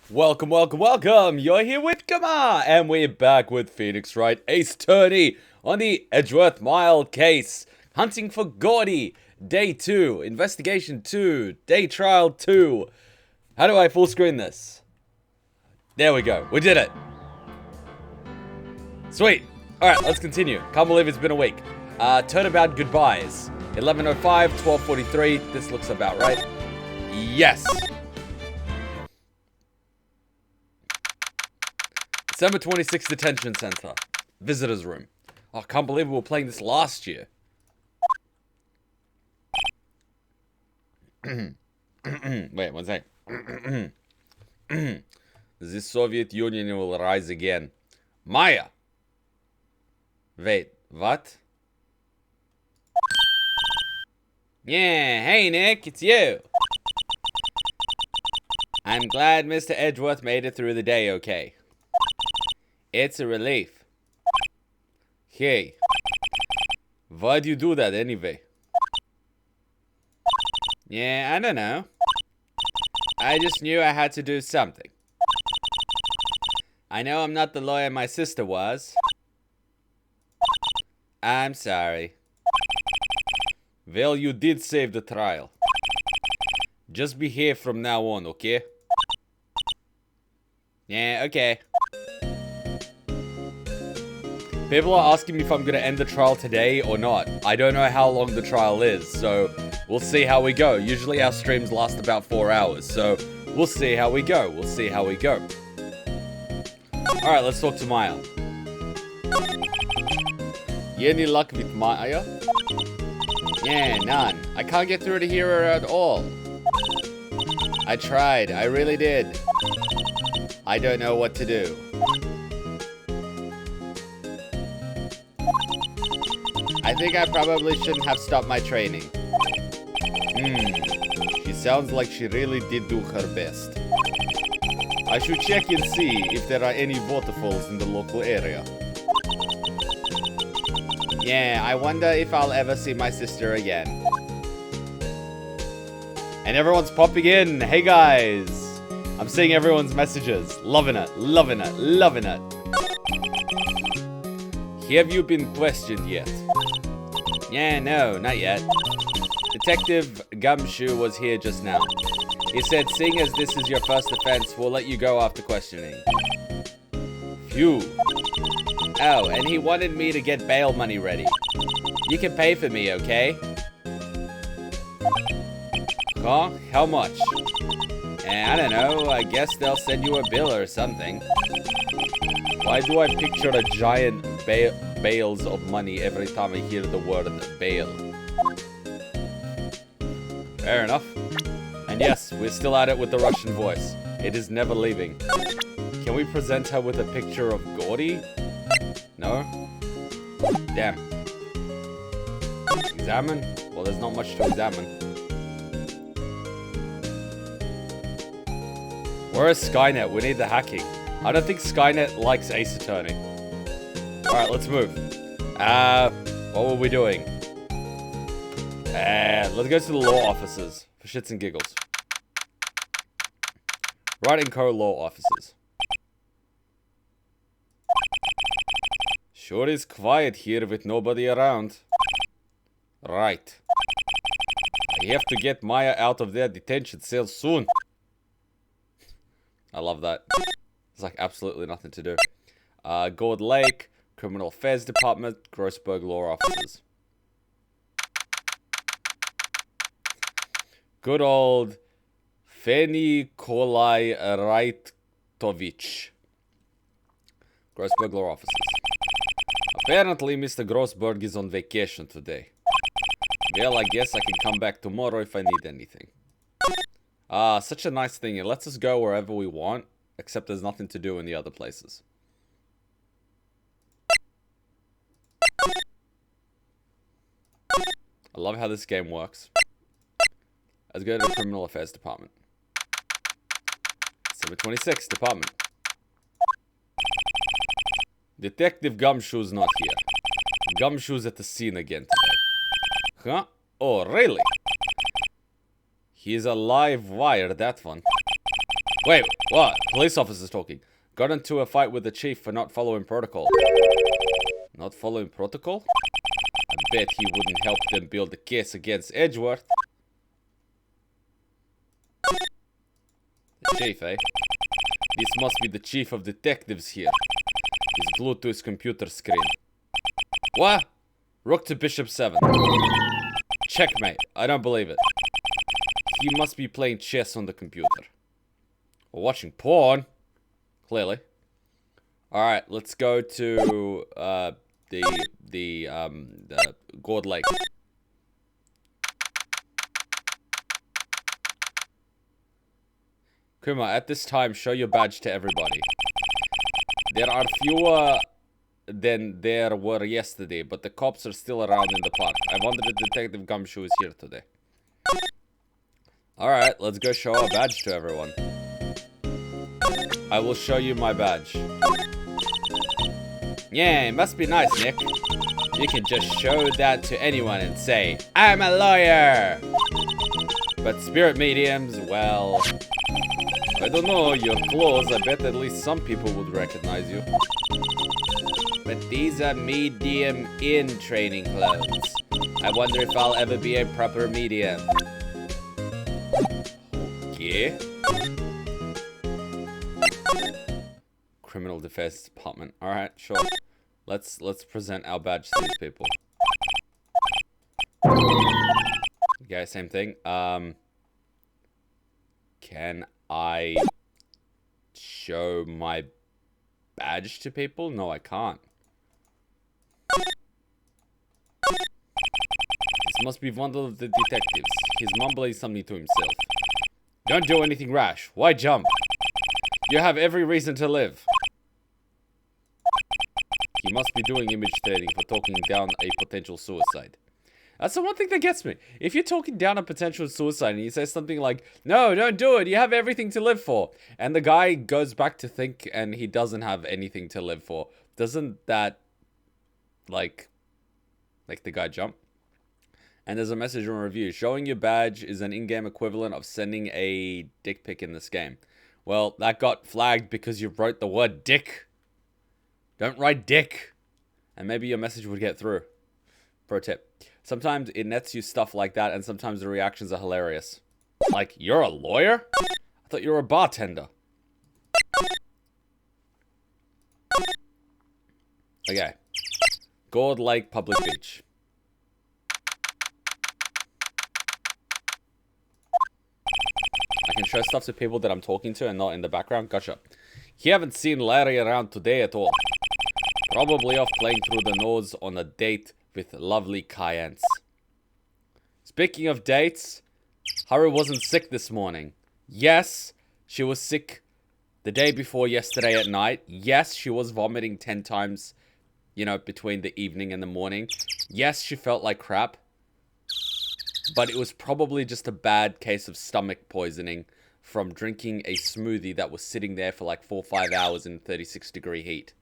Welcome, welcome, welcome! You're here with Kuma, and we're back with Phoenix Wright, Ace Attorney, on the Edgeworth Mile case. Hunting for Gordy, Day 2, Investigation 2, Day Trial 2. How do I full screen this? There we go, we did it! Sweet! Alright, let's continue. Can't believe it's been a week. Turnabout goodbyes. 11:05, 12:43, this looks about right. Yes! December 26th Detention Center. Visitor's room. Oh, I can't believe we were playing this last year. Wait, one sec. The Soviet Union will rise again. Maya! Wait, what? Yeah, hey Nick, it's you. I'm glad Mr. Edgeworth made it through the day okay. It's a relief. Hey, why'd you do that anyway? Yeah, I don't know. I just knew I had to do something. I know I'm not the lawyer my sister was. I'm sorry. Well, you did save the trial. Just behave from now on, okay? Yeah, okay. People are asking me if I'm going to end the trial today or not. I don't know how long the trial is, so we'll see how we go. Usually our streams last about 4 hours, so we'll see how we go. We'll see how we go. Alright, let's talk to Maya. You any luck with Maya? Yeah, none. I can't get through to hear her at all. I tried, I really did. I don't know what to do. I think I probably shouldn't have stopped my training. She sounds like she really did do her best. I should check and see if there are any waterfalls in the local area. Yeah, I wonder if I'll ever see my sister again. And everyone's popping in. Hey guys. I'm seeing everyone's messages. Loving it, loving it, loving it. Have you been questioned yet? Yeah, no, not yet. Detective Gumshoe was here just now. He said, seeing as this is your first offense, we'll let you go after questioning. Phew. Oh, and he wanted me to get bail money ready. You can pay for me, okay? Huh? How much? I don't know, I guess they'll send you a bill or something. Why do I picture a giant bales of money every time I hear the word bail? Fair enough. And yes, we're still at it with the Russian voice. It is never leaving. Can we present her with a picture of Gordy? No? Damn. Examine? Well, there's not much to examine. Where is Skynet? We need the hacking. I don't think Skynet likes Ace Attorney. Alright, let's move. What were we doing? Let's go to the law offices. For shits and giggles. Wright & Co. law offices. Sure is quiet here with nobody around. Right. I have to get Maya out of their detention cell soon. I love that. There's like absolutely nothing to do. Gord Lake, Criminal Affairs Department, Grossberg Law Offices. Good old Feni Kolai Raitovich. Grossberg Law Offices. Apparently, Mr. Grossberg is on vacation today. Well, I guess I can come back tomorrow if I need anything. Such a nice thing. It lets us go wherever we want, except there's nothing to do in the other places. I love how this game works. Let's go to the Criminal Affairs Department. December 26th, Department. Detective Gumshoe's not here. Gumshoe's at the scene again today. Huh? Oh, really? He's a live wire, that one. Wait, what? Police officers talking. Got into a fight with the chief for not following protocol. Not following protocol? I bet he wouldn't help them build a case against Edgeworth. The chief, eh? This must be the chief of detectives here. He's glued to his computer screen. What? Rook to bishop 7. Checkmate. I don't believe it. He must be playing chess on the computer. Or watching porn. Clearly. Alright, let's go to the Gourd Lake. Kuma, at this time, show your badge to everybody. There are fewer than there were yesterday, but the cops are still around in the park. I wonder if Detective Gumshoe is here today. Alright, let's go show our badge to everyone. I will show you my badge. Yeah, it must be nice, Nick. You can just show that to anyone and say, I'm a lawyer! But spirit mediums, well... I don't know, your clothes, I bet at least some people would recognize you. But these are medium in training clothes. I wonder if I'll ever be a proper medium. Okay. Criminal Defense Department. Alright, sure. Let's present our badge to these people. Okay, same thing. Can I show my badge to people? No, I can't. This must be one of the detectives. He's mumbling something to himself. Don't do anything rash. Why jump? You have every reason to live. He must be doing image training for talking down a potential suicide. That's the one thing that gets me. If you're talking down a potential suicide and you say something like, no, don't do it, you have everything to live for. And the guy goes back to think and he doesn't have anything to live for. Doesn't that, like the guy jump? And there's a message in review. Showing your badge is an in-game equivalent of sending a dick pic in this game. Well, that got flagged because you wrote the word dick. Don't write dick. And maybe your message would get through. Pro tip. Sometimes it nets you stuff like that, and sometimes the reactions are hilarious. Like, you're a lawyer? I thought you were a bartender. Okay. Gourd Lake Public Beach. I can show stuff to people that I'm talking to and not in the background. Gotcha. You haven't seen Larry around today at all. Probably off playing through the nose on a date with lovely Cayennes. Speaking of dates, Haru wasn't sick this morning. Yes, she was sick the day before yesterday at night. Yes, she was vomiting 10 times, you know, between the evening and the morning. Yes, she felt like crap. But it was probably just a bad case of stomach poisoning from drinking a smoothie that was sitting there for like 4 or 5 hours in 36-degree heat.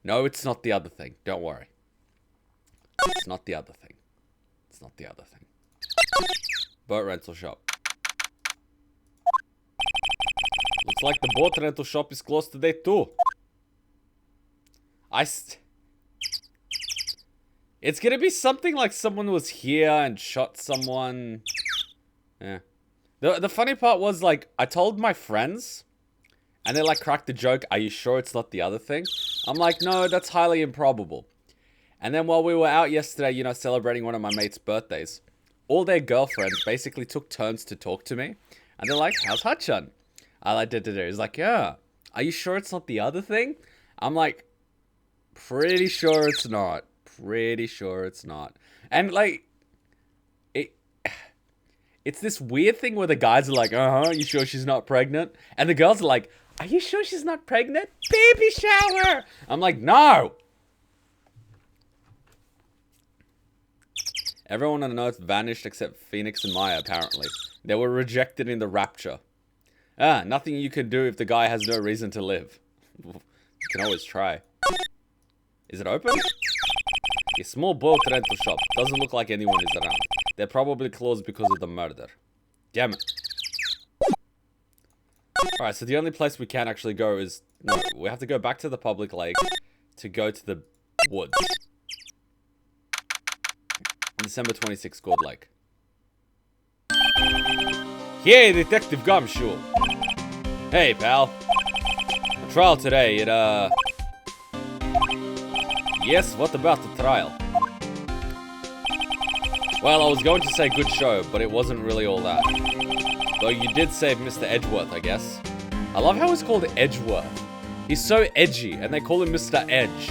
No, it's not the other thing. Don't worry. It's not the other thing. It's not the other thing. Boat rental shop. Looks like the boat rental shop is closed today too. It's gonna be something like someone was here and shot someone. Yeah. The funny part was, like, I told my friends, and they, like, cracked the joke, are you sure it's not the other thing? I'm like, no, that's highly improbable. And then while we were out yesterday, you know, celebrating one of my mates' birthdays, all their girlfriends basically took turns to talk to me. And they're like, how's Hutchun? I like, He's like, yeah. Are you sure it's not the other thing? I'm like, pretty sure it's not. Pretty sure it's not. And, like, it's this weird thing where the guys are like, you sure she's not pregnant? And the girls are like, are you sure she's not pregnant? Baby shower! I'm like, no! Everyone on the notes vanished except Phoenix and Maya, apparently. They were rejected in the rapture. Nothing you can do if the guy has no reason to live. You can always try. Is it open? A small boat rental shop. Doesn't look like anyone is around. They're probably closed because of the murder. Damn it. Alright, so the only place we can actually go is... No, we have to go back to the public lake to go to the woods. December 26th, Gold Lake. Hey, Detective Gumshoe. Hey, pal. The trial today, Yes, what about the trial? Well, I was going to say good show, but it wasn't really all that. Though you did save Mr. Edgeworth, I guess. I love how he's called Edgeworth. He's so edgy, and they call him Mr. Edge.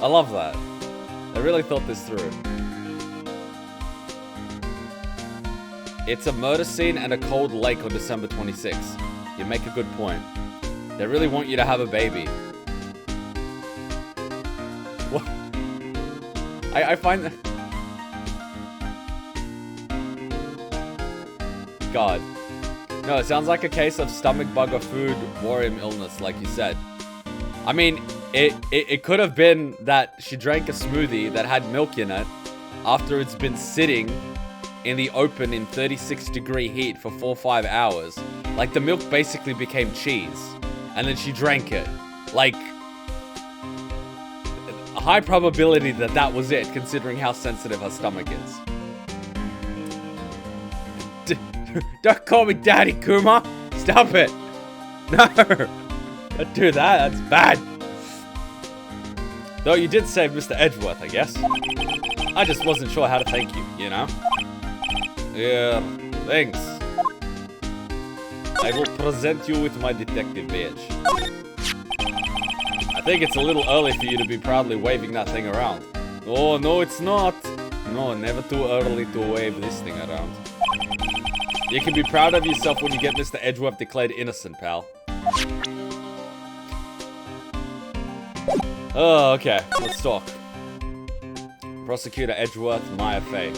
I love that. I really thought this through. It's a murder scene and a cold lake on December 26th. You make a good point. They really want you to have a baby. What? I find that... God. No, it sounds like a case of stomach bug or food worm illness, like you said. I mean, it could have been that she drank a smoothie that had milk in it after it's been sitting in the open in 36-degree heat for 4 or 5 hours. Like, the milk basically became cheese. And then she drank it. Like, a high probability that that was it, considering how sensitive her stomach is. Don't call me Daddy, Kuma. Stop it. No. Don't do that. That's bad. Though you did save Mr. Edgeworth, I guess. I just wasn't sure how to thank you, you know? Yeah, thanks. I will present you with my detective badge. I think it's a little early for you to be proudly waving that thing around. Oh, no, it's not. No, never too early to wave this thing around. You can be proud of yourself when you get Mr. Edgeworth declared innocent, pal. Oh, okay. Let's talk. Prosecutor Edgeworth, Maya Fey.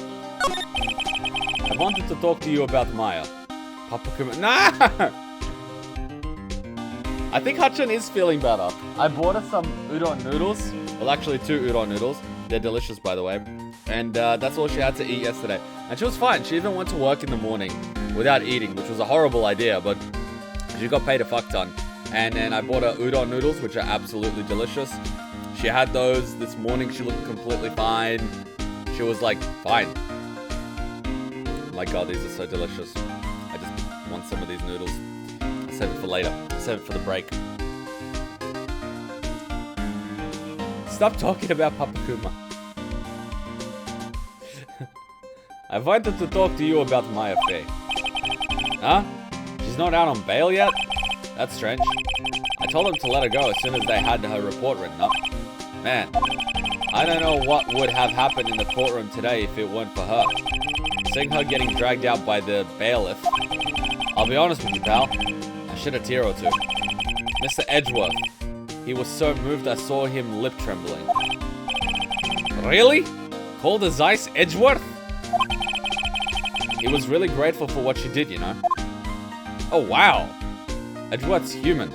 I wanted to talk to you about Maya. Papa Kuma... Nah! I think Hachan is feeling better. I bought her some udon noodles. Well, actually 2 udon noodles. They're delicious, by the way. And that's all she had to eat yesterday. And she was fine. She even went to work in the morning without eating, which was a horrible idea, but she got paid a fuck ton. And then I bought her udon noodles, which are absolutely delicious. She had those this morning. She looked completely fine. She was like, fine. My god, these are so delicious. I just want some of these noodles. I'll save it for later. I'll save it for the break. Stop talking about Papa Kuma. I wanted to talk to you about Maya Fey. Huh? She's not out on bail yet? That's strange. I told them to let her go as soon as they had her report written up. Man, I don't know what would have happened in the courtroom today if it weren't for her. Seeing her getting dragged out by the bailiff. I'll be honest with you, pal. I shed a tear or two. Mr. Edgeworth. He was so moved I saw him lip trembling. Really? Cold as ice, Edgeworth? He was really grateful for what she did, you know. Oh, wow. Edgeworth's human.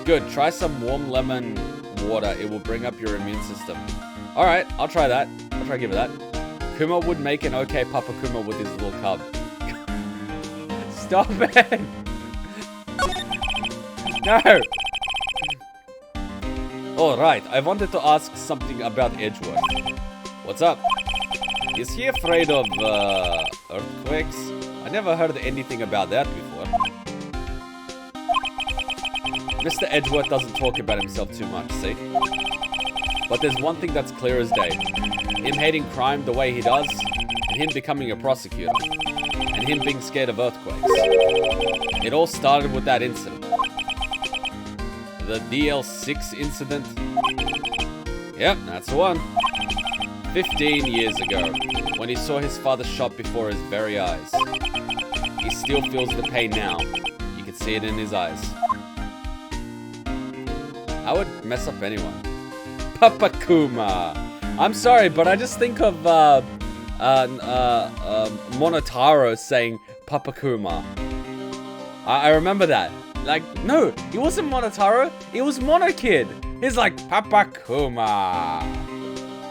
Good, try some warm lemon water. It will bring up your immune system. Alright, I'll try that. I'll try give it that. Kuma would make an okay Papa Kuma with his little cub. Stop it! No! Alright, I wanted to ask something about Edgeworth. What's up? Is he afraid of, earthquakes? I never heard anything about that before. Mr. Edgeworth doesn't talk about himself too much, see? But there's one thing that's clear as day. Him hating crime the way he does, and him becoming a prosecutor, and him being scared of earthquakes. It all started with that incident. The DL6 incident? Yep, that's the one. 15 years ago, when he saw his father shot before his very eyes. He still feels the pain now. You can see it in his eyes. I would mess up anyone. Papa Kuma. I'm sorry, but I just think of Monotaro saying Papa Kuma. I remember that. Like, no, he wasn't Monotaro. It was Mono Kid. He's like, Papa Kuma.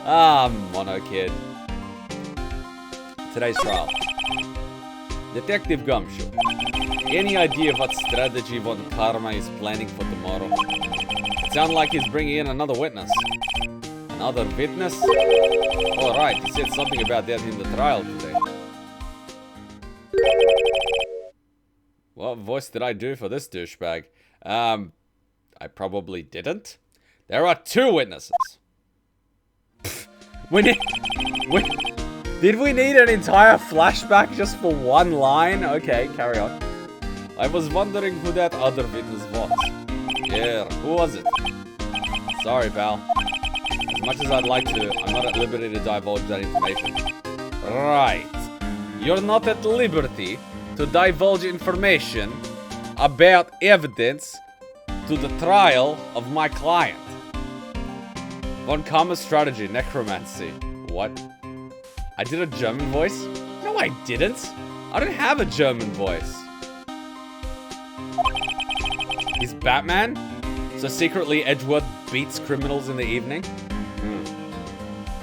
Ah, Mono Kid. Today's trial. Detective Gumshoe, any idea what strategy Von Karma is planning for tomorrow? It sounds like he's bringing in another witness. Another witness? Alright, he said something about that in the trial today. What voice did I do for this douchebag? I probably didn't. There are 2 witnesses. Did we need an entire flashback just for 1 line? Okay, carry on. I was wondering who that other witness was. Yeah, who was it? Sorry, pal. As much as I'd like to, I'm not at liberty to divulge that information. Right. You're not at liberty to divulge information about evidence to the trial of my client. Von Karma's strategy, necromancy. What? I did a German voice? No, I didn't. I don't have a German voice. He's Batman? So secretly Edgeworth beats criminals in the evening?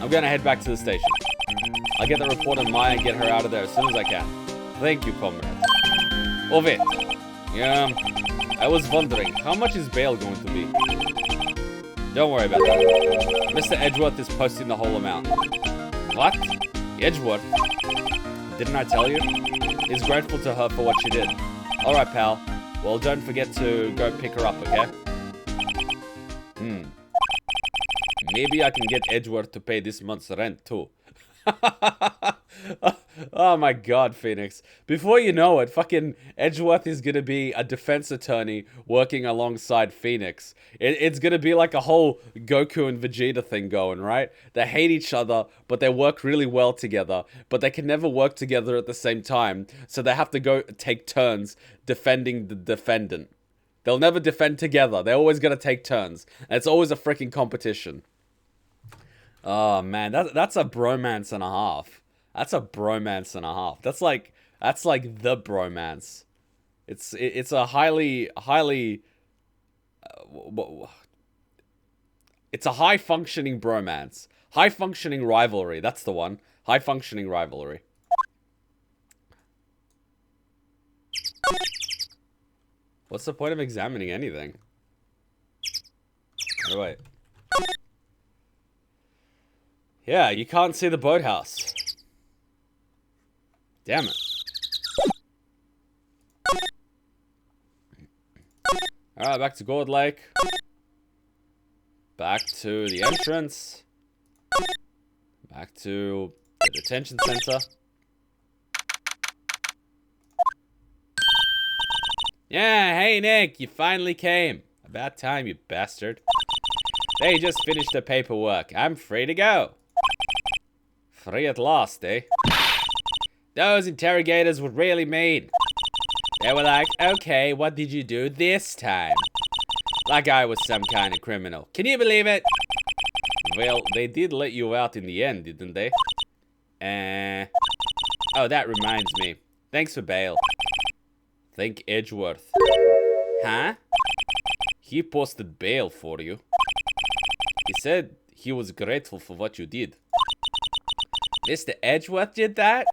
I'm gonna head back to the station. I'll get the report on Maya and get her out of there as soon as I can. Thank you, comrade. Ovid. Yeah, I was wondering, how much is bail going to be? Don't worry about that. Mr. Edgeworth is posting the whole amount. What? Edgeworth? Didn't I tell you? He's grateful to her for what she did. Alright, pal. Well, don't forget to go pick her up, okay? Maybe I can get Edgeworth to pay this month's rent, too. Oh my god, Phoenix. Before you know it, fucking Edgeworth is gonna be a defense attorney working alongside Phoenix. It's gonna be like a whole Goku and Vegeta thing going, right? They hate each other, but they work really well together. But they can never work together at the same time, so they have to go take turns defending the defendant. They'll never defend together. They're always gonna take turns. And it's always a freaking competition. Oh man, that's a bromance and a half. That's a bromance and a half. That's like the bromance. It's a highly it's a high functioning bromance. High functioning rivalry. That's the one. High functioning rivalry. What's the point of examining anything? Oh, wait. Yeah, you can't see the boathouse. Damn it. Alright, back to Gold Lake. Back to the entrance. Back to the detention center. Yeah, hey Nick, you finally came. About time, you bastard. They just finished the paperwork. I'm free to go. Free at last, eh? Those interrogators were really mean. They were like, okay, what did you do this time? Like I was some kind of criminal. Can you believe it? Well, they did let you out in the end, didn't they? Oh, that reminds me. Thanks for bail. Thank Edgeworth. Huh? He posted bail for you. He said he was grateful for what you did. Mr. Edgeworth did that?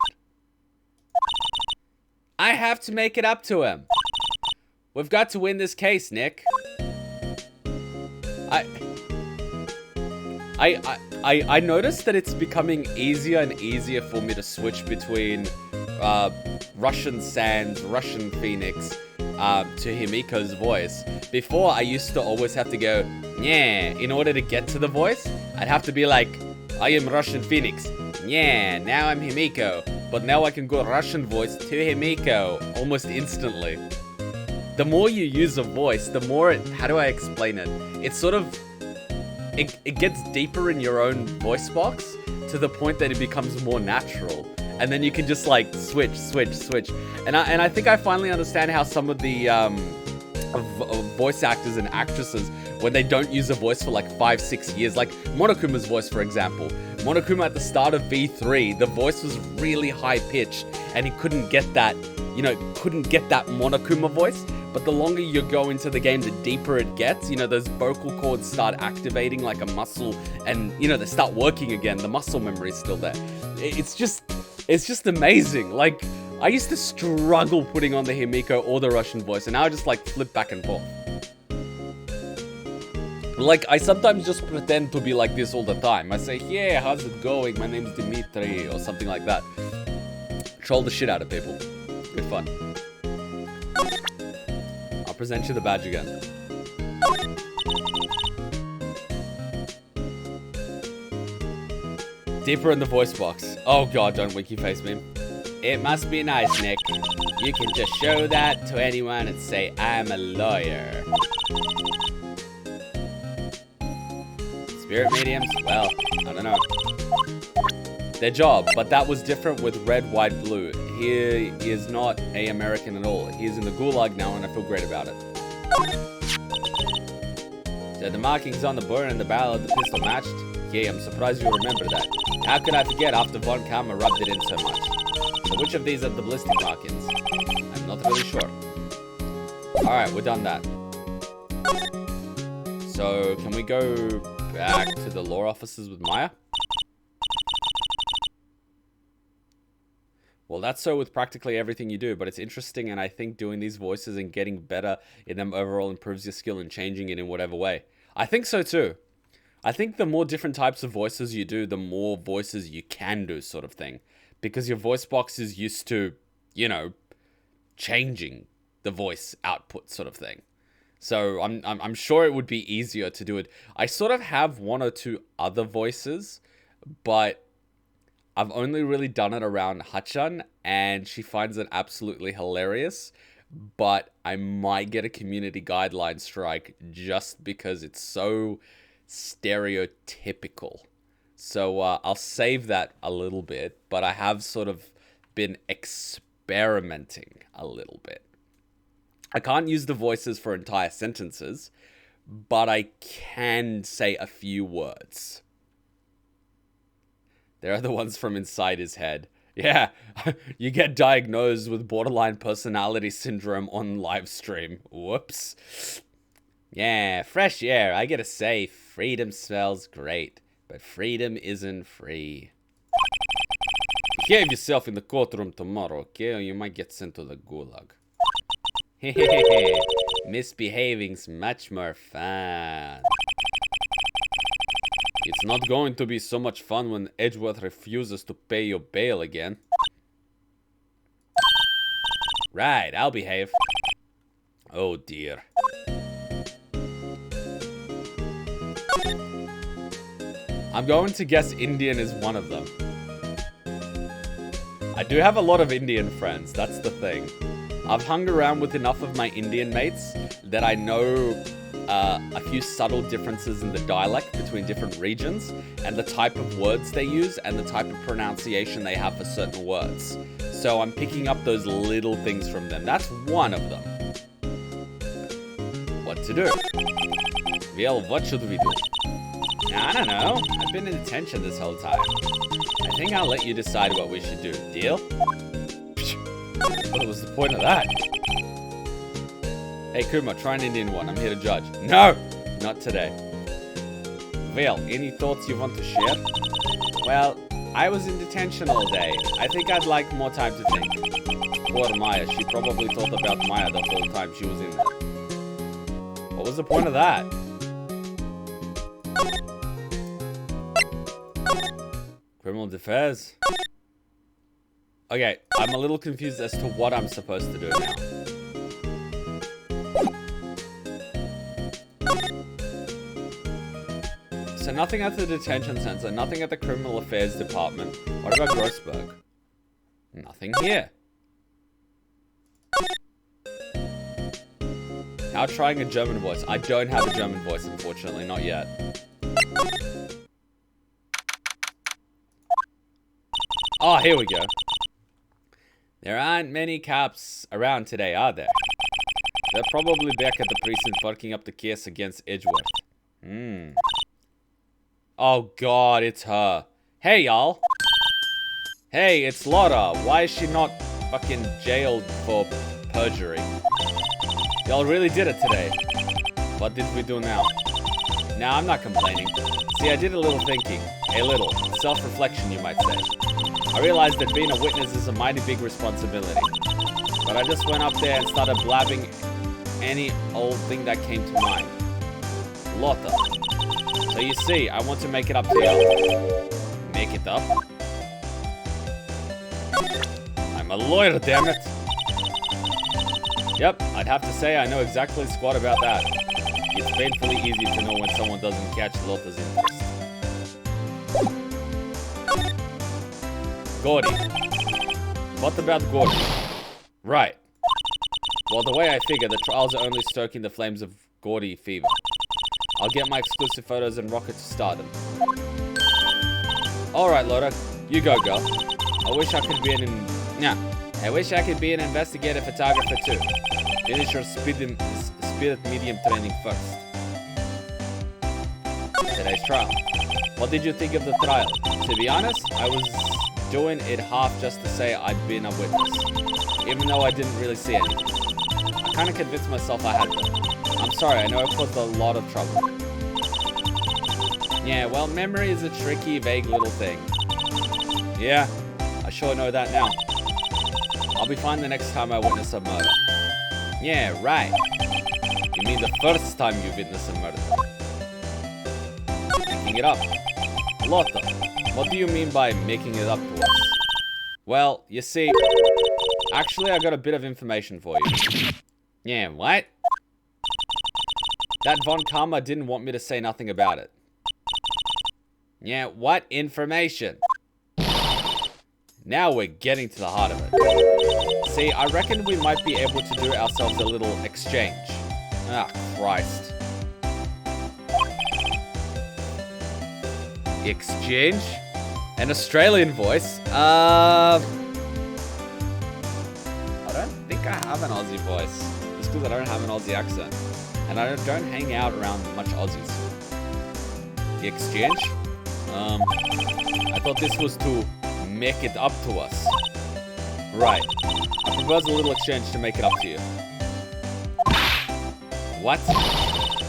I have to make it up to him. We've got to win this case, Nick. I noticed that it's becoming easier and easier for me to switch between Russian Sans, Russian Phoenix, to Himiko's voice. Before, I used to always have to go, yeah, in order to get to the voice. I'd have to be like, I am Russian Phoenix. Yeah, now I'm Himiko. But now I can go Russian voice to Himiko almost instantly. The more you use a voice, the more how do I explain it? It's sort of, it gets deeper in your own voice box to the point that it becomes more natural. And then you can just like switch. And I think I finally understand how some of the voice actors and actresses, when they don't use a voice for like 5-6 years, like Monokuma's voice, for example. Monokuma at the start of V3, the voice was really high pitched and he couldn't get that, couldn't get that Monokuma voice. But the longer you go into the game, the deeper it gets. Those vocal cords start activating like a muscle and, they start working again. The muscle memory is still there. It's just amazing. Like, I used to struggle putting on the Himiko or the Russian voice, and now I just like flip back and forth. Like, I sometimes just pretend to be like this all the time. I say, yeah, how's it going? My name's Dimitri, or something like that. Troll the shit out of people. Good fun. I'll present you the badge again. Deeper in the voice box. Oh god, don't wiki face me. It must be nice, Nick. You can just show that to anyone and say, I'm a lawyer. Spirit mediums? Well, I don't know. Their job, but that was different with red, white, blue. He is not an American at all. He is in the gulag now and I feel great about it. So the markings on the burn and the barrel of the pistol matched? Yeah, I'm surprised you remember that. How could I forget after Von Karma rubbed it in so much? So which of these are the ballistic markings? I'm not really sure. Alright, we're done that. So, can we go back to the law offices with Maya? Well, that's so with practically everything you do, but it's interesting, and I think doing these voices and getting better in them overall improves your skill and changing it in whatever way. I think so too. I think the more different types of voices you do, the more voices you can do, sort of thing. Because your voice box is used to, you know, changing the voice output sort of thing. So I'm sure it would be easier to do it. I sort of have one or two other voices, but I've only really done it around Hachan, and she finds it absolutely hilarious. But I might get a community guideline strike just because it's so stereotypical. So I'll save that a little bit, but I have sort of been experimenting a little bit. I can't use the voices for entire sentences, but I can say a few words. There are the ones from inside his head. Yeah, you get diagnosed with borderline personality syndrome on live stream. Whoops. Yeah, fresh air. I gotta say, freedom smells great, but freedom isn't free. Behave yourself in the courtroom tomorrow, okay? Or you might get sent to the gulag. Hehehe, misbehaving's much more fun. It's not going to be so much fun when Edgeworth refuses to pay your bail again. Right, I'll behave. Oh dear. I'm going to guess Indian is one of them. I do have a lot of Indian friends, that's the thing. I've hung around with enough of my Indian mates that I know a few subtle differences in the dialect between different regions and the type of words they use and the type of pronunciation they have for certain words. So I'm picking up those little things from them. That's one of them. What to do? Well, what should we do? I don't know. I've been in detention this whole time. I think I'll let you decide what we should do. Deal? What was the point of that? Hey Kuma, try an Indian one. I'm here to judge. No! Not today. Well, any thoughts you want to share? Well, I was in detention all day. I think I'd like more time to think. Poor Maya. She probably thought about Maya the whole time she was in there. What was the point of that? Criminal defense. Okay, I'm a little confused as to what I'm supposed to do now. So nothing at the detention center, nothing at the criminal affairs department. What about Grossberg? Nothing here. How trying a German voice? I don't have a German voice, unfortunately, not yet. Oh, here we go. There aren't many cops around today, are there? They're probably back at the precinct working up the case against Edgeworth. Oh god, it's her. Hey, y'all. Hey, it's Laura. Why is she not fucking jailed for perjury? Y'all really did it today. What did we do now? Nah, I'm not complaining. See, I did a little thinking. A little. Self-reflection, you might say. I realized that being a witness is a mighty big responsibility. But I just went up there and started blabbing any old thing that came to mind. Lotta. So you see, I want to make it up to you. Make it up? I'm a lawyer, damn it. Yep, I'd have to say I know exactly squat about that. It's painfully easy to know when someone doesn't catch Lotta's interest. Gordy. What about Gordy? Right. Well, the way I figure, the trials are only stoking the flames of Gordy fever. I'll get my exclusive photos and rocket to stardom. Alright, Lotta. You go, girl. I wish I could be an investigative photographer too. Finish your spirit medium training first. Today's trial. What did you think of the trial? To be honest, I was doing it half just to say I'd been a witness, even though I didn't really see anything. I kind of convinced myself I had though. I'm sorry, I know I caused a lot of trouble. Yeah, well, memory is a tricky, vague little thing. Yeah, I sure know that now. I'll be fine the next time I witness a murder. Yeah, right. You mean the first time you witness a murder? Making it up. Lotta, what do you mean by making it up to us? Well, you see, actually I got a bit of information for you. Yeah, what? That Von Karma didn't want me to say nothing about it. Yeah, what information? Now we're getting to the heart of it. See, I reckon we might be able to do ourselves a little exchange. Ah, Christ. Exchange? An Australian voice? I don't think I have an Aussie voice. Just because I don't have an Aussie accent. And I don't hang out around much Aussies. The exchange? I thought this was to make it up to us. Right. I propose a little exchange to make it up to you. What?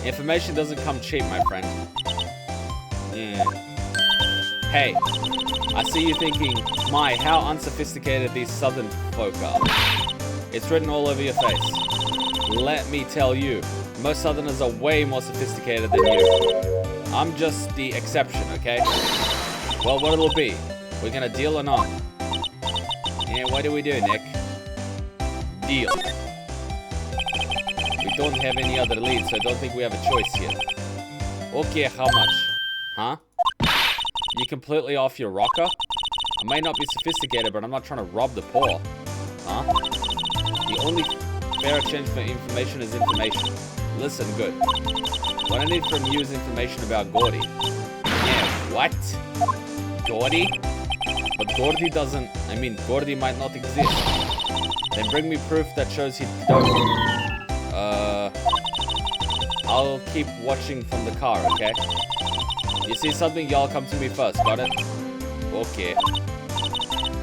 Information doesn't come cheap, my friend. Yeah. Hey, I see you thinking, my, how unsophisticated these southern folk are. It's written all over your face. Let me tell you, most southerners are way more sophisticated than you. I'm just the exception, okay? Well, what it'll be. We're gonna deal or not? Yeah, what do we do, Nick? Deal. We don't have any other leads, so I don't think we have a choice here. Okay, how much? Huh? You completely off your rocker? I may not be sophisticated, but I'm not trying to rob the poor. Huh? The only fair exchange for information is information. Listen good. What I need from you is information about Gordy. Yeah, what? Gordy? But Gordy doesn't... Gordy might not exist. Then bring me proof that shows he don't. I'll keep watching from the car, okay? You see something, y'all come to me first, got it? Okay.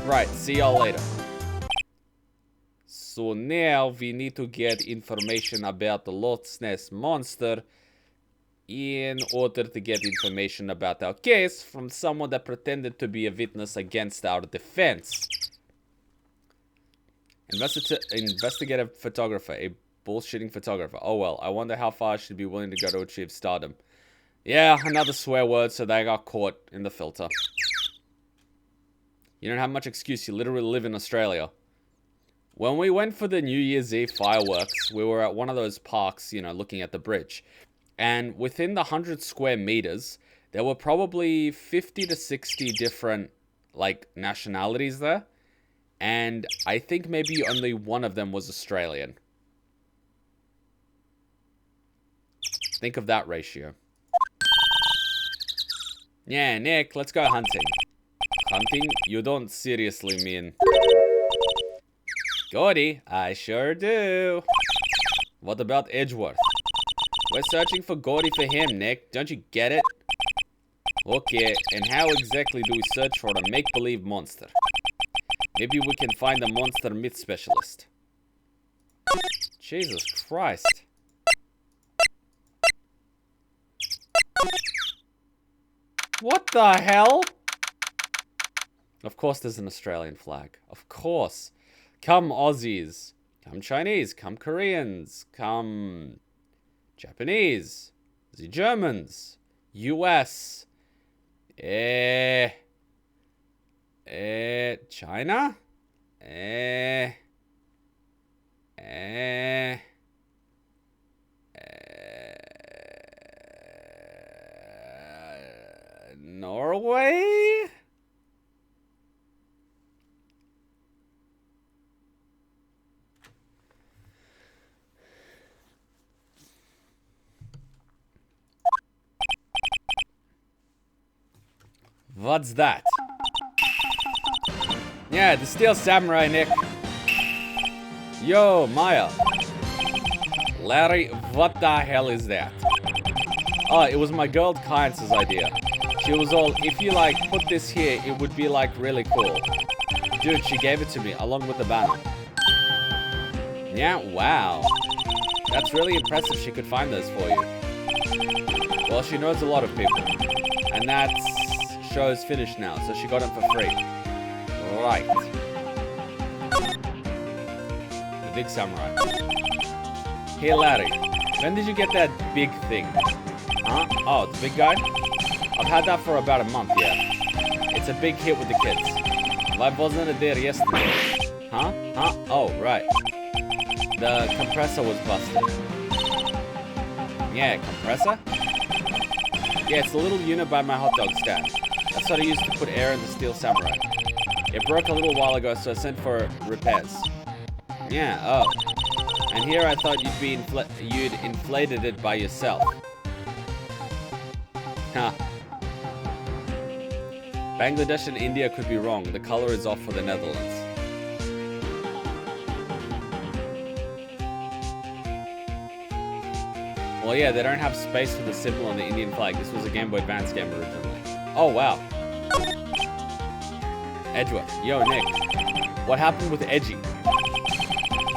Right, see y'all later. So now we need to get information about the Loch Ness Monster in order to get information about our case from someone that pretended to be a witness against our defense. Investigative photographer, a bullshitting photographer. Oh well, I wonder how far I should be willing to go to achieve stardom. Yeah, another swear word, so they got caught in the filter. You don't have much excuse, you literally live in Australia. When we went for the New Year's Eve fireworks, we were at one of those parks, you know, looking at the bridge. And within the 100 square meters, there were probably 50 to 60 different, like, nationalities there. And I think maybe only one of them was Australian. Think of that ratio. Yeah, Nick, let's go hunting. Hunting? You don't seriously mean... Gordy, I sure do. What about Edgeworth? We're searching for Gordy for him, Nick. Don't you get it? Okay, and how exactly do we search for a make-believe monster? Maybe we can find a monster myth specialist. Jesus Christ. What the hell? Of course there's an Australian flag. Of course. Come Aussies. Come Chinese. Come Koreans. Come Japanese. The Germans. US. China? Norway? What's that? Yeah, the Steel Samurai, Nick. Yo, Maya. Larry, what the hell is that? Oh, it was my girl Kyance's idea. She was all, if you like put this here, it would be like really cool. Dude, she gave it to me along with the banner. Yeah, wow. That's really impressive she could find those for you. Well, she knows a lot of people. And that show's finished now, so she got them for free. Right. The big samurai. Hey Larry, when did you get that big thing? Huh? Oh, the big guy? I've had that for about a month, yeah. It's a big hit with the kids. Why wasn't it there yesterday? Huh? Huh? Oh, right. The compressor was busted. Yeah, compressor? Yeah, it's the little unit by my hot dog stand. That's what I used to put air in the Steel Samurai. It broke a little while ago, so I sent for repairs. Yeah, oh. And here I thought you'd inflated it by yourself. Huh. Bangladesh and India could be wrong. The color is off for the Netherlands. Well, yeah, they don't have space for the symbol on the Indian flag. This was a Game Boy Advance game originally. Oh, wow. Edgeworth. Yo, Nick. What happened with Edgy?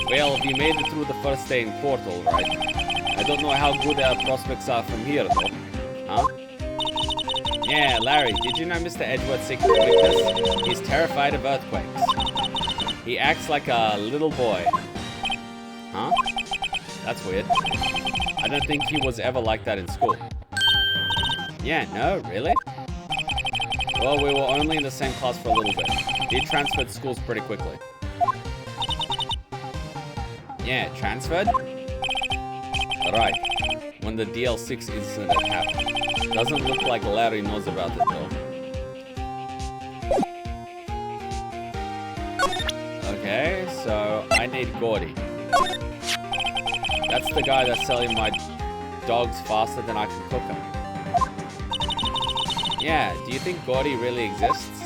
Well, we made it through the first day in court, alright. I don't know how good our prospects are from here, though. Huh? Yeah, Larry, did you know Mr. Edgeworth's secret weakness? He's terrified of earthquakes. He acts like a little boy. Huh? That's weird. I don't think he was ever like that in school. Yeah, no, really? Well, we were only in the same class for a little bit. He transferred schools pretty quickly. Yeah, transferred? Right. When the DL6 incident happened. Doesn't look like Larry knows about it though. Okay, so I need Gordy. That's the guy that's selling my dogs faster than I can cook them. Yeah, do you think Gordy really exists?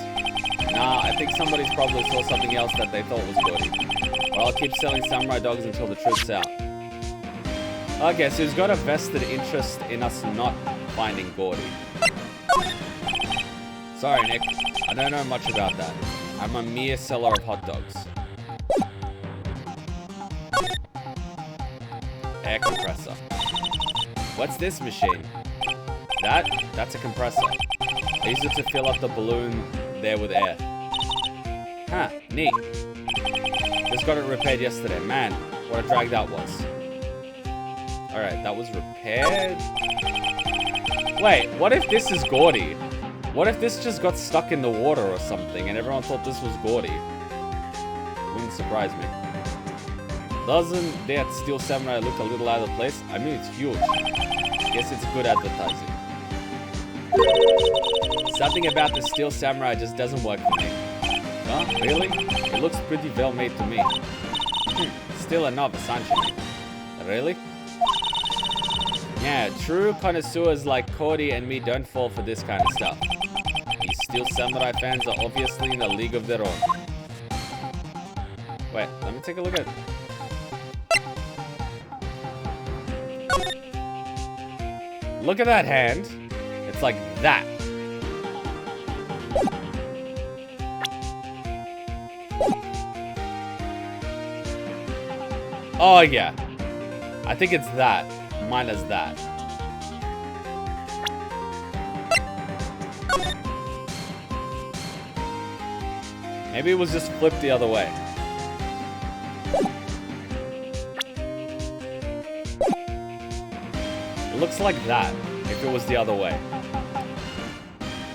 Nah, I think somebody's probably saw something else that they thought was Gordy. Well, I'll keep selling samurai dogs until the truth's out. Okay, so he's got a vested interest in us not finding Gordy. Sorry, Nick. I don't know much about that. I'm a mere seller of hot dogs. Air compressor. What's this machine? That's a compressor. I use it to fill up the balloon there with air. Huh, neat. Just got it repaired yesterday. Man, what a drag that was. Alright, that was repaired. Wait, what if this is Gordy? What if this just got stuck in the water or something and everyone thought this was Gordy? Wouldn't surprise me. Doesn't that Steel Samurai look a little out of place? I mean, it's huge. Guess it's good advertising. Something about the Steel Samurai just doesn't work for me. Huh? Really? It looks pretty well made to me. Still a novice, aren't you? Really? Yeah, true connoisseurs like Cody and me don't fall for this kind of stuff. These Steel Samurai fans are obviously in a league of their own. Wait, let me take a look at it. Look at that hand. It's like that. Oh, yeah. I think it's that. Minus that. Maybe it was just flipped the other way. It looks like that, if it was the other way.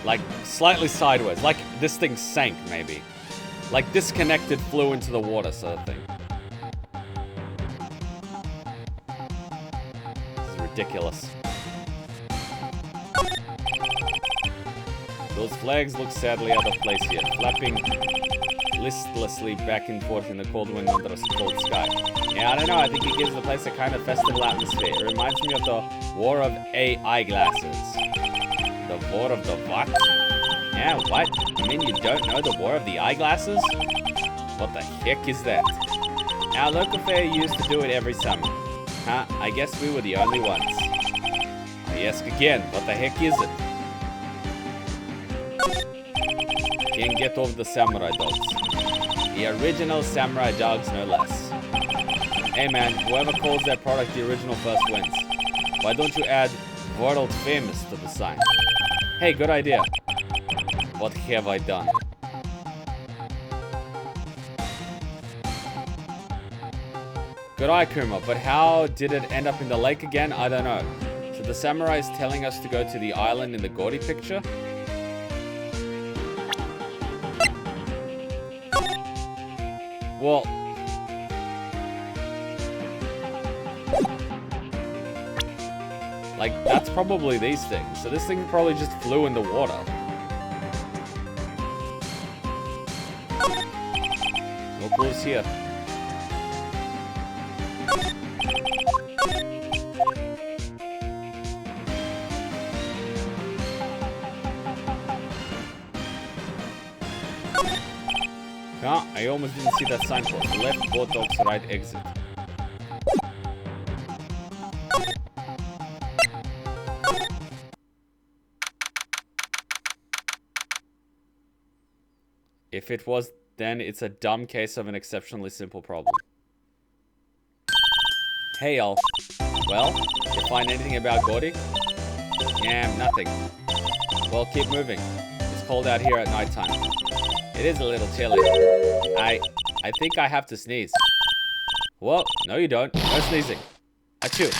Like, slightly sideways. Like, this thing sank, maybe. Like, disconnected, flew into the water, sort of thing. This is ridiculous. Those flags look sadly out of place here, flapping listlessly back and forth in the cold wind under a cold sky. Yeah, I don't know, I think it gives the place a kind of festival atmosphere. It reminds me of the War of Eyeglasses. The War of the what? Yeah, what? You mean you don't know the War of the Eyeglasses? What the heck is that? Our local fair used to do it every summer. Huh? I guess we were the only ones. I ask again, what the heck is it? Can't get over the samurai dogs. The original samurai dogs, no less. Hey man, whoever calls their product the original first wins. Why don't you add world famous to the sign? Hey, good idea. What have I done? Good eye, Kuma, but how did it end up in the lake again? I don't know. So the samurai is telling us to go to the island in the gaudy picture? Well, like, that's probably these things. So this thing probably just flew in the water. No clues here. No, I almost didn't see that signpost. Left, boat docks, right, exit. If it was, then it's a dumb case of an exceptionally simple problem. Hey, y'all. Well, you find anything about Gordy? Yeah, nothing. Well, keep moving. It's cold out here at nighttime. It is a little chilly. I think I have to sneeze. Well, no you don't. No sneezing. Achoo.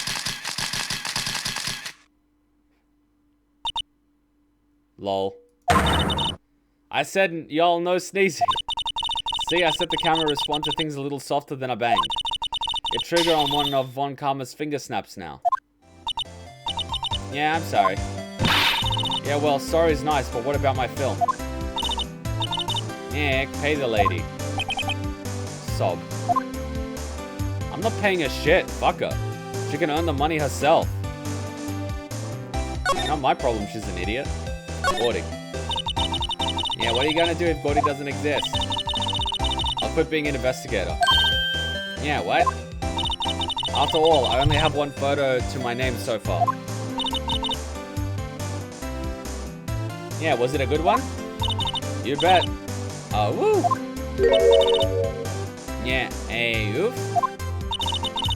Lol. I said, y'all, no sneezing. See, I set the camera to respond to things a little softer than a bang. It triggered on one of Von Karma's finger snaps now. Yeah, I'm sorry. Yeah, well, sorry's nice, but what about my film? Yeah, pay the lady. Sob. I'm not paying her shit. Fuck her. She can earn the money herself. Not my problem, she's an idiot. Gordy. Yeah, what are you gonna do if Gordy doesn't exist? I'll quit being an investigator. Yeah, what? After all, I only have one photo to my name so far. Yeah, was it a good one? You bet. Oh, woo! Yeah, hey, oof.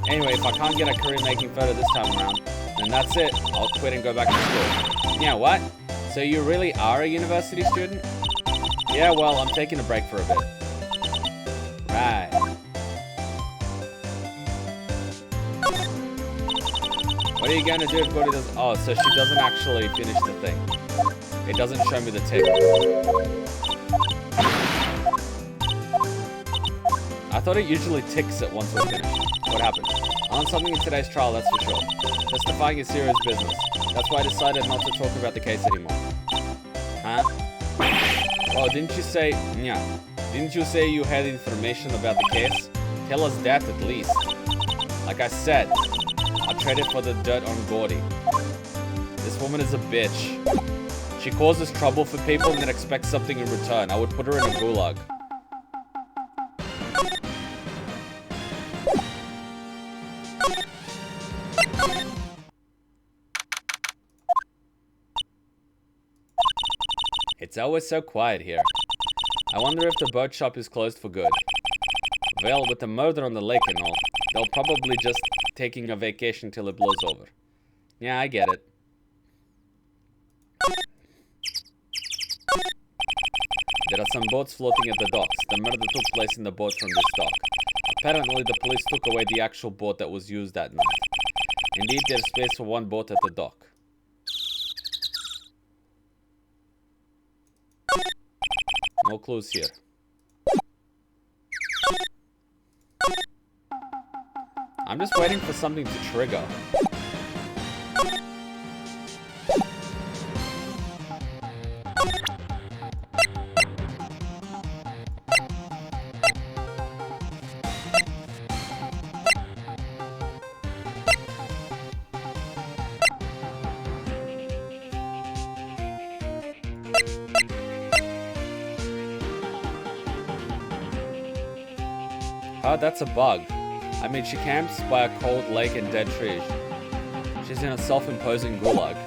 Anyway, if I can't get a career-making photo this time around, then that's it. I'll quit and go back to school. Yeah, what? So you really are a university student? Yeah, well, I'm taking a break for a bit. Right. What are you going to do if Gordy does... Oh, so she doesn't actually finish the thing. It doesn't show me the tick. I thought it usually ticks it once we're finished. What happened? I learned something in today's trial, that's for sure. Testifying is serious business. That's why I decided not to talk about the case anymore. Huh? Oh, didn't you say... Yeah. Didn't you say you had information about the case? Tell us that at least. Like I said, I traded for the dirt on Gordy. This woman is a bitch. She causes trouble for people and then expects something in return. I would put her in a gulag. It's always so quiet here. I wonder if the boat shop is closed for good. Well, with the murder on the lake and all, they'll probably just taking a vacation till it blows over. Yeah, I get it. There are some boats floating at the docks. The murder took place in the boat from this dock. Apparently, the police took away the actual boat that was used that night. Indeed, there's space for one boat at the dock. No clues here. I'm just waiting for something to trigger. Oh, that's a bug. I mean, she camps by a cold lake and dead trees. She's in a self-imposing gulag.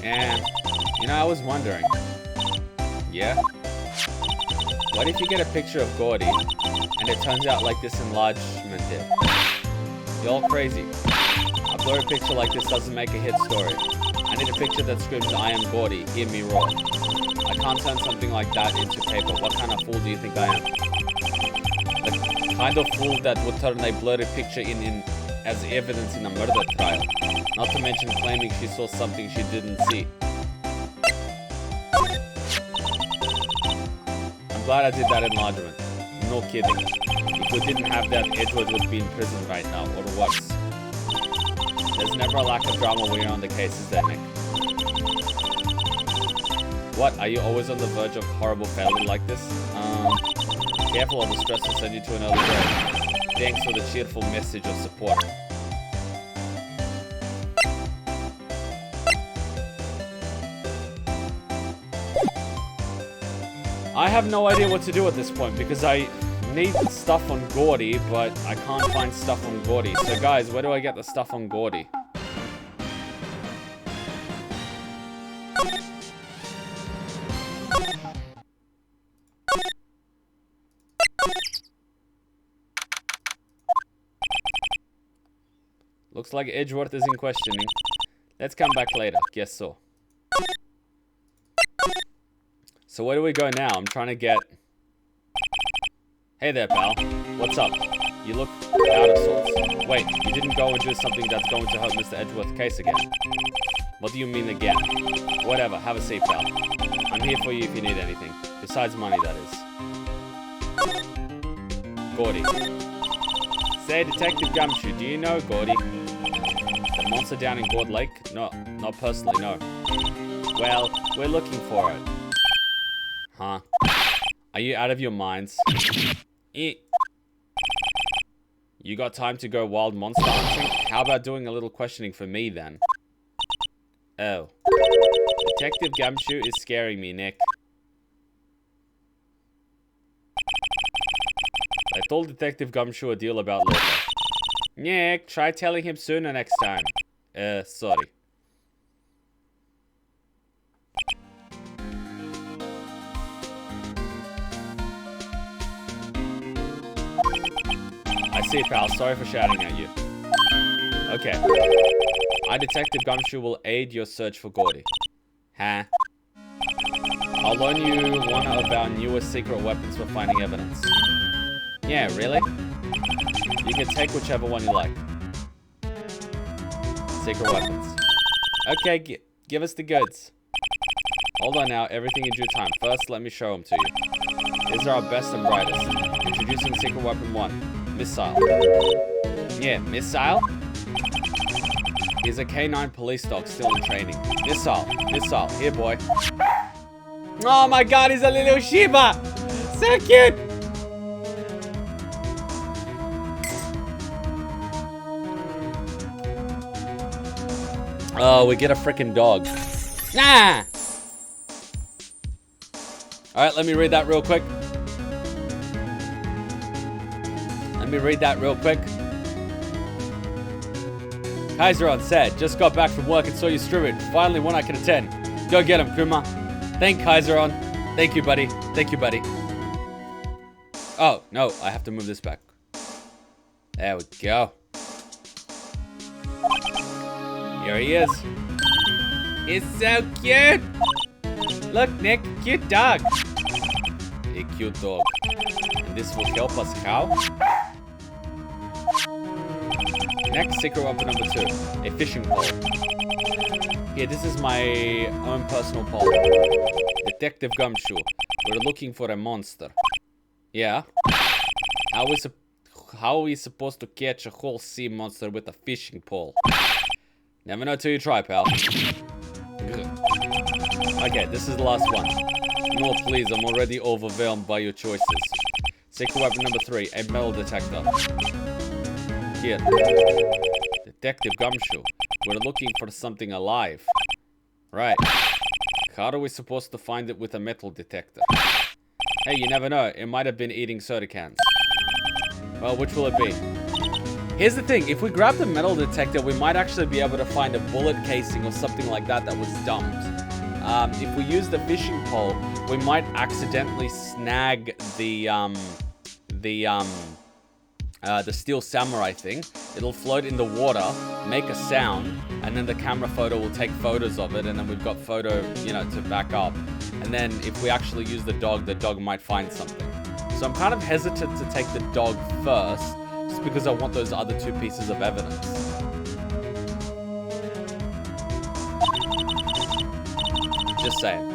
And, you know, I was wondering. Yeah? What if you get a picture of Gordy, and it turns out like this enlargement did? You're all crazy. A blurry picture like this doesn't make a hit story. I need a picture that screams, I am Gordy, hear me roar. I can't turn something like that into paper. What kind of fool do you think I am? The kind of fool that would turn a blurry picture in as evidence in a murder trial. Not to mention claiming she saw something she didn't see. I'm glad I did that enlargement. No kidding. If we didn't have that, Edgeworth would be in prison right now, or worse. There's never a lack of drama when you're on the cases there, Nick. What, are you always on the verge of horrible failure like this? Careful or the stress will send you to an early grave. Thanks for the cheerful message of support. I have no idea what to do at this point, because I need stuff on Gordy, but I can't find stuff on Gordy. So guys, where do I get the stuff on Gordy? Looks like Edgeworth is in questioning. Let's come back later. Guess so. So where do we go now? I'm trying to get... Hey there, pal. What's up? You look out of sorts. Wait, you didn't go and do something that's going to hurt Mr. Edgeworth's case again. What do you mean again? Whatever, have a seat, pal. I'm here for you if you need anything. Besides money, that is. Gordy. Say, Detective Gumshoe, do you know Gordy? The monster down in Gord Lake? No, not personally, no. Well, we're looking for it. Huh? Are you out of your minds? You got time to go wild monster hunting? How about doing a little questioning for me then? Oh. Detective Gumshoe is scaring me, Nick. I told Detective Gumshoe a deal about later. Nick, try telling him sooner next time. Sorry. I see, pal. Sorry for shouting at you. Okay. I, Detective Gumshoe, will aid your search for Gordy. Huh? I'll loan you one of our newest secret weapons for finding evidence. Yeah, really? You can take whichever one you like. Secret weapons. Okay, give us the goods. Hold on now, everything in due time. First, let me show them to you. These are our best and brightest. Introducing secret weapon 1. Missile. Yeah, missile? He's a K9 police dog still in training. Missile. Missile. Here, boy. Oh my god, he's a little Shiba! So cute! Oh, we get a freaking dog. Nah! Alright, let me read that real quick. Kaiseron said, just got back from work and saw you streaming. Finally one I can attend. Go get him, Kuma. Thank Kaiseron. Thank you, buddy. Thank you, buddy. Oh, no, I have to move this back. There we go. Here he is. He's so cute. Look, Nick, cute dog. A cute dog. And this will help us how? Next, secret weapon number 2. A fishing pole. Here, this is my own personal pole. Detective Gumshoe. We're looking for a monster. Yeah. How are we supposed to catch a whole sea monster with a fishing pole? Never know till you try, pal. Okay, this is the last one. No, please, I'm already overwhelmed by your choices. Secret weapon number 3, a metal detector. Here. Detective Gumshoe. We're looking for something alive. Right. How are we supposed to find it with a metal detector? Hey, you never know. It might have been eating soda cans. Well, which will it be? Here's the thing. If we grab the metal detector, we might actually be able to find a bullet casing or something like that was dumped. If we use the fishing pole, we might accidentally snag the steel samurai thing. It'll float in the water, make a sound, and then the camera photo will take photos of it, and then we've got photo, to back up. And then if we actually use the dog might find something. So I'm kind of hesitant to take the dog first, just because I want those other 2 pieces of evidence. Just saying.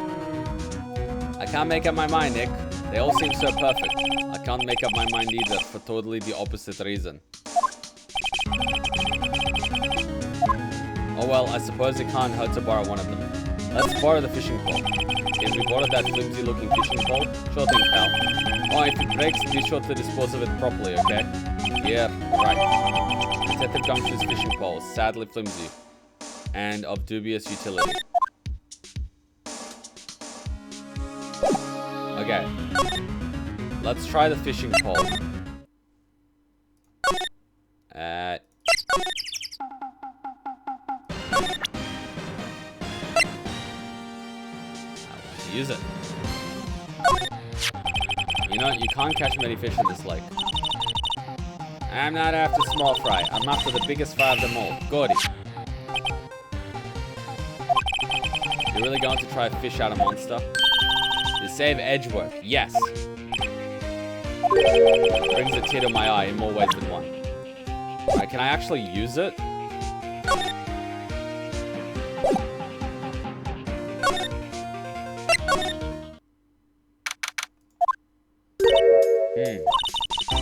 I can't make up my mind, Nick. They all seem so perfect. I can't make up my mind either, for totally the opposite reason. Oh well, I suppose it can't hurt to borrow one of them. Let's borrow the fishing pole. Can we borrow that flimsy looking fishing pole? Sure thing, pal. Oh, if it breaks, be sure to dispose of it properly, okay? Yeah, right. Detective Gumshoe's fishing pole, sadly flimsy, and of dubious utility. Okay. Let's try the fishing pole. Use it. You know, you can't catch many fish in this lake. I'm not after small fry. I'm after the biggest fry of them all. Gordy. You're really going to try to fish out a monster? To save Edgeworth. Yes. Brings a tear to my eye in more ways than one. Alright, can I actually use it?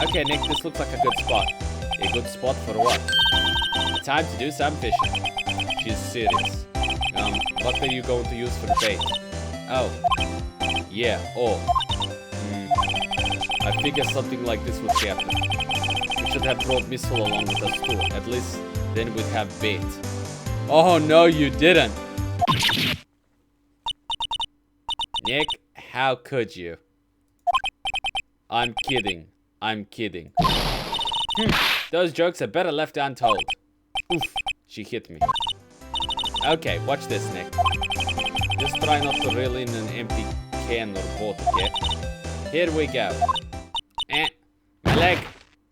Okay, Nick, this looks like a good spot. A good spot for what? Time to do some fishing. She's serious. What are you going to use for the bait? Oh. Yeah, I figured something like this would happen. We should have brought Missile along with us too. At least then we'd have bait. Oh no, you didn't! Nick, how could you? I'm kidding. I'm kidding. Those jokes are better left untold. Oof, she hit me. Okay, watch this, Nick. Just try not to reel in an empty can or boat, okay? Here we go. My leg.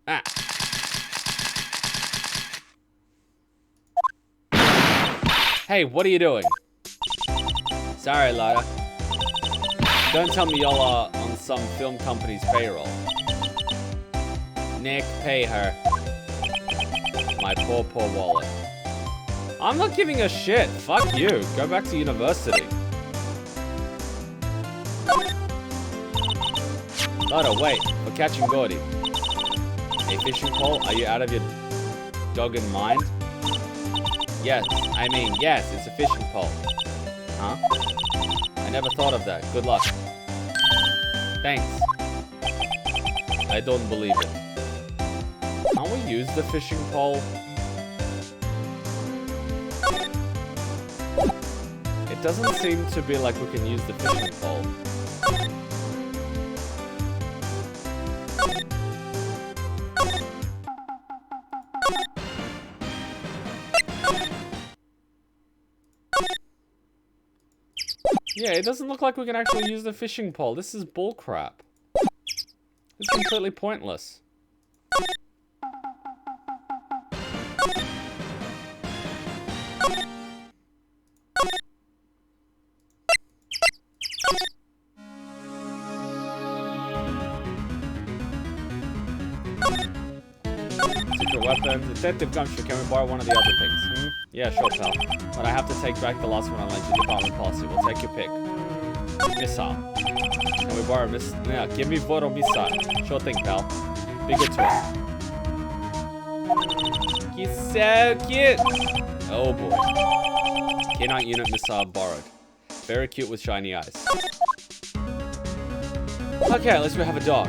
Ah. Hey, what are you doing? Sorry, Lara. Don't tell me y'all are on some film company's payroll. Nick, pay her. My poor, poor wallet. I'm not giving a shit. Fuck you. Go back to university. Lara, wait. We're catching Gordy. A fishing pole? Are you out of your doggone mind? Yes. I mean, yes, it's a fishing pole. Huh? I never thought of that. Good luck. Thanks. I don't believe it. Can't we use the fishing pole? It doesn't seem to be like we can use the fishing pole. Yeah, it doesn't look like we can actually use the fishing pole. This is bullcrap. It's completely pointless. Secret weapon. Detective Gumshoe, can we borrow one of the other things? Hmm? Yeah, sure, pal. But I have to take back the last one I lent you, department policy. We'll take your pick. Missile. Can we borrow yeah, give me photo missile. Sure thing, pal. Be good to us. He's so cute. Oh boy. K9 unit missile borrowed. Very cute with shiny eyes. Okay, at least we have a dog.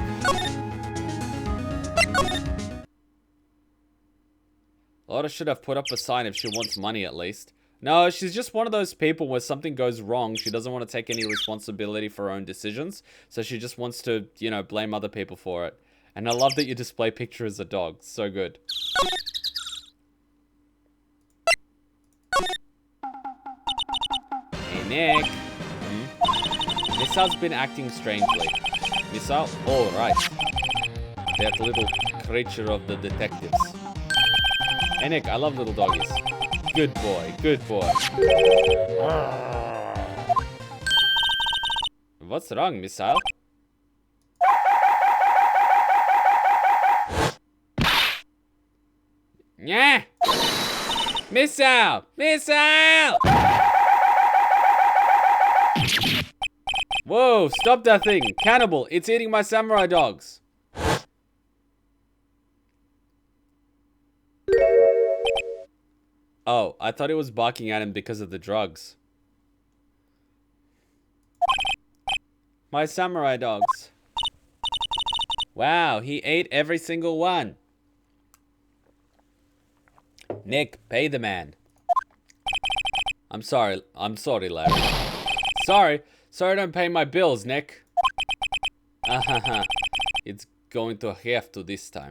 Lotta should have put up a sign if she wants money at least. No, she's just one of those people where something goes wrong, she doesn't want to take any responsibility for her own decisions, so she just wants to, you know, blame other people for it. And I love that you display pictures of dogs. So good. Hey, Nick. Hmm? Missile's been acting strangely. Missile? Oh, right. That little creature of the detectives. Hey, Nick, I love little doggies. Good boy, good boy. What's wrong, Missile? Yeah! Missile! Missile! Whoa, stop that thing. Cannibal, it's eating my samurai dogs. Oh, I thought it was barking at him because of the drugs. My samurai dogs. Wow, he ate every single one. Nick, pay the man. I'm sorry, Larry. Sorry, don't pay my bills, Nick. It's going to have to this time.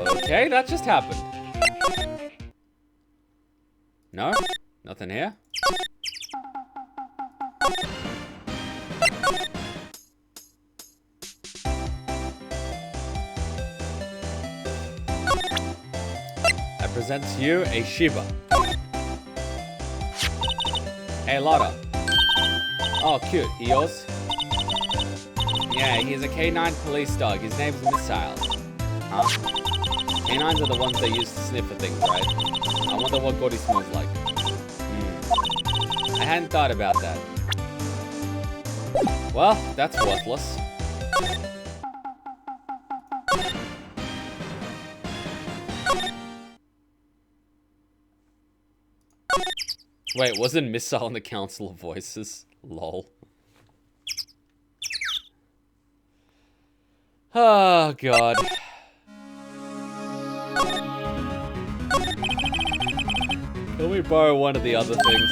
Okay, that just happened. No? Nothing here? I present to you a Shiba. Hey, Lotta. Oh, cute. He yours? Yeah, he's a K9 police dog. His name's Missile. Huh? K9s are the ones they use to sniff for things, right? I wonder what Gordy smells like. I hadn't thought about that. Well, that's worthless. Wait, wasn't Missile in the Council of Voices? Lol. Oh, God. Can we borrow one of the other things?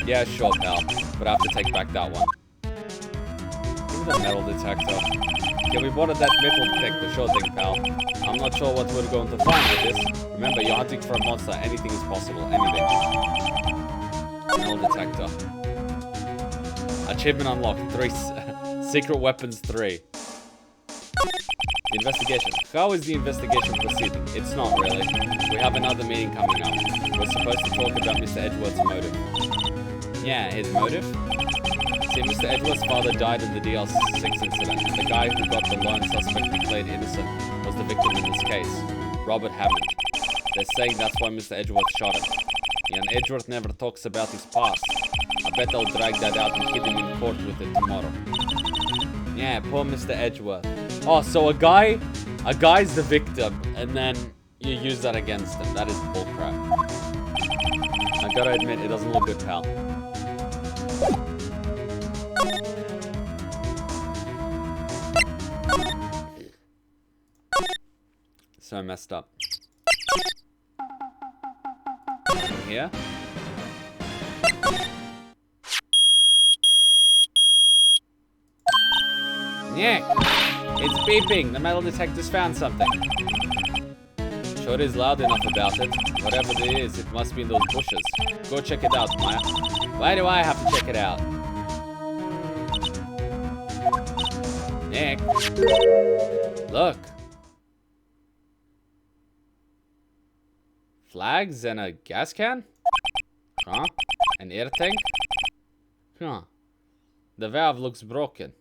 Yeah, sure, pal. But I have to take back that one. Give me the metal detector. Yeah, we wanted that metal detector, sure thing, pal. I'm not sure what we're going to find with this. Remember, you're hunting for a monster. Anything is possible. Anything. Metal detector. Achievement unlocked. 3. Secret weapons 3. Investigation. How is the investigation proceeding? It's not really. We have another meeting coming up. We're supposed to talk about Mr. Edgeworth's motive. Yeah, his motive? See, Mr. Edgeworth's father died in the DL6 incident. The guy who got the lone suspect declared innocent was the victim in this case, Robert Hammond. They're saying that's why Mr. Edgeworth shot him. Yeah, and Edgeworth never talks about his past. I bet they'll drag that out and hit him in court with it tomorrow. Yeah, poor Mr. Edgeworth. Oh, so a guy's the victim, and then you use that against him. That is bullcrap. I gotta admit, it doesn't look good, pal. So messed up. Here? Yeah, it's beeping. The metal detector's found something. Sure is loud enough about it. Whatever it is, it must be in those bushes. Go check it out, Maya. Why do I have to check it out? Nick. Look. Flags and a gas can? Huh? An air tank? Huh. The valve looks broken.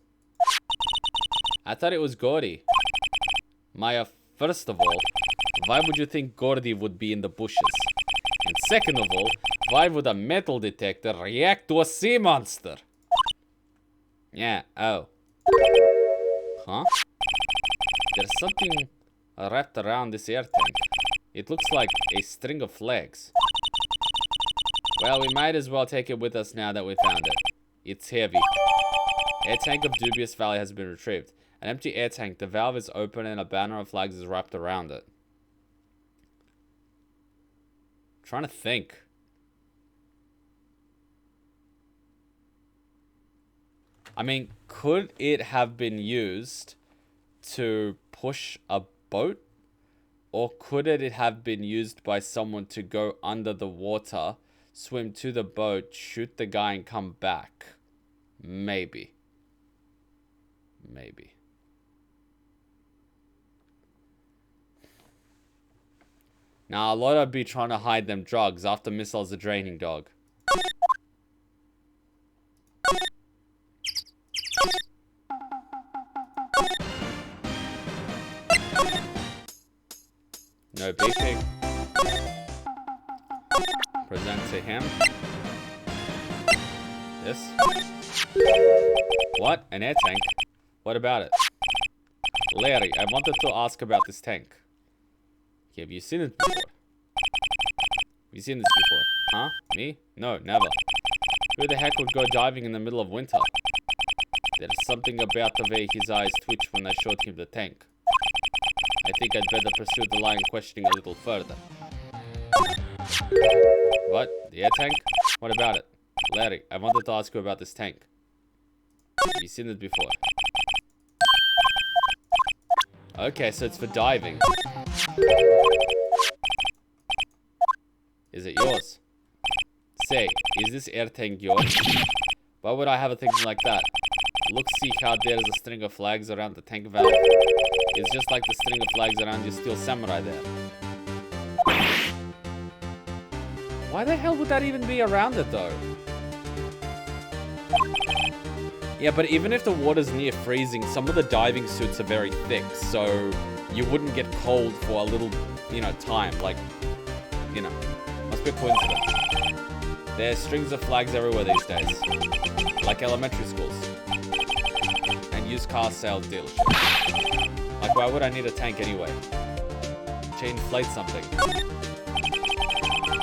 I thought it was Gordy. Maya, first of all, why would you think Gordy would be in the bushes? And second of all, why would a metal detector react to a sea monster? Yeah, oh. Huh? There's something wrapped around this air tank. It looks like a string of flags. Well, we might as well take it with us now that we found it. It's heavy. Air tank of dubious value has been retrieved. An empty air tank. The valve is open and a banner of flags is wrapped around it. I'm trying to think. I mean, could it have been used to push a boat? Or could it have been used by someone to go under the water, swim to the boat, shoot the guy, and come back? Maybe. Maybe. Now, a lot would be trying to hide them drugs after missiles are draining dog. No beeping. Present to him. This. What? An air tank? What about it? Larry, I wanted to ask about this tank. Have you seen it before? Have you seen this before? Huh? Me? No, never. Who the heck would go diving in the middle of winter? There's something about the way his eyes twitched when I showed him the tank. I think I'd better pursue the line of questioning a little further. What? The air tank? What about it? Larry, I wanted to ask you about this tank. Have you seen it before? Okay, so it's for diving. Is it yours? Say, is this air tank yours? Why would I have a thing like that? Look, see how there's a string of flags around the tank valve? It's just like the string of flags around your steel samurai there. Why the hell would that even be around it though? Yeah, but even if the water's near freezing, some of the diving suits are very thick, so you wouldn't get cold for a little, time. Like, must be a coincidence. There's strings of flags everywhere these days. Like elementary schools. And used car sales dealerships. Like, why would I need a tank anyway? To inflate something.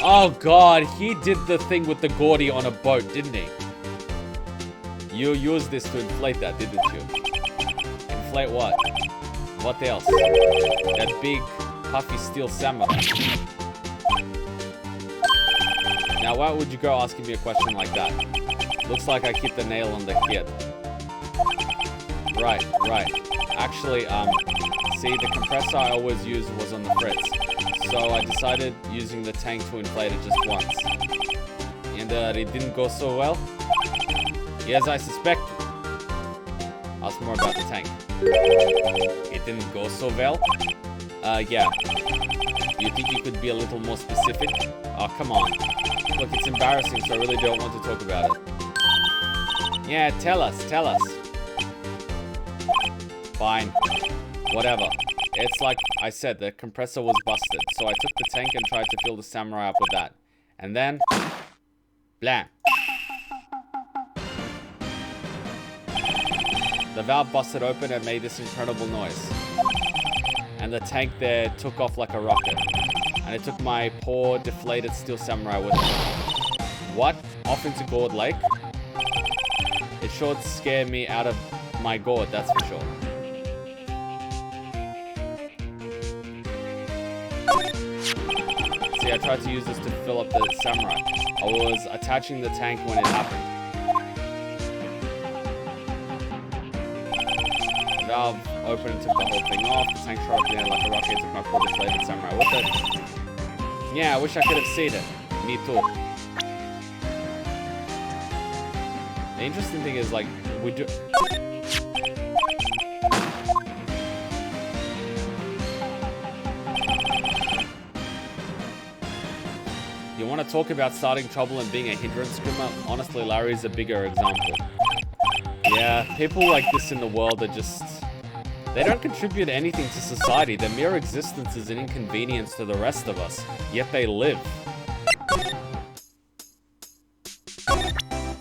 Oh god, he did the thing with the Gordy on a boat, didn't he? You used this to inflate that, didn't you? Inflate what? What else? That big, puffy steel samurai. Now, why would you go asking me a question like that? Looks like I hit the nail on the head. Right. Actually, see, the compressor I always used was on the fritz. So I decided using the tank to inflate it just once. And it didn't go so well. Yes, I suspected. Ask more about the tank. It didn't go so well? Yeah. You think you could be a little more specific? Oh, come on. Look, it's embarrassing, so I really don't want to talk about it. Yeah, tell us. Fine. Whatever. It's like I said, the compressor was busted, so I took the tank and tried to fill the samurai up with that. And then... blam. The valve busted open and made this incredible noise. And the tank there took off like a rocket. And it took my poor, deflated steel samurai with it. What? Off into Gourd Lake? It sure scared me out of my gourd, that's for sure. See, I tried to use this to fill up the samurai. I was attaching the tank when it happened. The valve opened and took the whole thing off. The tank shot up in the air like a rocket, took my poor deflated samurai with it. Yeah, I wish I could have seen it. Me too. The interesting thing is, like, You want to talk about starting trouble and being a hindrance, Kuma? Honestly, Larry's a bigger example. Yeah, people like this in the world are just... They don't contribute anything to society. Their mere existence is an inconvenience to the rest of us, yet they live.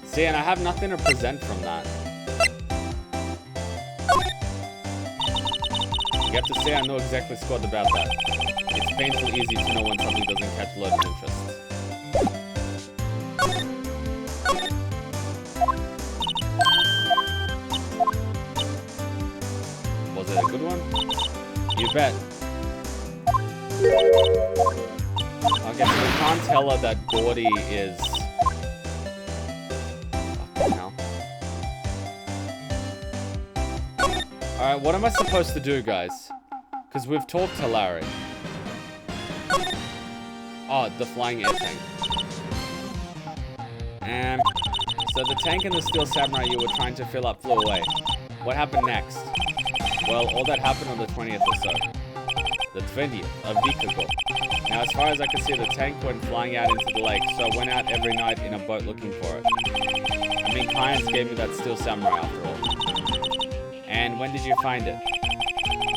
See, and I have nothing to present from that. You have to say I know exactly squad about that. It's painfully easy to know when something doesn't catch loads of interest. Was it a good one? You bet. Okay, so we can't tell her that Gordy is... Fucking hell. Alright, what am I supposed to do, guys? Because we've talked to Larry. Oh, the flying air tank. So the tank and the steel samurai you were trying to fill up flew away. What happened next? Well, all that happened on the 20th or so. The 20th, a week ago. Now, as far as I could see, the tank went flying out into the lake, so I went out every night in a boat looking for it. I mean, Kyans gave me that steel samurai after all. And when did you find it?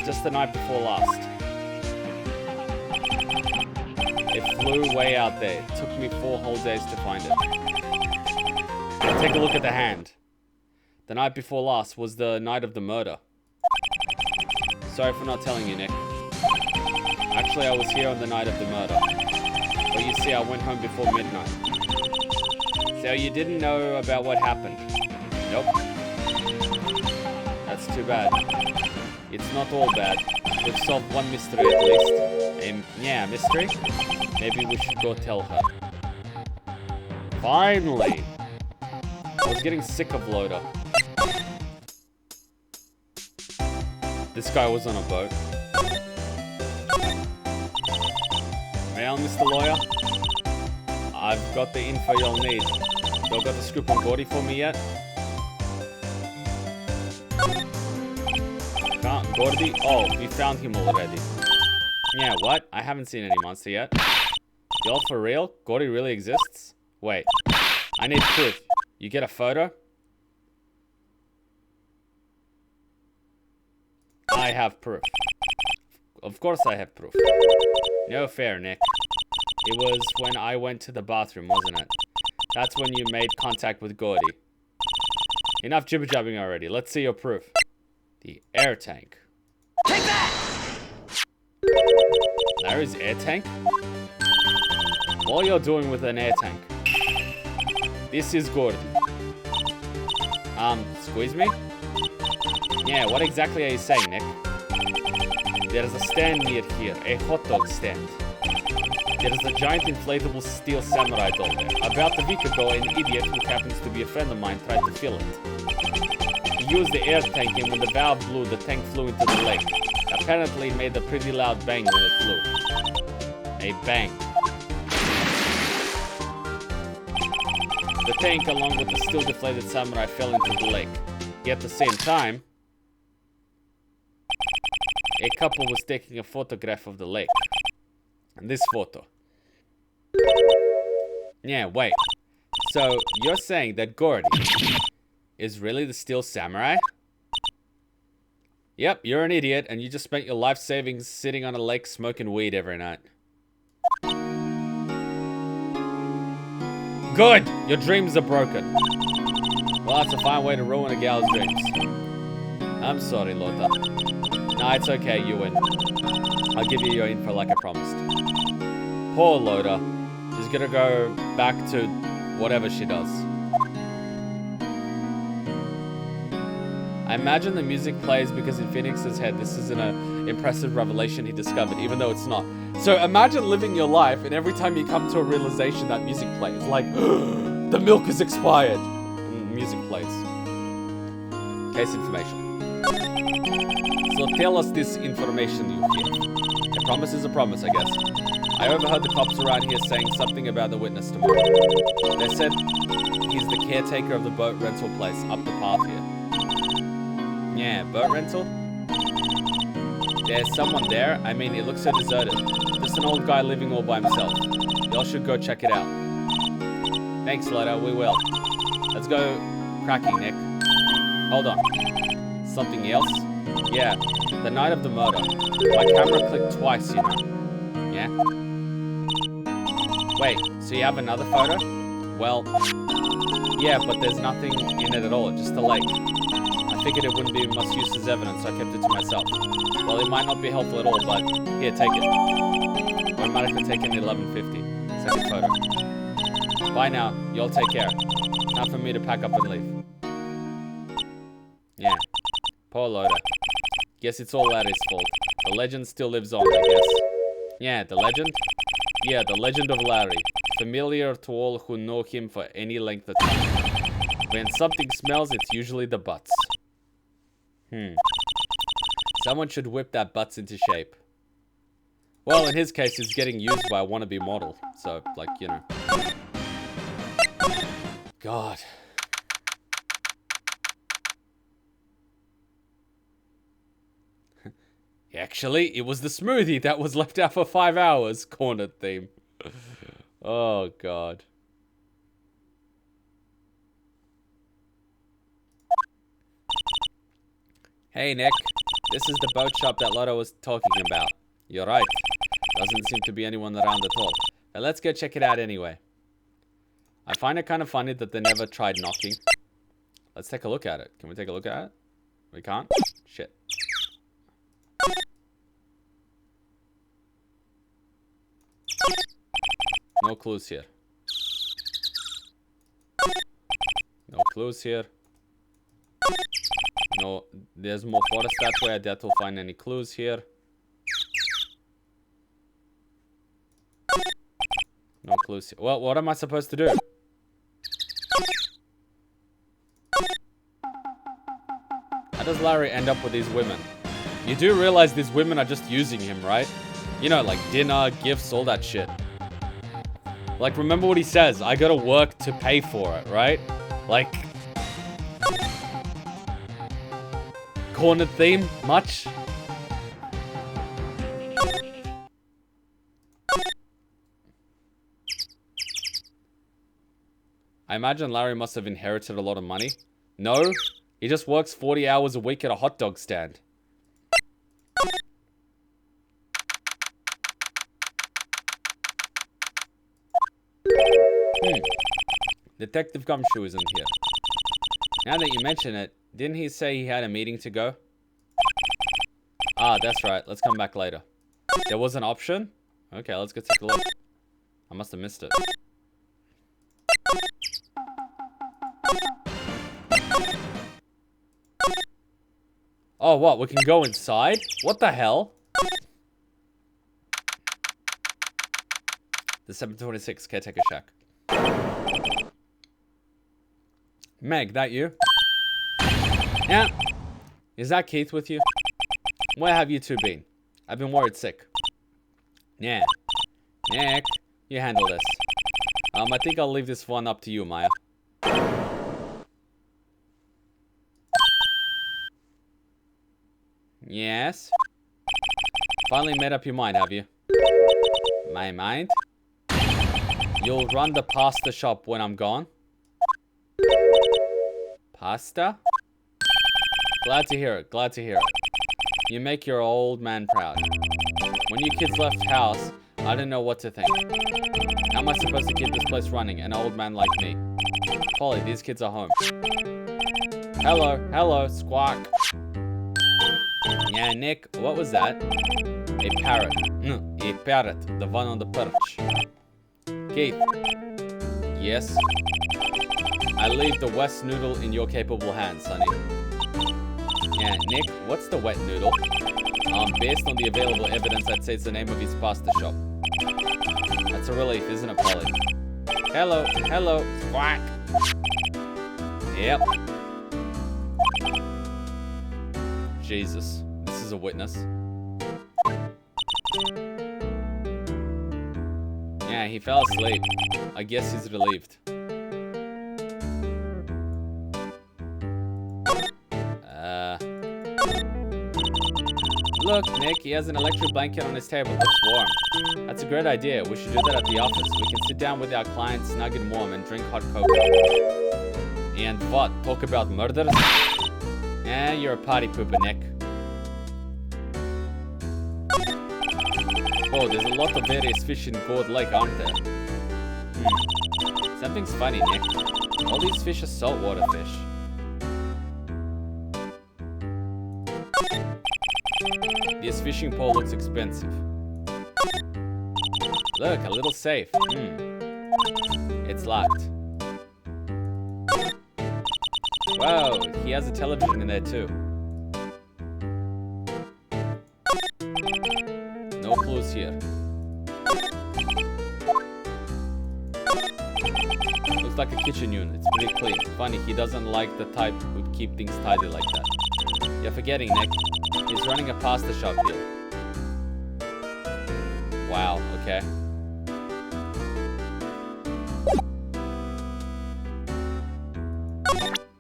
Just the night before last. It flew way out there. It took me 4 whole days to find it. Now take a look at the hand. The night before last was the night of the murder. Sorry for not telling you, Nick. Actually, I was here on the night of the murder. But you see, I went home before midnight. So you didn't know about what happened? Nope. That's too bad. It's not all bad. We've solved one mystery at least. Yeah, mystery? Maybe we should go tell her. Finally! I was getting sick of Loader. This guy was on a boat. Well, Mr. Lawyer, I've got the info you'll need. Y'all got the scoop on Gordy for me yet? Gordy? Oh, we found him already. Yeah, what? I haven't seen any monster yet. Y'all for real? Gordy really exists? Wait. I need proof. You get a photo? I have proof. Of course I have proof. No fair, Nick. It was when I went to the bathroom, wasn't it? That's when you made contact with Gordy. Enough jibber-jabbing already. Let's see your proof. The air tank. Take that! Larry's air tank? What are you doing with an air tank? This is Gordy. Squeeze me? Yeah, what exactly are you saying, Nick? There is a stand near here, a hot dog stand. There is a giant inflatable steel samurai doll there. About a week ago, an idiot who happens to be a friend of mine tried to fill it. He used the air tank, and when the valve blew, the tank flew into the lake. Apparently, it made a pretty loud bang when it flew. A bang. The tank, along with the still deflated samurai, fell into the lake. Yet at the same time, a couple was taking a photograph of the lake. And this photo. Yeah, wait. So, you're saying that Gordy is really the steel samurai? Yep, you're an idiot, and you just spent your life savings sitting on a lake smoking weed every night. Good! Your dreams are broken. Well, that's a fine way to ruin a gal's dreams. I'm sorry, Lothar. Nah, it's okay, you win. I'll give you your info like I promised. Poor Loda. She's gonna go back to whatever she does. I imagine the music plays because in Phoenix's head, this is an impressive revelation he discovered, even though it's not. So imagine living your life, and every time you come to a realization, that music plays. Like, the milk is expired. And music plays. Case information. So tell us this information you hear. A promise is a promise, I guess. I overheard the cops around here saying something about the witness tomorrow. They said he's the caretaker of the boat rental place up the path here. Yeah, boat rental? There's someone there? I mean, it looks so deserted. Just an old guy living all by himself. Y'all should go check it out. Thanks, Leto. We will. Let's go cracking, Nick. Hold on. Something else? Yeah, the night of the murder. My camera clicked twice, you know. Yeah? Wait, so you have another photo? Well, yeah, but there's nothing in it at all, just a lake. I figured it wouldn't be much use as evidence, so I kept it to myself. Well, it might not be helpful at all, but here, take it. Automatically taken at 11:50. Second photo. Bye now, y'all take care. Time for me to pack up and leave. Yeah. Poor Loda. Guess it's all Larry's fault. The legend still lives on, I guess. Yeah, the legend? Yeah, the legend of Larry. Familiar to all who know him for any length of time. When something smells, it's usually the butts. Someone should whip that butts into shape. Well, in his case, it's getting used by a wannabe model. So, like, you know. God. Actually, it was the smoothie that was left out for 5 hours. Cornered theme. Oh, God. Hey, Nick. This is the boat shop that Lotto was talking about. You're right. Doesn't seem to be anyone around at all. But let's go check it out anyway. I find it kind of funny that they never tried knocking. Let's take a look at it. Can we take a look at it? We can't? Shit. No clues here. No clues here. No, there's more forest that way. I doubt we'll find any clues here. No clues here. Well, what am I supposed to do? How does Larry end up with these women? You do realize these women are just using him, right? You know, like dinner, gifts, all that shit. Like, remember what he says. I gotta work to pay for it, right? Like... cornered theme? Much? I imagine Larry must have inherited a lot of money. No, he just works 40 hours a week at a hot dog stand. Detective Gumshoe isn't here. Now that you mention it, didn't he say he had a meeting to go? Ah, that's right. Let's come back later. There was an option? Okay, let's go take a look. I must have missed it. Oh, what? We can go inside? What the hell? The 726 Caretaker Shack. Meg, that you? Yeah. Is that Keith with you? Where have you two been? I've been worried sick. Yeah. Nick, you handle this. I think I'll leave this one up to you, Maya. Yes? Finally made up your mind, have you? My mind? You'll run the pasta shop when I'm gone? Pasta? Glad to hear it, glad to hear it. You make your old man proud. When you kids left house, I didn't know what to think. How am I supposed to keep this place running, an old man like me? Polly, these kids are home. Hello, hello, squawk. Yeah, Nick, what was that? A parrot. A parrot, the one on the perch. Keith. Yes? I leave the West noodle in your capable hands, sonny. Yeah, Nick, what's the wet noodle? Based on the available evidence, I'd say it's the name of his pasta shop. That's a relief, isn't it, Polly? Hello, hello, squawk. Yep. Jesus, this is a witness. Yeah, he fell asleep. I guess he's relieved. Look, Nick, he has an electric blanket on his table. Looks warm. That's a great idea. We should do that at the office. We can sit down with our clients, snug and warm, and drink hot cocoa. And what? Talk about murders? You're a party pooper, Nick. Oh, there's a lot of various fish in Gold Lake, aren't there? Something's funny, Nick. All these fish are saltwater fish. This fishing pole looks expensive. Look, a little safe. It's locked. Wow, he has a television in there too. No clues here. Looks like a kitchen unit. It's pretty clean. Funny, he doesn't like the type who'd keep things tidy like that. You're forgetting, Nick. He's running a pasta shop here. Wow, okay.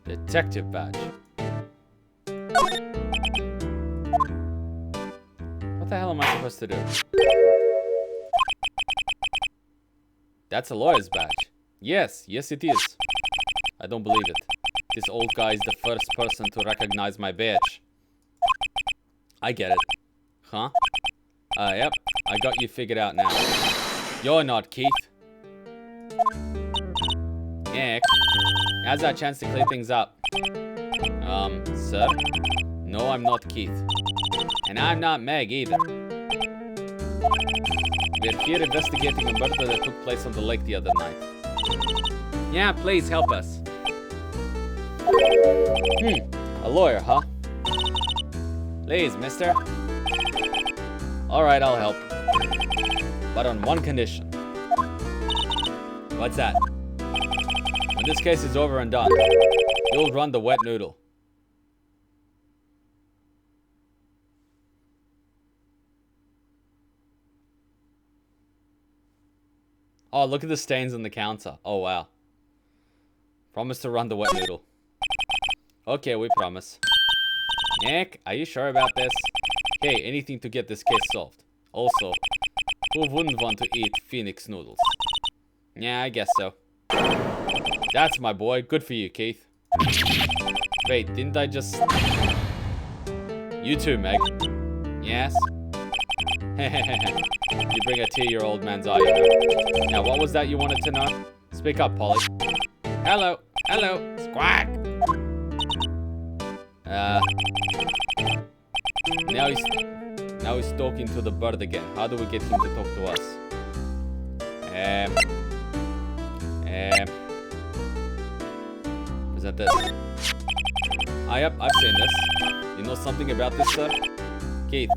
Detective badge. What the hell am I supposed to do? That's a lawyer's badge. Yes it is. I don't believe it. This old guy is the first person to recognize my badge. I get it. Huh? Yep. I got you figured out now. You're not Keith. Nick. Now's our chance to clear things up. Sir? No, I'm not Keith. And I'm not Meg either. We're here investigating a murder that took place on the lake the other night. Yeah, please help us. A lawyer, huh? Please, mister. Alright, I'll help. But on one condition. What's that? When this case is over and done, you'll run the wet noodle. Oh, look at the stains on the counter. Oh, wow. Promise to run the wet noodle. Okay, we promise. Nick, are you sure about this? Hey, anything to get this case solved. Also, who wouldn't want to eat Phoenix noodles? Yeah, I guess so. That's my boy. Good for you, Keith. Wait, didn't I just... You too, Meg. Yes? You bring a tear your old man's eye, you know. Now, what was that you wanted to know? Speak up, Polly. Hello. Hello. Squawk. Now he's talking to the bird again. How do we get him to talk to us? Is that this? Yep, I've seen this. You know something about this, sir? Keith.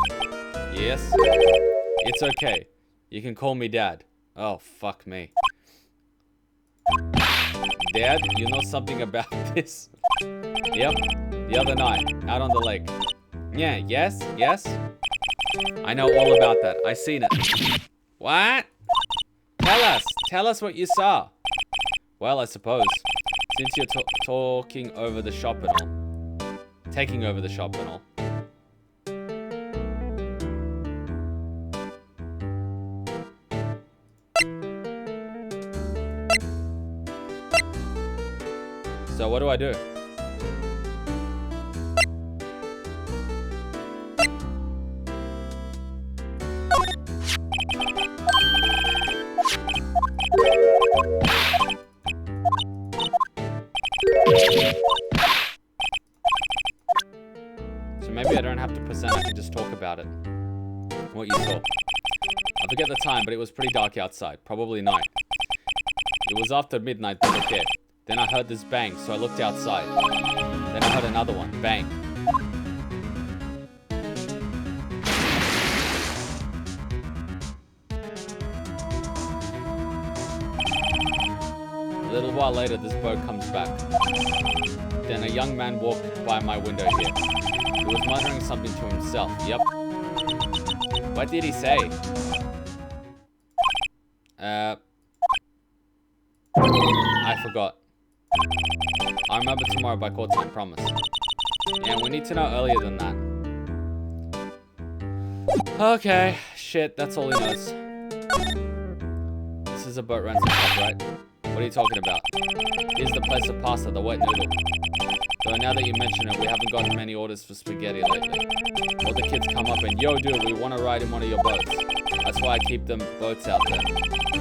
Yes? It's okay. You can call me Dad. Oh, fuck me. Dad, you know something about this? Yep. The other night, out on the lake. Yeah, yes? I know all about that. I seen it. What? Tell us what you saw. Well, I suppose, since you're talking over the shop and all. Taking over the shop and all. So what do I do? So maybe I don't have to present, I can just talk about it. What you saw. I forget the time, but it was pretty dark outside. Probably night. It was after midnight, but okay. Then I heard this bang, so I looked outside. Then I heard another one. Bang. A little while later, this bird comes back. Then a young man walked by my window here. He was muttering something to himself. Yep. What did he say? I forgot. I'll remember tomorrow by call time, promise. Yeah, we need to know earlier than that. Okay, shit, that's all he knows. This is a boat rental shop, right? What are you talking about? Here's the place of pasta, the wet noodle. Though now that you mention it, we haven't gotten many orders for spaghetti lately. All the kids come up and, yo dude, we want to ride in one of your boats. That's why I keep them boats out there.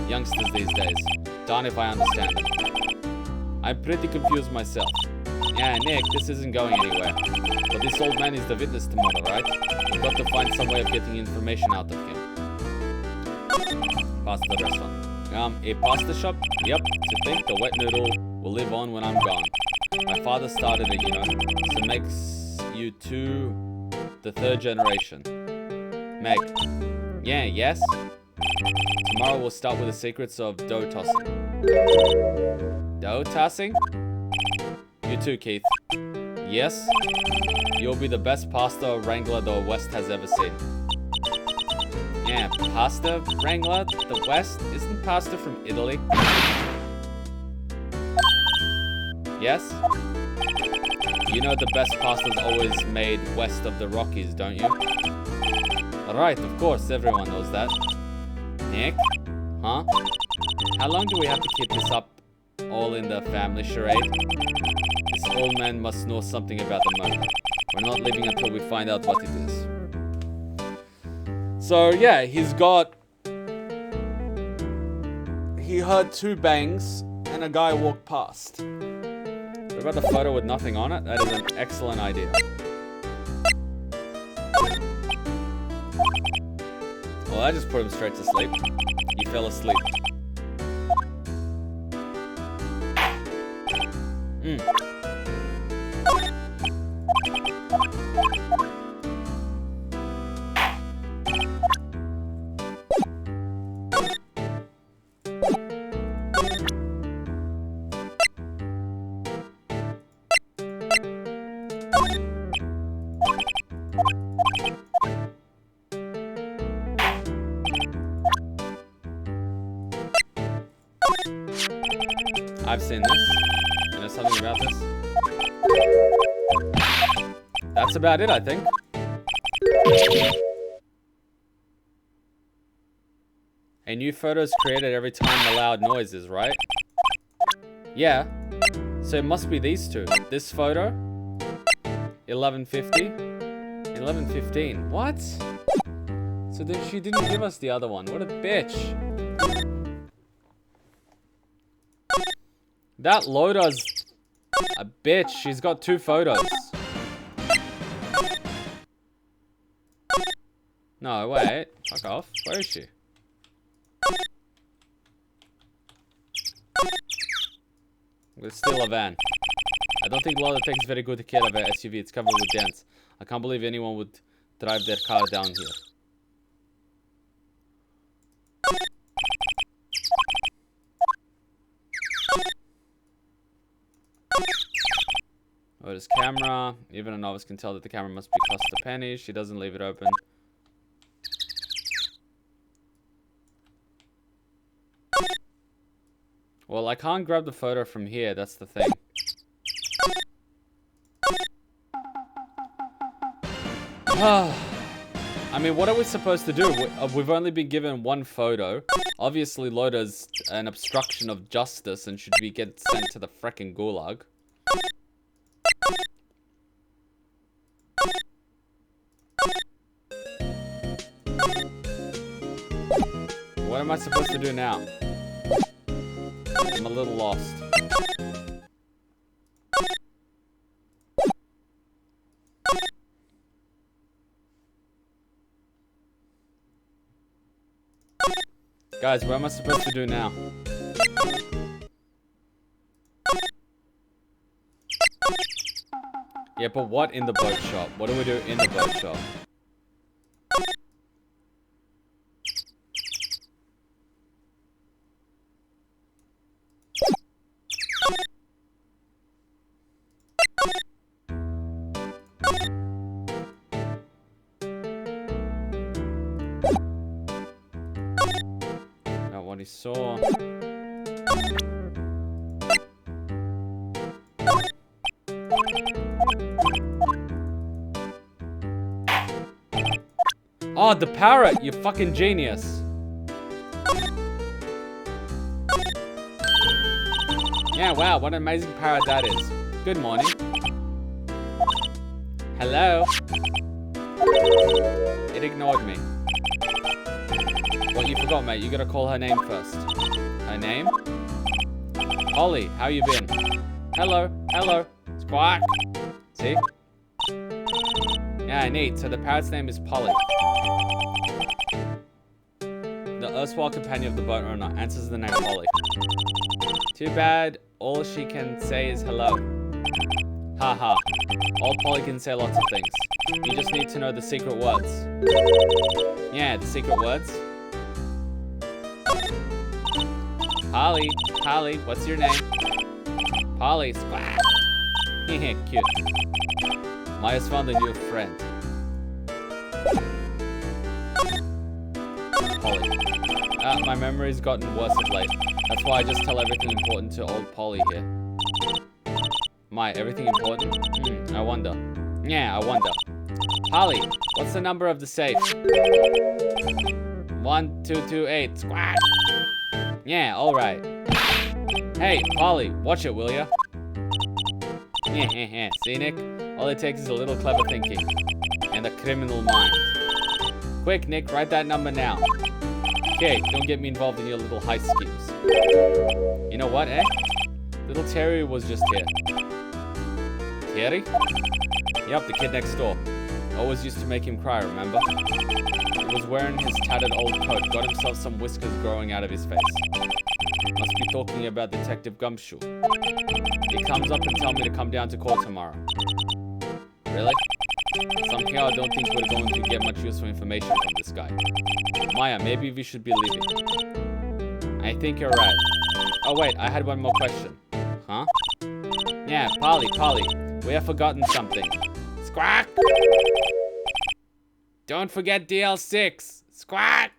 Youngsters these days. Darn if I understand them. I'm pretty confused myself. Yeah, Nick, this isn't going anywhere. But this old man is the witness tomorrow, right? We've got to find some way of getting information out of him. Past the restaurant. A pasta shop? Yep, to think the wet noodle will live on when I'm gone. My father started it, you know, so makes you the third generation. Meg. Yeah, yes? Tomorrow we'll start with the secrets of dough tossing. Dough tossing? You too, Keith. Yes? You'll be the best pasta wrangler the West has ever seen. Yeah, pasta wrangler? The West? Isn't pasta from Italy? Yes? You know the best pasta's always made west of the Rockies, don't you? Right, of course, everyone knows that. Nick? Huh? How long do we have to keep this up all in the family charade? This old man must know something about the murder. We're not leaving until we find out what it is. So yeah, he heard 2 bangs and a guy walked past. What about the photo with nothing on it? That is an excellent idea. Well, I just put him straight to sleep. He fell asleep. I've seen this. You know something about this? That's about it, I think. A new photo is created every time the loud noise is, right? Yeah. So it must be these 2. This photo. 1150. 1115. What? So then she didn't give us the other one. What a bitch. That loader's a bitch. She's got 2 photos. No, wait. Fuck off. Where is she? It's still a van. I don't think loader takes very good care of her SUV. It's covered with dents. I can't believe anyone would drive their car down here. Oh, this camera. Even a novice can tell that the camera must be cost a penny. She doesn't leave it open. Well, I can't grab the photo from here. That's the thing. I mean, what are we supposed to do? We've only been given 1 photo. Obviously, Loda's an obstruction of justice and should be get sent to the frickin' gulag. What am I supposed to do now? I'm a little lost. Guys, what am I supposed to do now? Yeah, but what in the boat shop? What do we do in the boat shop? Not what he saw. Oh, the parrot, you fucking genius. Yeah, wow, what an amazing parrot that is. Good morning. Hello? It ignored me. What, you forgot, mate. You gotta call her name first. Her name? Polly, how you been? Hello, hello. Squawk. See? Yeah, neat. So the parrot's name is Polly. The erstwhile companion of the boat owner answers the name Polly. Too bad all she can say is hello. Haha. Old Polly can say lots of things. You just need to know the secret words. Yeah, the secret words. Polly, Polly, what's your name? Polly, squawk. Cute. Maya's found a new friend. Polly. My memory's gotten worse of late. That's why I just tell everything important to old Polly here. Maya, everything important? I wonder. Yeah, I wonder. Polly, what's the number of the safe? 1228. Squawk. Yeah, alright. Hey, Polly, watch it, will ya? See, Nick? All it takes is a little clever thinking. And a criminal mind. Quick, Nick, write that number now. Okay, don't get me involved in your little heist schemes. You know what, eh? Little Terry was just here. Terry? Yep, the kid next door. Always used to make him cry, remember? He was wearing his tattered old coat, got himself some whiskers growing out of his face. Must be talking about Detective Gumshoe. He comes up and tells me to come down to court tomorrow. Really? Somehow I don't think we're going to get much useful information from this guy. Maya, maybe we should be leaving. I think you're right. Oh wait, I had one more question. Huh? Yeah, Polly, we have forgotten something. Squawk! Don't forget DL6. Squawk!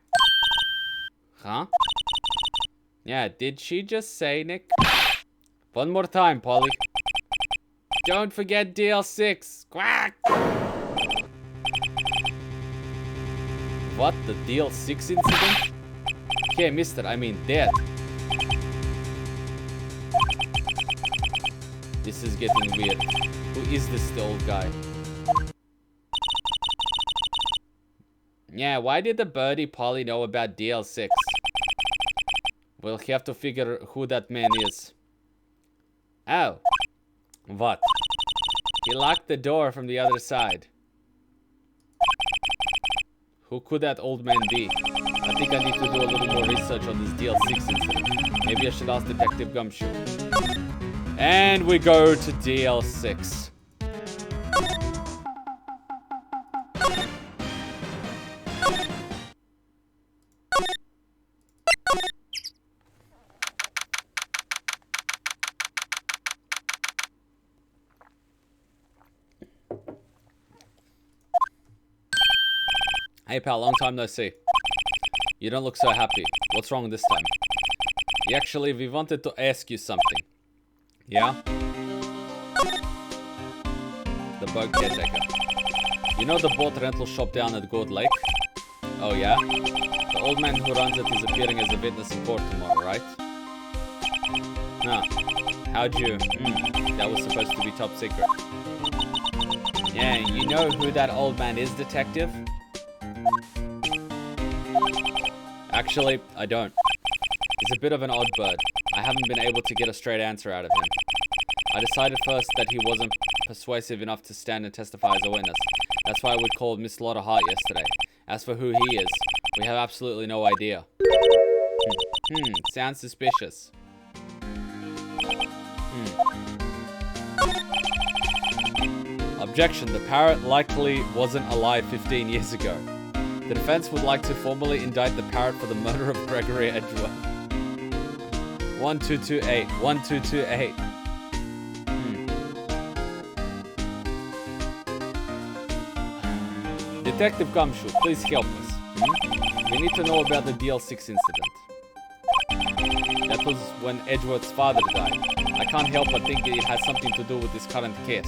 Huh? Yeah, did she just say, Nick? One more time, Polly. Don't forget DL6. Squawk! What, the DL6 incident? Okay, mister, I mean dead. This is getting weird. Who is this old guy? Yeah, why did the birdie Polly know about DL6? We'll have to figure who that man is. Oh. What? He locked the door from the other side. Who could that old man be? I think I need to do a little more research on this DL6 incident. Maybe I should ask Detective Gumshoe. And we go to DL6. Hey pal, long time no see. You don't look so happy. What's wrong this time? Actually, we wanted to ask you something. Yeah? The boat caretaker. You know the boat rental shop down at Gold Lake? Oh yeah? The old man who runs it is appearing as a witness in court tomorrow, right? Huh. How'd you... that was supposed to be top secret. Yeah, you know who that old man is, detective? Actually, I don't. He's a bit of an odd bird. I haven't been able to get a straight answer out of him. I decided first that he wasn't persuasive enough to stand and testify as a witness. That's why we called Miss Lotta Hart yesterday. As for who he is, we have absolutely no idea. Sounds suspicious. Objection, the parrot likely wasn't alive 15 years ago. The defense would like to formally indict the parrot for the murder of Gregory Edgeworth. 1228. 1228. Detective Gumshoe, please help us. We need to know about the DL6 incident. That was when Edgeworth's father died. I can't help but think it has something to do with this current case.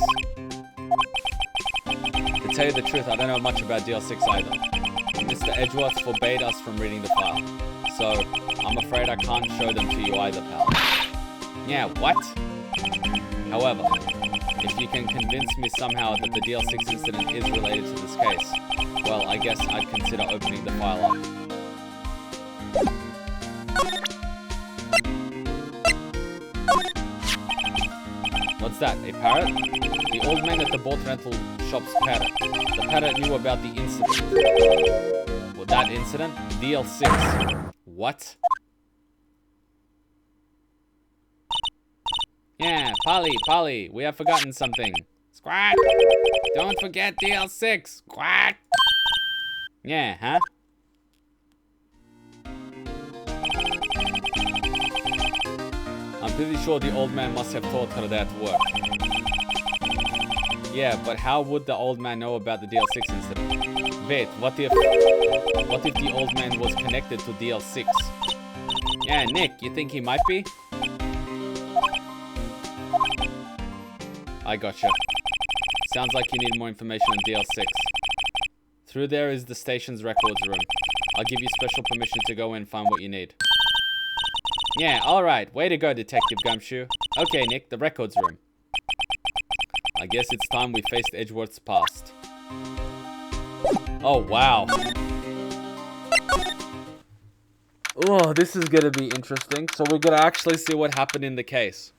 To tell you the truth, I don't know much about DL6 either. Mr. Edgeworth forbade us from reading the file. So, I'm afraid I can't show them to you either, pal. Yeah, what? However, if you can convince me somehow that the DL6 incident is related to this case, well, I guess I'd consider opening the file up. What's that, a parrot? The old man at the boat rental shop's parrot. The parrot knew about the incident. Well, that incident? DL6. What? Yeah, Polly, we have forgotten something. Squawk! Don't forget DL6. Squawk! Yeah, huh? I'm pretty sure the old man must have taught her that word. Yeah, but how would the old man know about the DL6 incident? Wait, what if the old man was connected to DL6? Yeah, Nick, you think he might be? I gotcha. Sounds like you need more information on DL6. Through there is the station's records room. I'll give you special permission to go in and find what you need. Yeah, alright. Way to go, Detective Gumshoe. Okay, Nick, the records room. I guess it's time we faced Edgeworth's past. Oh, wow. Oh, this is gonna be interesting. So we're gonna actually see what happened in the case.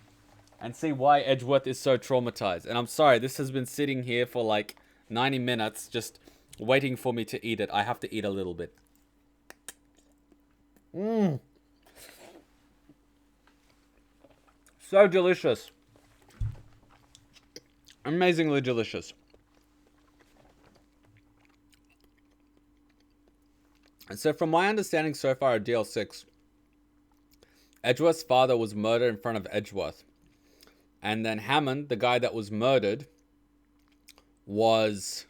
And see why Edgeworth is so traumatized. And I'm sorry, this has been sitting here for like 90 minutes just waiting for me to eat it. I have to eat a little bit. So delicious. Amazingly delicious. And so from my understanding so far at DL6, Edgeworth's father was murdered in front of Edgeworth. And then Hammond, the guy that was murdered, was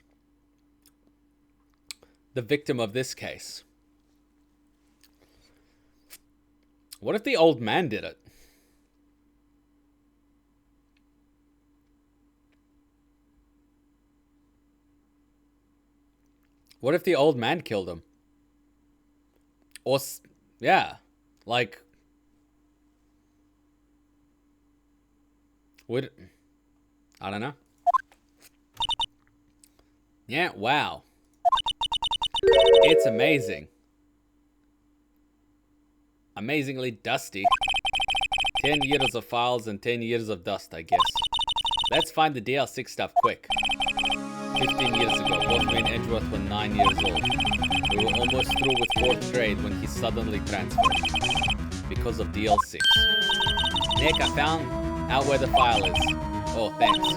the victim of this case. What if the old man did it? What if the old man killed him? Or, yeah, like, would, I don't know. Yeah, wow. It's amazing. Amazingly dusty. 10 years of files and 10 years of dust, I guess. Let's find the DL6 stuff quick. 15 years ago, both me and Edgeworth were 9 years old. We were almost through with 4th grade when he suddenly transferred. Because of DL6. Nick, I found out where the file is. Oh, thanks.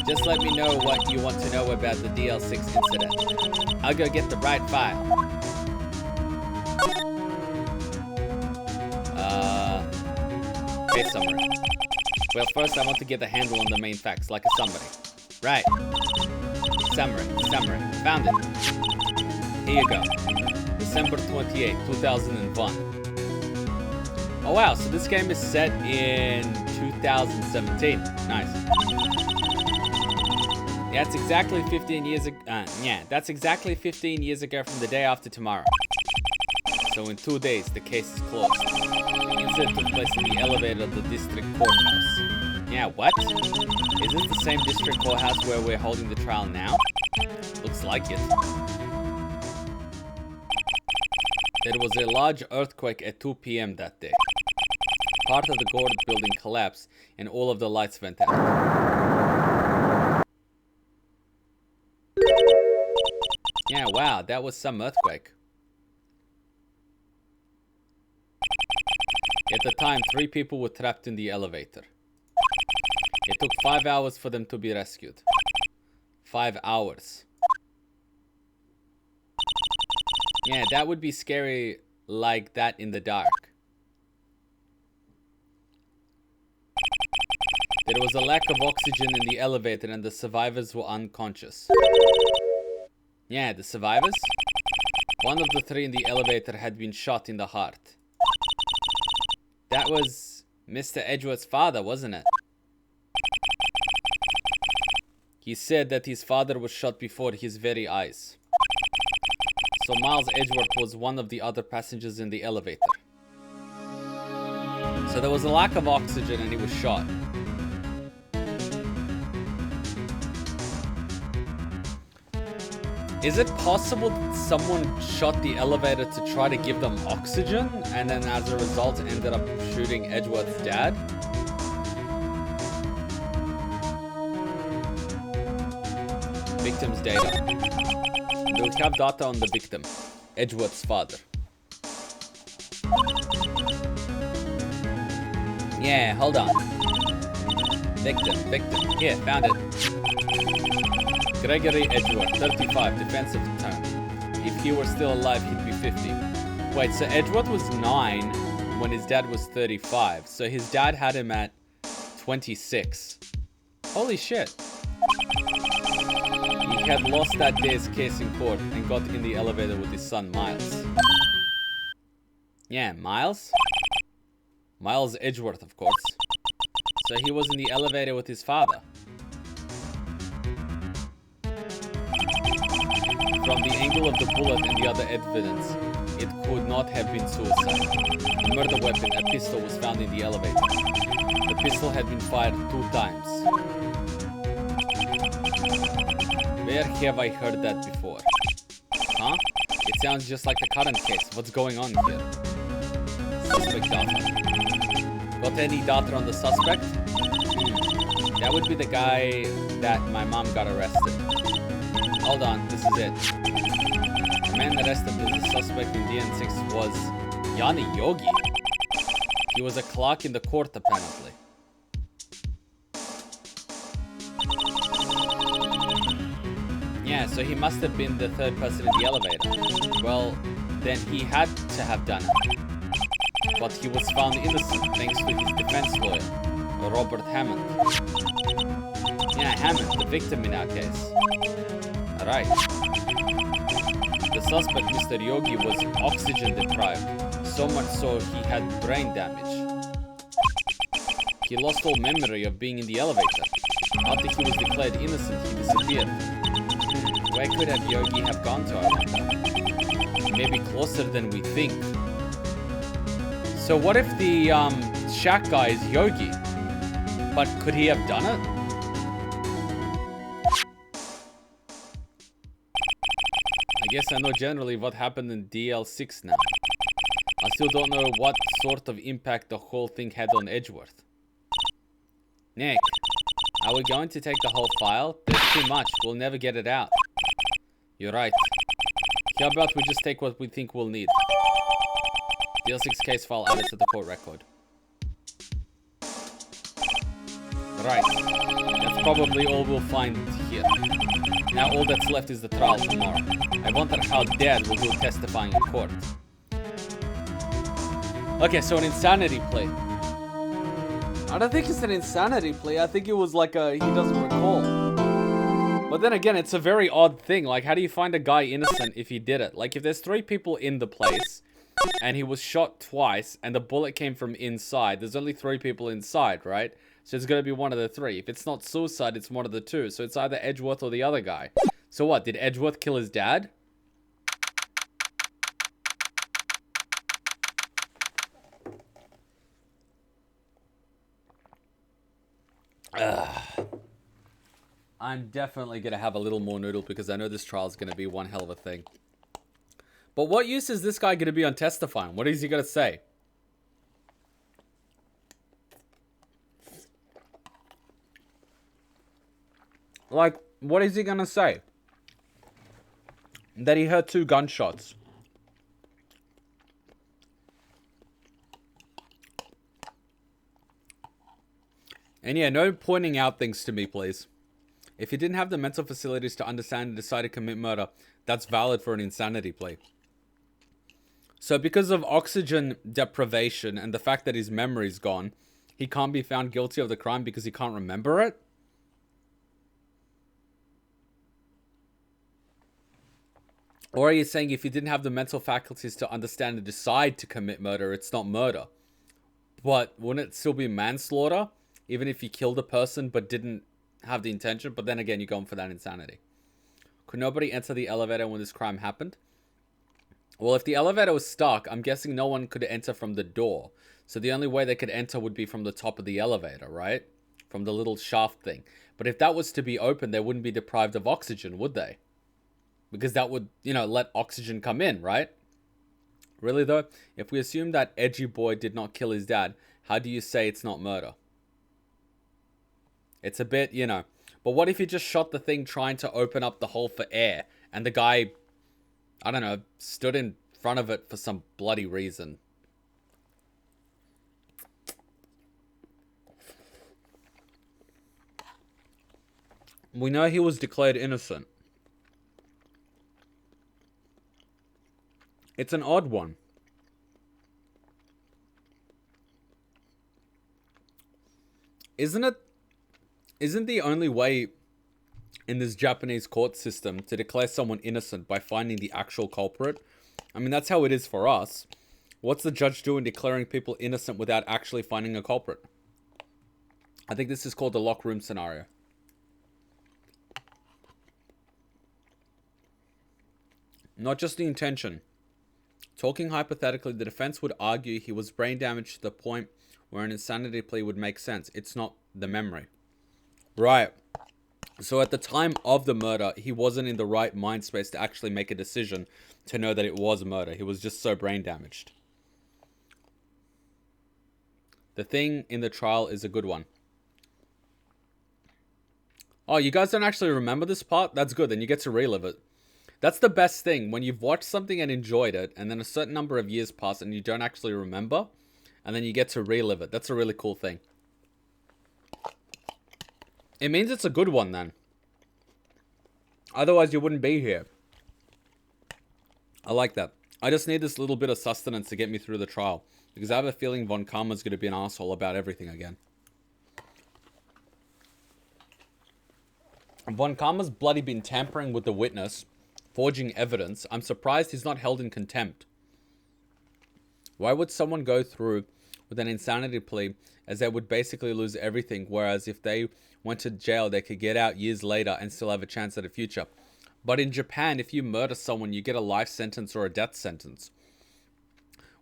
Just let me know what you want to know about the DL6 incident. I'll go get the right file. Case summary. Well, first I want to get a handle on the main facts, like a summary. Right. Summary. Found it. Here you go. December 28, 2001. Oh wow, so this game is set in 2017. Nice. Yeah, that's exactly 15 years ago. That's exactly 15 years ago from the day after tomorrow. So in 2 days, the case is closed. The incident took place in the elevator of the district courthouse. Yeah, what? Is this the same district courthouse where we're holding the trial now? Looks like it. There was a large earthquake at 2 p.m. that day. Part of the court building collapsed and all of the lights went out. Yeah, wow, that was some earthquake. At the time, 3 people were trapped in the elevator. It took 5 hours for them to be rescued. 5 hours. Yeah, that would be scary like that in the dark. There was a lack of oxygen in the elevator and the survivors were unconscious. Yeah, the survivors? One of the 3 in the elevator had been shot in the heart. That was Mr. Edgeworth's father, wasn't it? He said that his father was shot before his very eyes. So Miles Edgeworth was one of the other passengers in the elevator. So there was a lack of oxygen and he was shot. Is it possible that someone shot the elevator to try to give them oxygen and then as a result ended up shooting Edgeworth's dad? Victim's data. We have data on the victim, Edgeworth's father. Yeah, hold on. Victim. Here, found it. Gregory Edgeworth, 35, defensive term. If he were still alive, he'd be 50. Wait, so Edgeworth was 9 when his dad was 35. So his dad had him at 26. Holy shit. He had lost that day's case in court and got in the elevator with his son, Miles. Yeah, Miles? Miles Edgeworth, of course. So he was in the elevator with his father. From the angle of the bullet and the other evidence, it could not have been suicide. The murder weapon, a pistol, was found in the elevator. The pistol had been fired 2 times. Where have I heard that before? Huh? It sounds just like the current case. What's going on here? Suspect data. Got any data on the suspect? That would be the guy that my mom got arrested. Hold on, this is it. The man arrested as the suspect in DN6 was Yanni Yogi. He was a clerk in the court, apparently. Yeah, so he must have been the 3rd person in the elevator. Well, then he had to have done it. But he was found innocent thanks to his defense lawyer, Robert Hammond. Yeah, Hammond, the victim in our case. Alright. The suspect, Mr. Yogi, was oxygen deprived, so much so he had brain damage. He lost all memory of being in the elevator. After he was declared innocent, he disappeared. Where could have Yogi have gone to, I wonder? Maybe closer than we think. So what if the shack guy is Yogi? But could he have done it? I guess I know generally what happened in DL6 now. I still don't know what sort of impact the whole thing had on Edgeworth. Nick, are we going to take the whole file? There's too much. We'll never get it out. You're right. How about we just take what we think we'll need? DL6 case file added to the court record. Right. That's probably all we'll find here. Now all that's left is the trial tomorrow. I wonder how Dad will do testifying in court. Okay, so an insanity plea. I don't think it's an insanity plea. I think it was like he doesn't recall. But then again, it's a very odd thing. Like, how do you find a guy innocent if he did it? Like, if there's 3 people in the place, and he was shot twice, and the bullet came from inside, there's only 3 people inside, right? So it's gonna be one of the 3. If it's not suicide, it's one of the 2. So it's either Edgeworth or the other guy. So what, did Edgeworth kill his dad? I'm definitely going to have a little more noodle because I know this trial is going to be one hell of a thing. But what use is this guy going to be on testifying? What is he going to say? Like, what is he going to say? That he heard 2 gunshots. And yeah, no pointing out things to me, please. If he didn't have the mental facilities to understand and decide to commit murder, that's valid for an insanity plea. So because of oxygen deprivation and the fact that his memory's gone, he can't be found guilty of the crime because he can't remember it? Or are you saying if he didn't have the mental faculties to understand and decide to commit murder, it's not murder? But wouldn't it still be manslaughter? Even if you killed a person but didn't have the intention, but then again, you're going for that insanity. Could nobody enter the elevator when this crime happened? Well, if the elevator was stuck, I'm guessing no one could enter from the door. So the only way they could enter would be from the top of the elevator, right? From the little shaft thing. But if that was to be open, they wouldn't be deprived of oxygen, would they? Because that would, let oxygen come in, right? Really though, if we assume that edgy boy did not kill his dad, how do you say it's not murder? It's a bit, But what if he just shot the thing trying to open up the hole for air, and the guy, I don't know, stood in front of it for some bloody reason? We know he was declared innocent. It's an odd one. Isn't the only way in this Japanese court system to declare someone innocent by finding the actual culprit? I mean, that's how it is for us. What's the judge doing declaring people innocent without actually finding a culprit? I think this is called the lock room scenario. Not just the intention. Talking hypothetically, the defense would argue he was brain damaged to the point where an insanity plea would make sense. It's not the memory. Right. So at the time of the murder, he wasn't in the right mind space to actually make a decision to know that it was murder. He was just so brain damaged. The thing in the trial is a good one. Oh, you guys don't actually remember this part? That's good. Then you get to relive it. That's the best thing. When you've watched something and enjoyed it, and then a certain number of years pass and you don't actually remember, and then you get to relive it. That's a really cool thing. It means it's a good one then. Otherwise, you wouldn't be here. I like that. I just need this little bit of sustenance to get me through the trial. Because I have a feeling Von Karma's going to be an asshole about everything again. And Von Karma's bloody been tampering with the witness, forging evidence. I'm surprised he's not held in contempt. Why would someone go through with an insanity plea as they would basically lose everything, whereas if they went to jail, they could get out years later and still have a chance at a future? But in Japan, if you murder someone, you get a life sentence or a death sentence.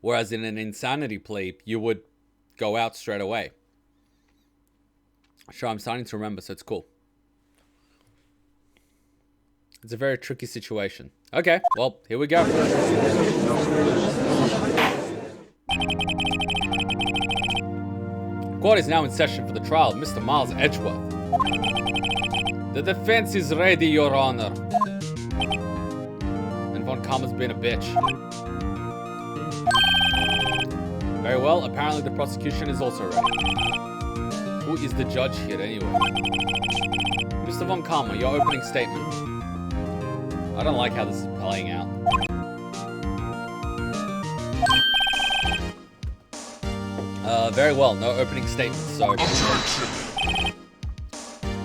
Whereas in an insanity plea, you would go out straight away. Sure, I'm starting to remember, so it's cool. It's a very tricky situation. Okay, well, here we go. Court is now in session for the trial of Mr. Miles Edgeworth. The defense is ready, Your Honor. And Von Karma's been a bitch. Very well, apparently the prosecution is also ready. Who is the judge here anyway? Mr. Von Karma, your opening statement. I don't like how this is playing out. Very well, no opening statement, so... Objection!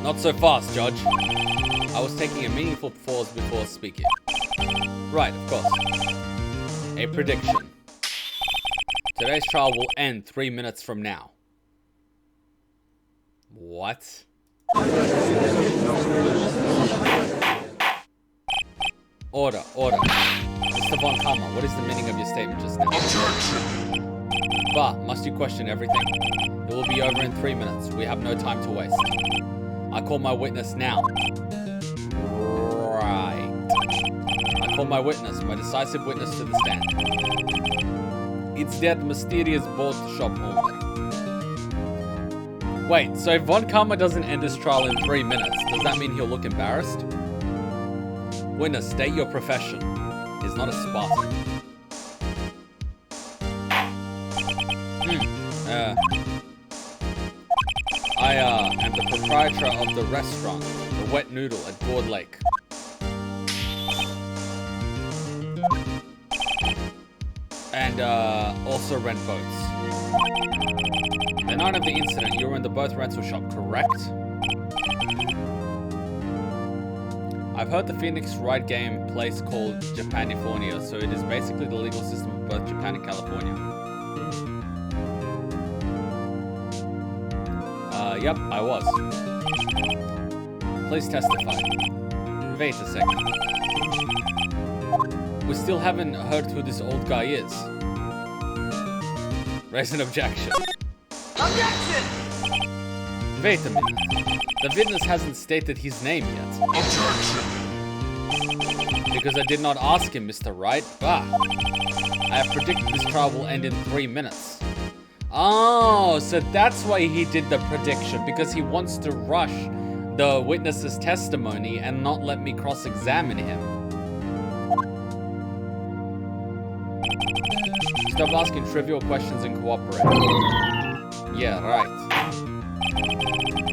Not so fast, Judge. I was taking a meaningful pause before speaking. Right, of course. A prediction. Today's trial will end 3 minutes from now. What? Order. Mr. Von Karma, what is the meaning of your statement just now? Objection! Bah, must you question everything? It will be over in 3 minutes. We have no time to waste. I call my witness now. Right. I call my witness, my decisive witness to the stand. It's that mysterious boat shop only. Wait, so if Von Karma doesn't end this trial in 3 minutes, does that mean he'll look embarrassed? Witness, state your profession. He's not a Spartan. I am the proprietor of the restaurant, the Wet Noodle at Board Lake. And also rent boats. The night of the incident, you were in the boat rental shop, correct? I've heard the Phoenix Wright game place called Japanifornia, so it is basically the legal system of both Japan and California. Yep, I was. Please testify. Wait a second. we still haven't heard who this old guy is. Raise an objection. Objection! Wait a minute. The witness hasn't stated his name yet. Objection! Because I did not ask him, Mr. Wright. Ah. I have predicted this trial will end in 3 minutes. Oh, so that's why he did the prediction. Because he wants to rush the witness's testimony and not let me cross-examine him. Stop asking trivial questions and cooperate. Yeah, right.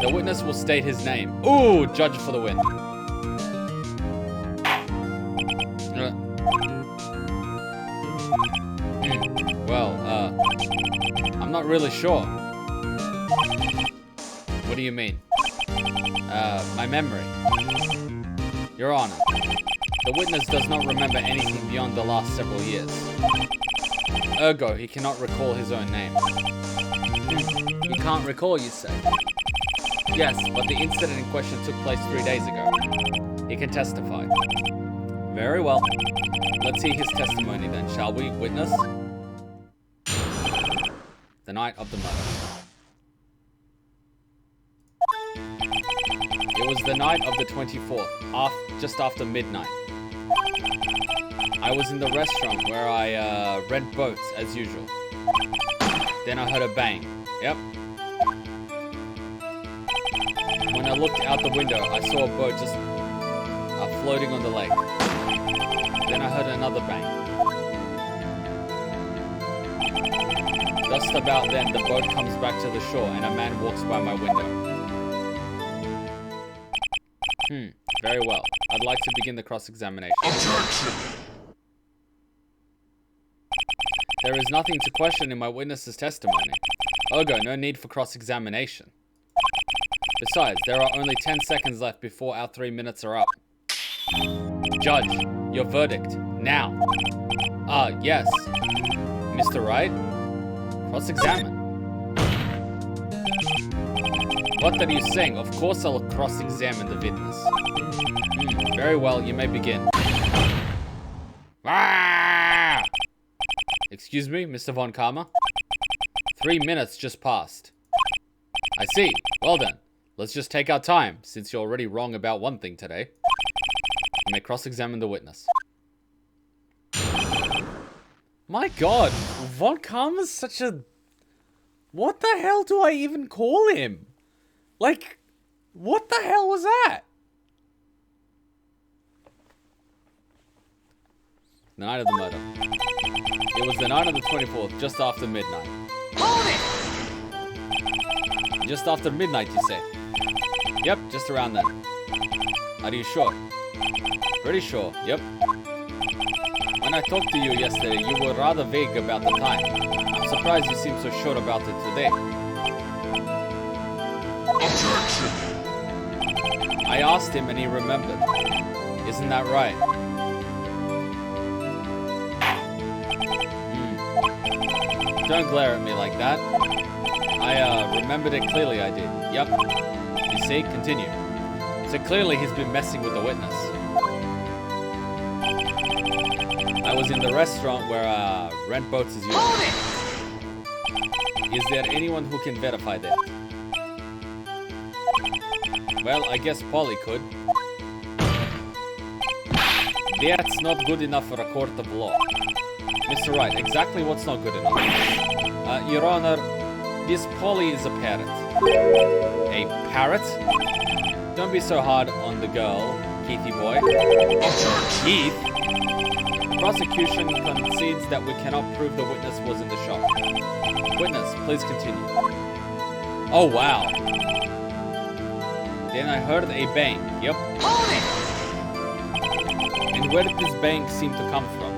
The witness will state his name. Ooh, judge for the win. Well, I'm not really sure. What do you mean? My memory. Your Honor, the witness does not remember anything beyond the last several years. Ergo, he cannot recall his own name. He can't recall, you say? Yes, but the incident in question took place 3 days ago. He can testify. Very well. Let's see his testimony then, shall we, witness? The night of the murder. It was the night of the 24th, just after midnight. I was in the restaurant where I read boats as usual. Then I heard a bang. Yep. When I looked out the window, I saw a boat just floating on the lake. Then I heard another bang. Just about then, the boat comes back to the shore and a man walks by my window. Very well. I'd like to begin the cross-examination. Objection! There is nothing to question in my witness's testimony. Ergo, no need for cross-examination. Besides, there are only 10 seconds left before our 3 minutes are up. Judge, your verdict, now. Yes. Mr. Wright? Cross-examine. What are you saying? Of course I'll cross-examine the witness. Very well, you may begin. Ah! Excuse me, Mr. Von Karma? 3 minutes just passed. I see. Well then, let's just take our time, since you're already wrong about one thing today. You may cross-examine the witness. My god, Von Karma's such a... What the hell do I even call him? Like, what the hell was that? The night of the murder. It was the night of the 24th, just after midnight. Hold it! Just after midnight, you say? Yep, just around then. Are you sure? Pretty sure, yep. When I talked to you yesterday, you were rather vague about the time. I'm surprised you seem so sure about it today. Objection! I asked him and he remembered. Isn't that right? Don't glare at me like that. I remembered it clearly, I did. Yep. You see, continue. So clearly he's been messing with the witness. I was in the restaurant where rent boats as usual. Hold it! Is there anyone who can verify that? Well, I guess Polly could. That's not good enough for a court of law. Mr. Wright, exactly what's not good enough? Your Honor, this Polly is a parrot. A parrot? Don't be so hard on the girl, Keithy boy. Keith? The prosecution concedes that we cannot prove the witness was in the shop. Witness, please continue. Oh, wow. Then I heard a bang. Yep. Hold it! And where did this bang seem to come from?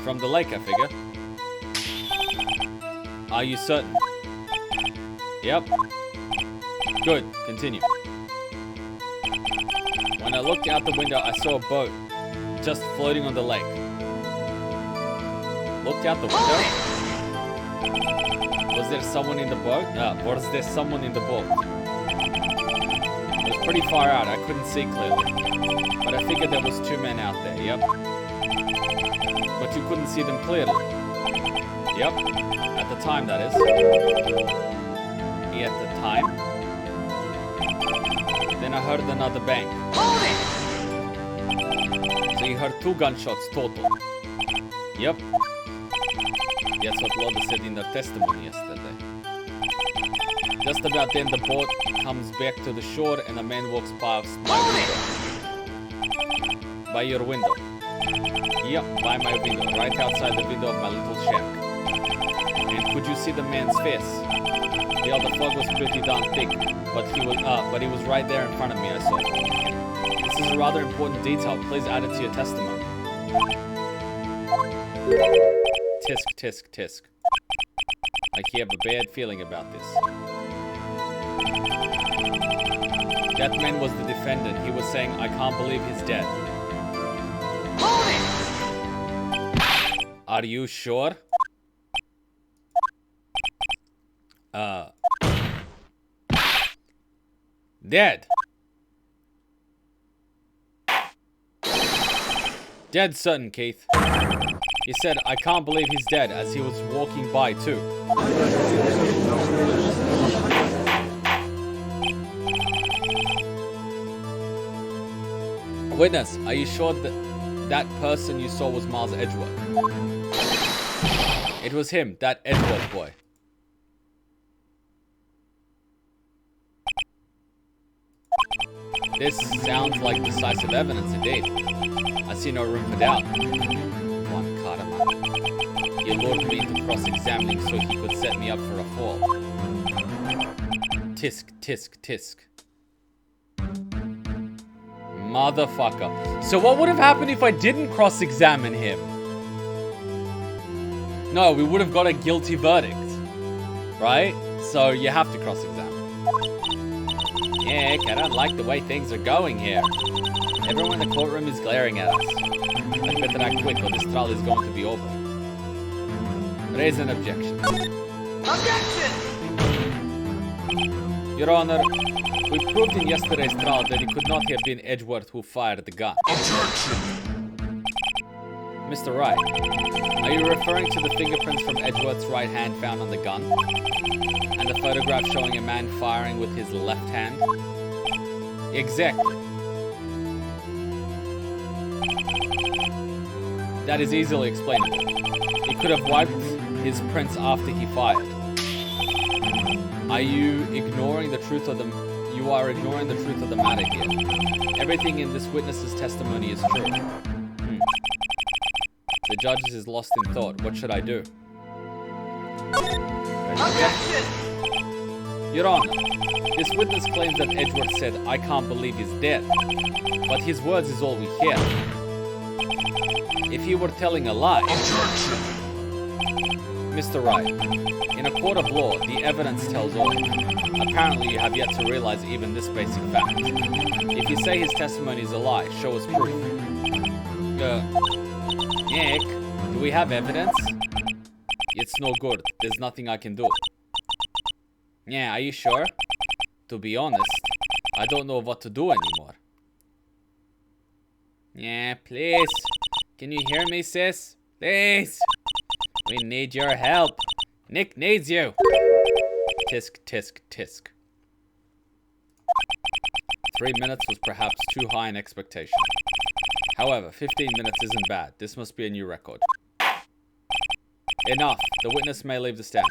From the lake, I figure. Are you certain? Yep. Good. Continue. When I looked out the window, I saw a boat just floating on the lake. Looked out the window? Was there someone in the boat? Was there someone in the boat? It was pretty far out. I couldn't see clearly. But I figured there was 2 men out there. Yep. But you couldn't see them clearly. Yep. At the time, that is. At the time. Then I heard another bang. Hold it! So you heard 2 gunshots total. Yep. That's what Loda said in their testimony yesterday. Just about then, the boat comes back to the shore and a man walks past my window. By your window. Yep, by my window. Right outside the window of my little shack. And could you see the man's face? Yeah, the fog was pretty darn thick, but he was right there in front of me, I saw. This is a rather important detail. Please add it to your testimony. Tisk, tisk, tisk. Like you have a bad feeling about this. That man was the defendant. He was saying, I can't believe he's dead. Hold it! Are you sure? Dead. Dead certain, Keith. He said, I can't believe he's dead, as he was walking by too. Witness, are you sure that that person you saw was Miles Edgeworth? It was him, that Edgeworth boy. This sounds like decisive evidence indeed. I see no room for doubt. One Carterman. He lured me into cross-examining so he could set me up for a fall. Tisk, tisk, tisk. Motherfucker. So what would have happened if I didn't cross-examine him? No, we would have got a guilty verdict. Right? So you have to cross-examine. Heck, I don't like the way things are going here. Everyone in the courtroom is glaring at us. I'd better act quick or this trial is going to be over. Raise an objection. Objection! Your Honor, we proved in yesterday's trial that it could not have been Edgeworth who fired the gun. Objection! Mr. Wright, are you referring to the fingerprints from Edgeworth's right hand found on the gun? And the photograph showing a man firing with his left hand? Exactly. That is easily explainable. He could have wiped his prints after he fired. Are you ignoring the truth of the... You are ignoring the truth of the matter here. Everything in this witness's testimony is true. The judge is lost in thought. What should I do? Objection! Your Honor, this witness claims that Edgeworth said, I can't believe he's dead. But his words is all we hear. If he were telling a lie... Objection! Mr. Wright, in a court of law, the evidence tells all. Apparently, you have yet to realize even this basic fact. If you say his testimony is a lie, show us proof. Nick, do we have evidence? It's no good. There's nothing I can do. Yeah, are you sure? To be honest, I don't know what to do anymore. Yeah, please. Can you hear me, sis? Please. We need your help. Nick needs you. Tisk, tisk, tisk. 3 minutes was perhaps too high an expectation. However, 15 minutes isn't bad. This must be a new record. Enough. The witness may leave the stand.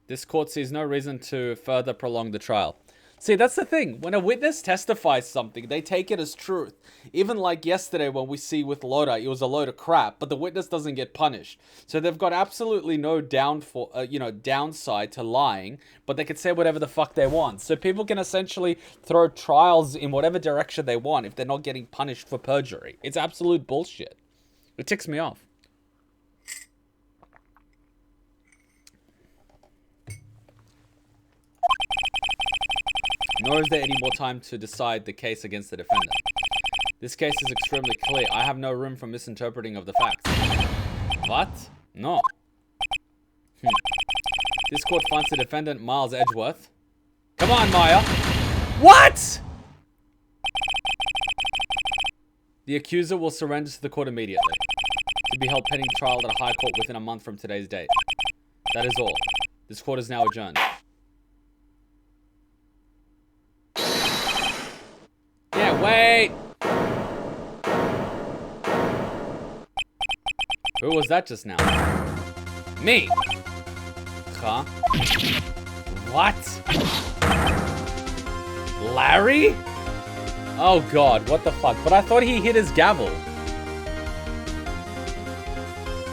This court sees no reason to further prolong the trial. See, that's the thing. When a witness testifies something, they take it as truth. Even like yesterday when we see with Loda, it was a load of crap, but the witness doesn't get punished. So they've got absolutely no downside to lying, but they can say whatever the fuck they want. So people can essentially throw trials in whatever direction they want if they're not getting punished for perjury. It's absolute bullshit. It ticks me off. Nor is there any more time to decide the case against the defendant. This case is extremely clear. I have no room for misinterpreting of the facts. What? No. This court finds the defendant Miles Edgeworth. Come on, Maya. What? The accuser will surrender to the court immediately, to be held pending trial at a high court within a month from today's date. That is all. This court is now adjourned. Yeah, wait! Who was that just now? Me! Huh? What? Larry? Oh god, what the fuck? But I thought he hit his gavel.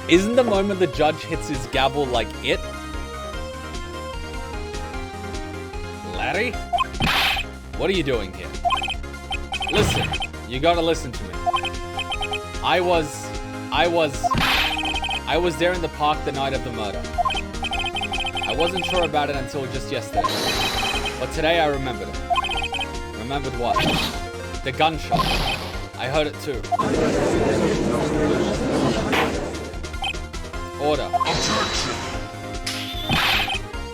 Isn't the moment the judge hits his gavel like it? Larry? What are you doing here? Listen, you gotta listen to me. I was there in the park the night of the murder. I wasn't sure about it until just yesterday. But today I remembered it. Remembered what? The gunshot. I heard it too. Order. Objection.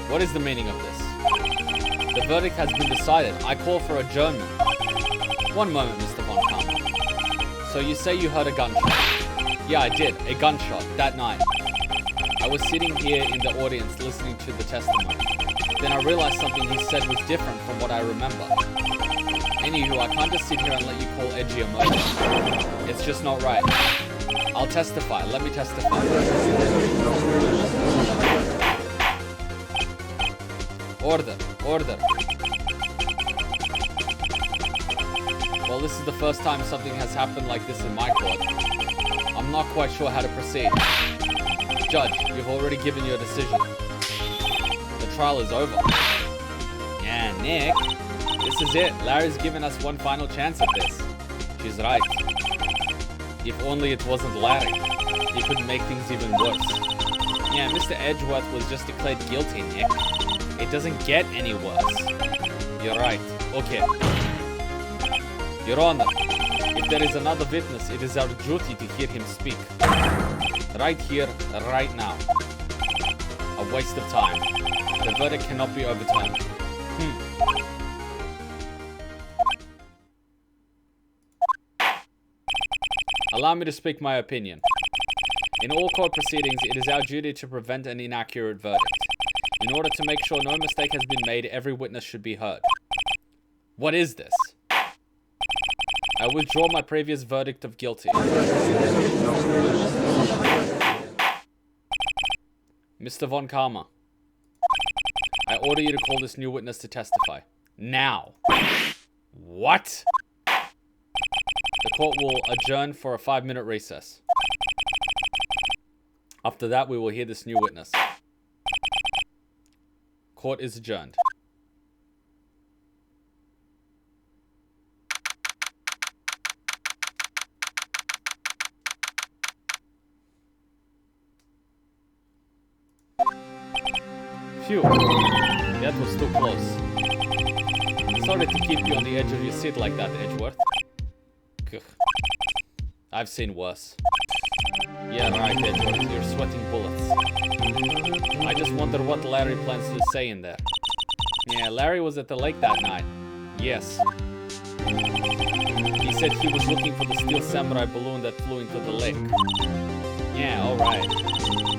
What is the meaning of this? The verdict has been decided. I call for adjournment. One moment, Mr. Von Kuma. So you say you heard a gunshot? Yeah, I did. A gunshot. That night. I was sitting here in the audience listening to the testimony. Then I realized something he said was different from what I remember. Anywho, I can't just sit here and let you call Edgy a murderer. It's just not right. I'll testify. Let me testify. Order. Order. Well, this is the first time something has happened like this in my court. I'm not quite sure how to proceed. Judge, you've already given your decision. The trial is over. Yeah, Nick. This is it. Larry's given us one final chance at this. She's right. If only it wasn't Larry. He could make things even worse. Yeah, Mr. Edgeworth was just declared guilty, Nick. It doesn't get any worse. You're right. Okay. Your Honor, if there is another witness, it is our duty to hear him speak. Right here, right now. A waste of time. The verdict cannot be overturned. Allow me to speak my opinion. In all court proceedings, it is our duty to prevent an inaccurate verdict. In order to make sure no mistake has been made, every witness should be heard. What is this? I withdraw my previous verdict of guilty. Mr. Von Kuma, I order you to call this new witness to testify. Now. What? The court will adjourn for a 5-minute recess. After that, we will hear this new witness. Court is adjourned. Phew. That was too close. Sorry to keep you on the edge of your seat like that, Edgeworth. Ugh. I've seen worse. Yeah, right, Edgeworth. You're sweating bullets. I just wonder what Larry plans to say in there. Yeah, Larry was at the lake that night. Yes. He said he was looking for the steel samurai balloon that flew into the lake. Yeah, alright.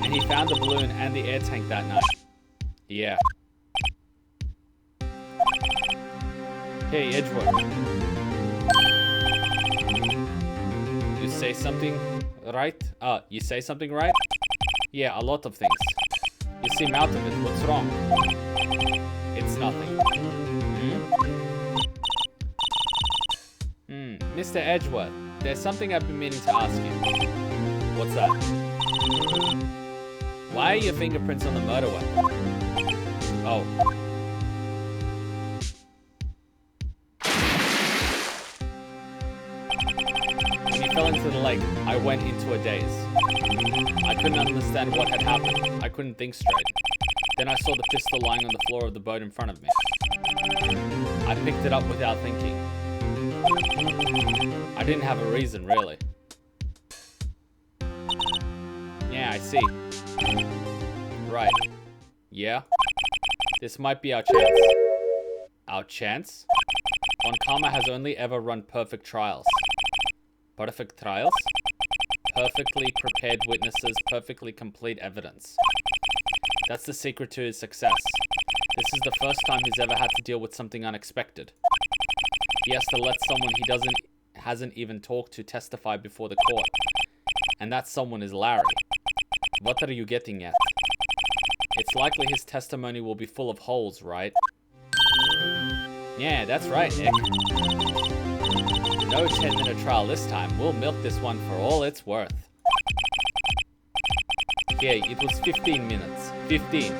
And he found the balloon and the air tank that night. Yeah. Hey, Edgeworth. You say something right? You say something right? Yeah, a lot of things. You seem out of it. What's wrong? It's nothing. Mr. Edgeworth, there's something I've been meaning to ask you. What's that? Why are your fingerprints on the murder weapon? Oh. When he fell into the lake, I went into a daze. I couldn't understand what had happened. I couldn't think straight. Then I saw the pistol lying on the floor of the boat in front of me. I picked it up without thinking. I didn't have a reason, really. Yeah, I see. Right. Yeah? This might be our chance. Our chance? Von Karma has only ever run perfect trials. Perfect trials? Perfectly prepared witnesses, perfectly complete evidence. That's the secret to his success. This is the first time he's ever had to deal with something unexpected. He has to let someone he hasn't even talked to testify before the court. And that someone is Larry. What are you getting at? It's likely his testimony will be full of holes, right? Yeah, that's right, Nick. No 10-minute trial this time. We'll milk this one for all it's worth. Yeah, it was 15 minutes. 15.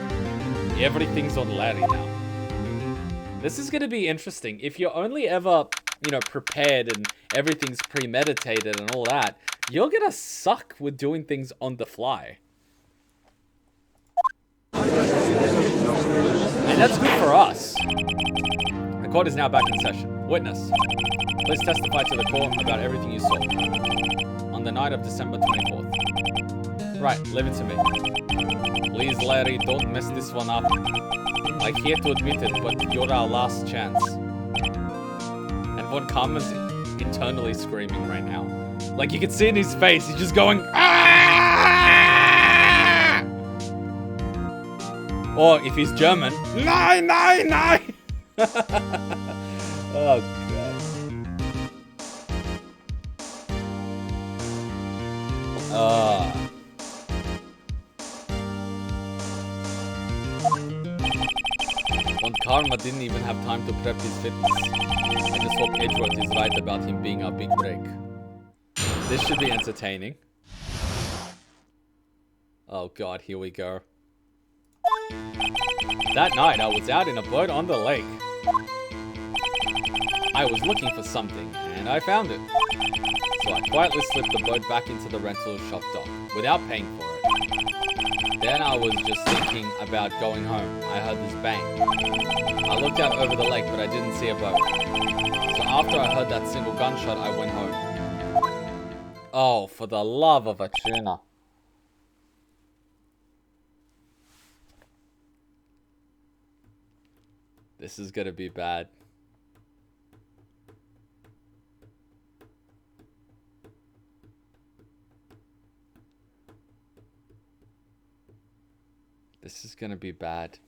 Everything's on Larry now. This is going to be interesting. If you're only ever, prepared and everything's premeditated and all that, you're going to suck with doing things on the fly. And that's good for us. The court is now back in session. Witness, please testify to the court about everything you saw on the night of December 24th. Right, leave it to me. Please, Larry, don't mess this one up. I hate to admit it, but you're our last chance. And Von Karma's internally screaming right now. Like, you can see in his face, he's just going, "Ah!" Or, if he's German, "Nein, nein, nein!" Oh, God. Von Karma didn't even have time to prep his fitness. I just hope Edgeworth is right about him being our big break. This should be entertaining. Oh God, here we go. That night, I was out in a boat on the lake. I was looking for something, and I found it. So I quietly slipped the boat back into the rental shop dock, without paying for it. Then I was just thinking about going home. I heard this bang. I looked out over the lake, but I didn't see a boat. So after I heard that single gunshot, I went home. Oh, for the love of a tuna. This is gonna be bad. This is gonna be bad.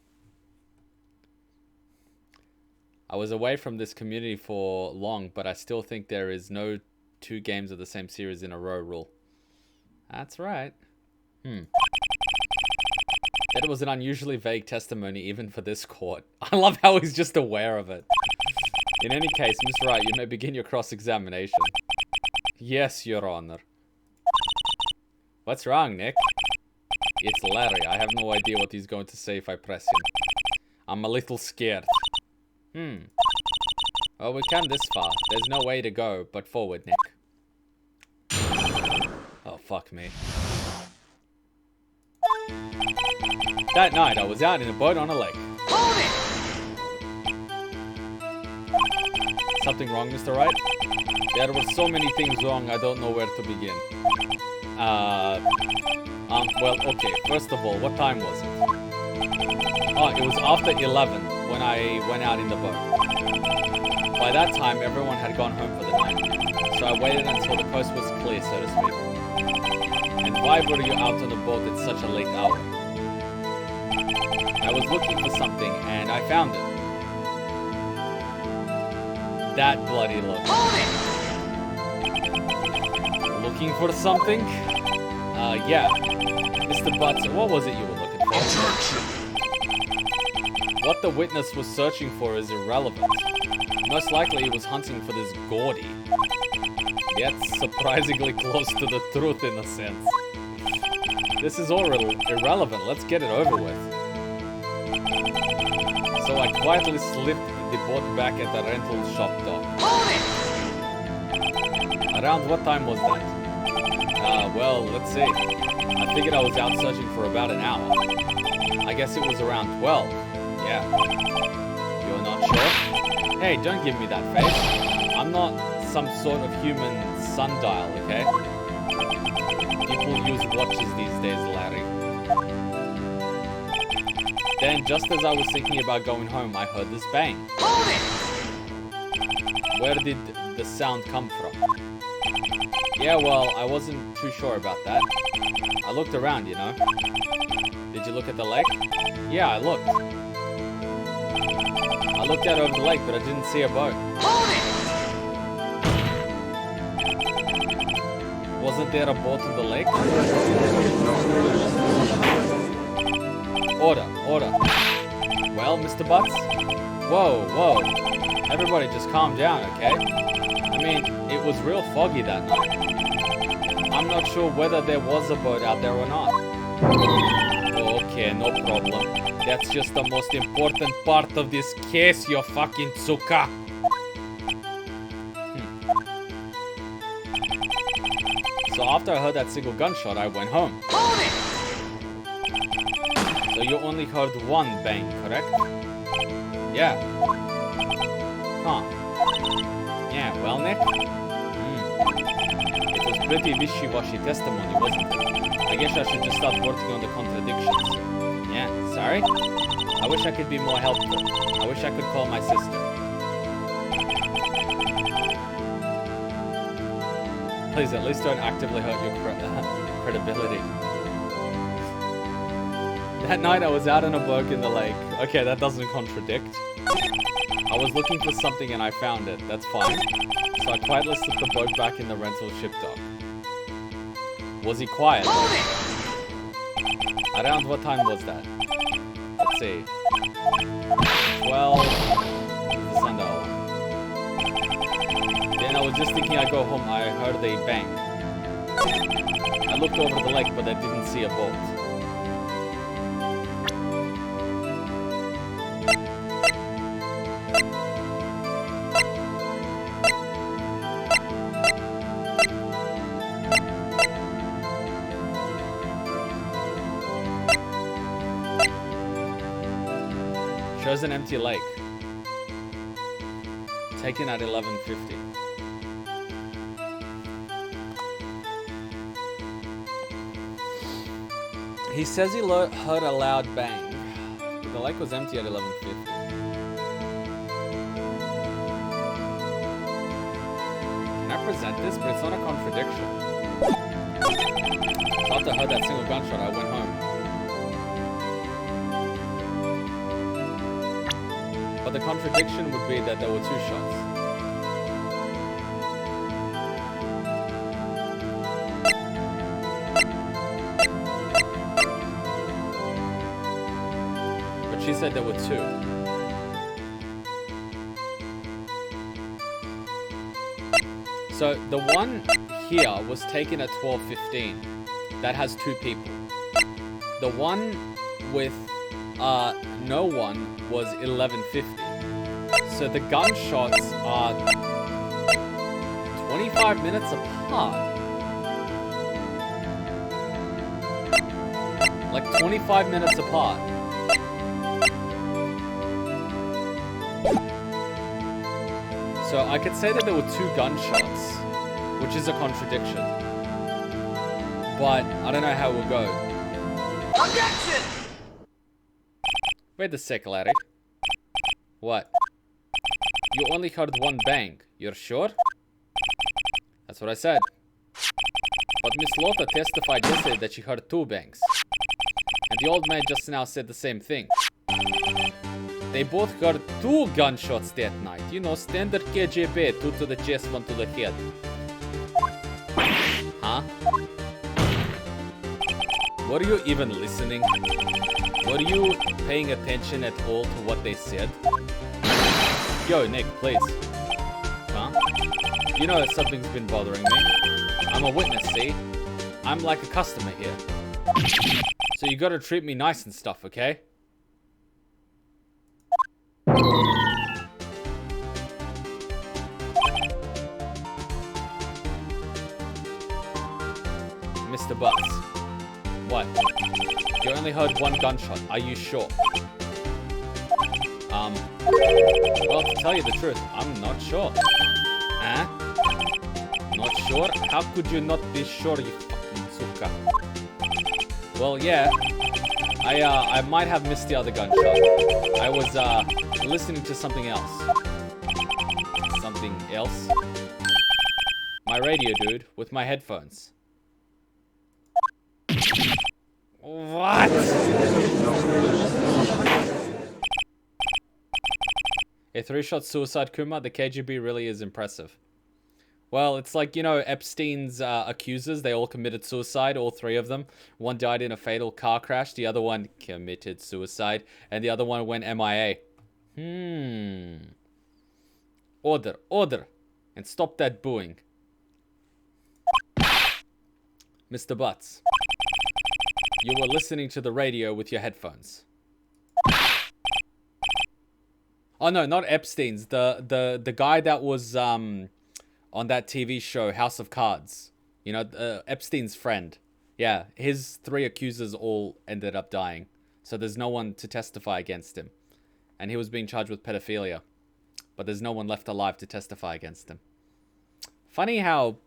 I was away from this community for long, but I still think there is no 2 games of the same series in a row rule. That's right. That was an unusually vague testimony even for this court. I love how he's just aware of it. In any case, Miss Wright, you may begin your cross-examination. Yes, Your Honor. What's wrong, Nick? It's Larry. I have no idea what he's going to say if I press him. I'm a little scared. Well, we came this far. There's no way to go but forward, Nick. Oh, fuck me. That night, I was out in a boat on a lake. Hold it! Something wrong, Mr. Wright? There were so many things wrong, I don't know where to begin. Well, okay. First of all, what time was it? Oh, it was after 11 when I went out in the boat. By that time, everyone had gone home for the night. So I waited until the coast was clear, so to speak. And why were you out on the boat at such a late hour? I was looking for something, and I found it. That bloody look. Hold it! Looking for something? Yeah. Mr. Butts, what was it you were looking for? Objection! What the witness was searching for is irrelevant. Most likely he was hunting for this Gordy. Yet surprisingly close to the truth in a sense. This is all irrelevant, let's get it over with. So I quietly slipped the boat back at the rental shop dock. Hold it! Around what time was that? Well, let's see. I figured I was out searching for about an hour. I guess it was around 12. Yeah. You're not sure? Hey, don't give me that face. I'm not some sort of human sundial, okay? People use watches these days, Larry. Then, just as I was thinking about going home, I heard this bang. Hold it! Where did the sound come from? Yeah, well, I wasn't too sure about that. I looked around, you know. Did you look at the lake? Yeah, I looked. I looked out over the lake, but I didn't see a boat. Hold it! Wasn't there a boat in the lake? Order, order. Well, Mr. Butts? Whoa, whoa. Everybody just calm down, okay? I mean, it was real foggy that night. I'm not sure whether there was a boat out there or not. Okay, no problem. That's just the most important part of this case, you fucking tsuka. So after I heard that single gunshot, I went home. Hold it! So you only heard one bang, correct? Yeah. Huh. Yeah, well, Nick? It was pretty wishy-washy testimony, wasn't it? I guess I should just start working on the contradictions. Yeah, sorry? I wish I could be more helpful. I wish I could call my sister. Please, at least don't actively hurt your credibility. That night I was out on a boat in the lake. Okay, that doesn't contradict. I was looking for something and I found it. That's fine. So I quietly slipped the boat back in the rental ship dock. Was he quiet? Around what time was that? Let's see. 12. The sundial. Then I was just thinking I'd go home. I heard a bang. I looked over the lake, but I didn't see a boat. Shows an empty lake. Taken at 11:50. He says he heard a loud bang. The lake was empty at 11:50. Can I present this? But it's not a contradiction. So after I heard that single gunshot, I went home. But the contradiction would be that there were two shots. But she said there were two. So the one here was taken at 12:15. That has two people. The one with no one was 11:50. So the gunshots are 25 minutes apart. Like 25 minutes apart. So I could say that there were two gunshots, which is a contradiction. But I don't know how it will go. Objection! Wait a sec, Larry. What? You only heard one bang. You're sure? That's what I said. But Miss Lothar testified yesterday that she heard two bangs. And the old man just now said the same thing. They both heard two gunshots that night. You know, standard KGB, two to the chest, one to the head. Huh? Were you even listening? Were you paying attention at all to what they said? Yo, Nick, please. Huh? You know something's been bothering me. I'm a witness, see? I'm like a customer here. So you gotta treat me nice and stuff, okay? Mr. Butts. What? You only heard one gunshot. Are you sure? Well, to tell you the truth, I'm not sure. Huh? Not sure? How could you not be sure, you fucking suka? Well, yeah. I might have missed the other gunshot. I was listening to something else. Something else? My radio, dude, with my headphones. What? A 3-shot suicide, Kuma. The KGB really is impressive. Well, it's like, you know, Epstein's accusers. They all committed suicide, all 3 of them. One died in a fatal car crash. The other one committed suicide. And the other one went MIA. Order, order. And stop that booing. Mr. Butts. You were listening to the radio with your headphones. Oh no, not Epstein's. The guy that was on that TV show House of Cards. You know, Epstein's friend. Yeah, his 3 accusers all ended up dying. So there's no one to testify against him. And he was being charged with pedophilia. But there's no one left alive to testify against him. Funny how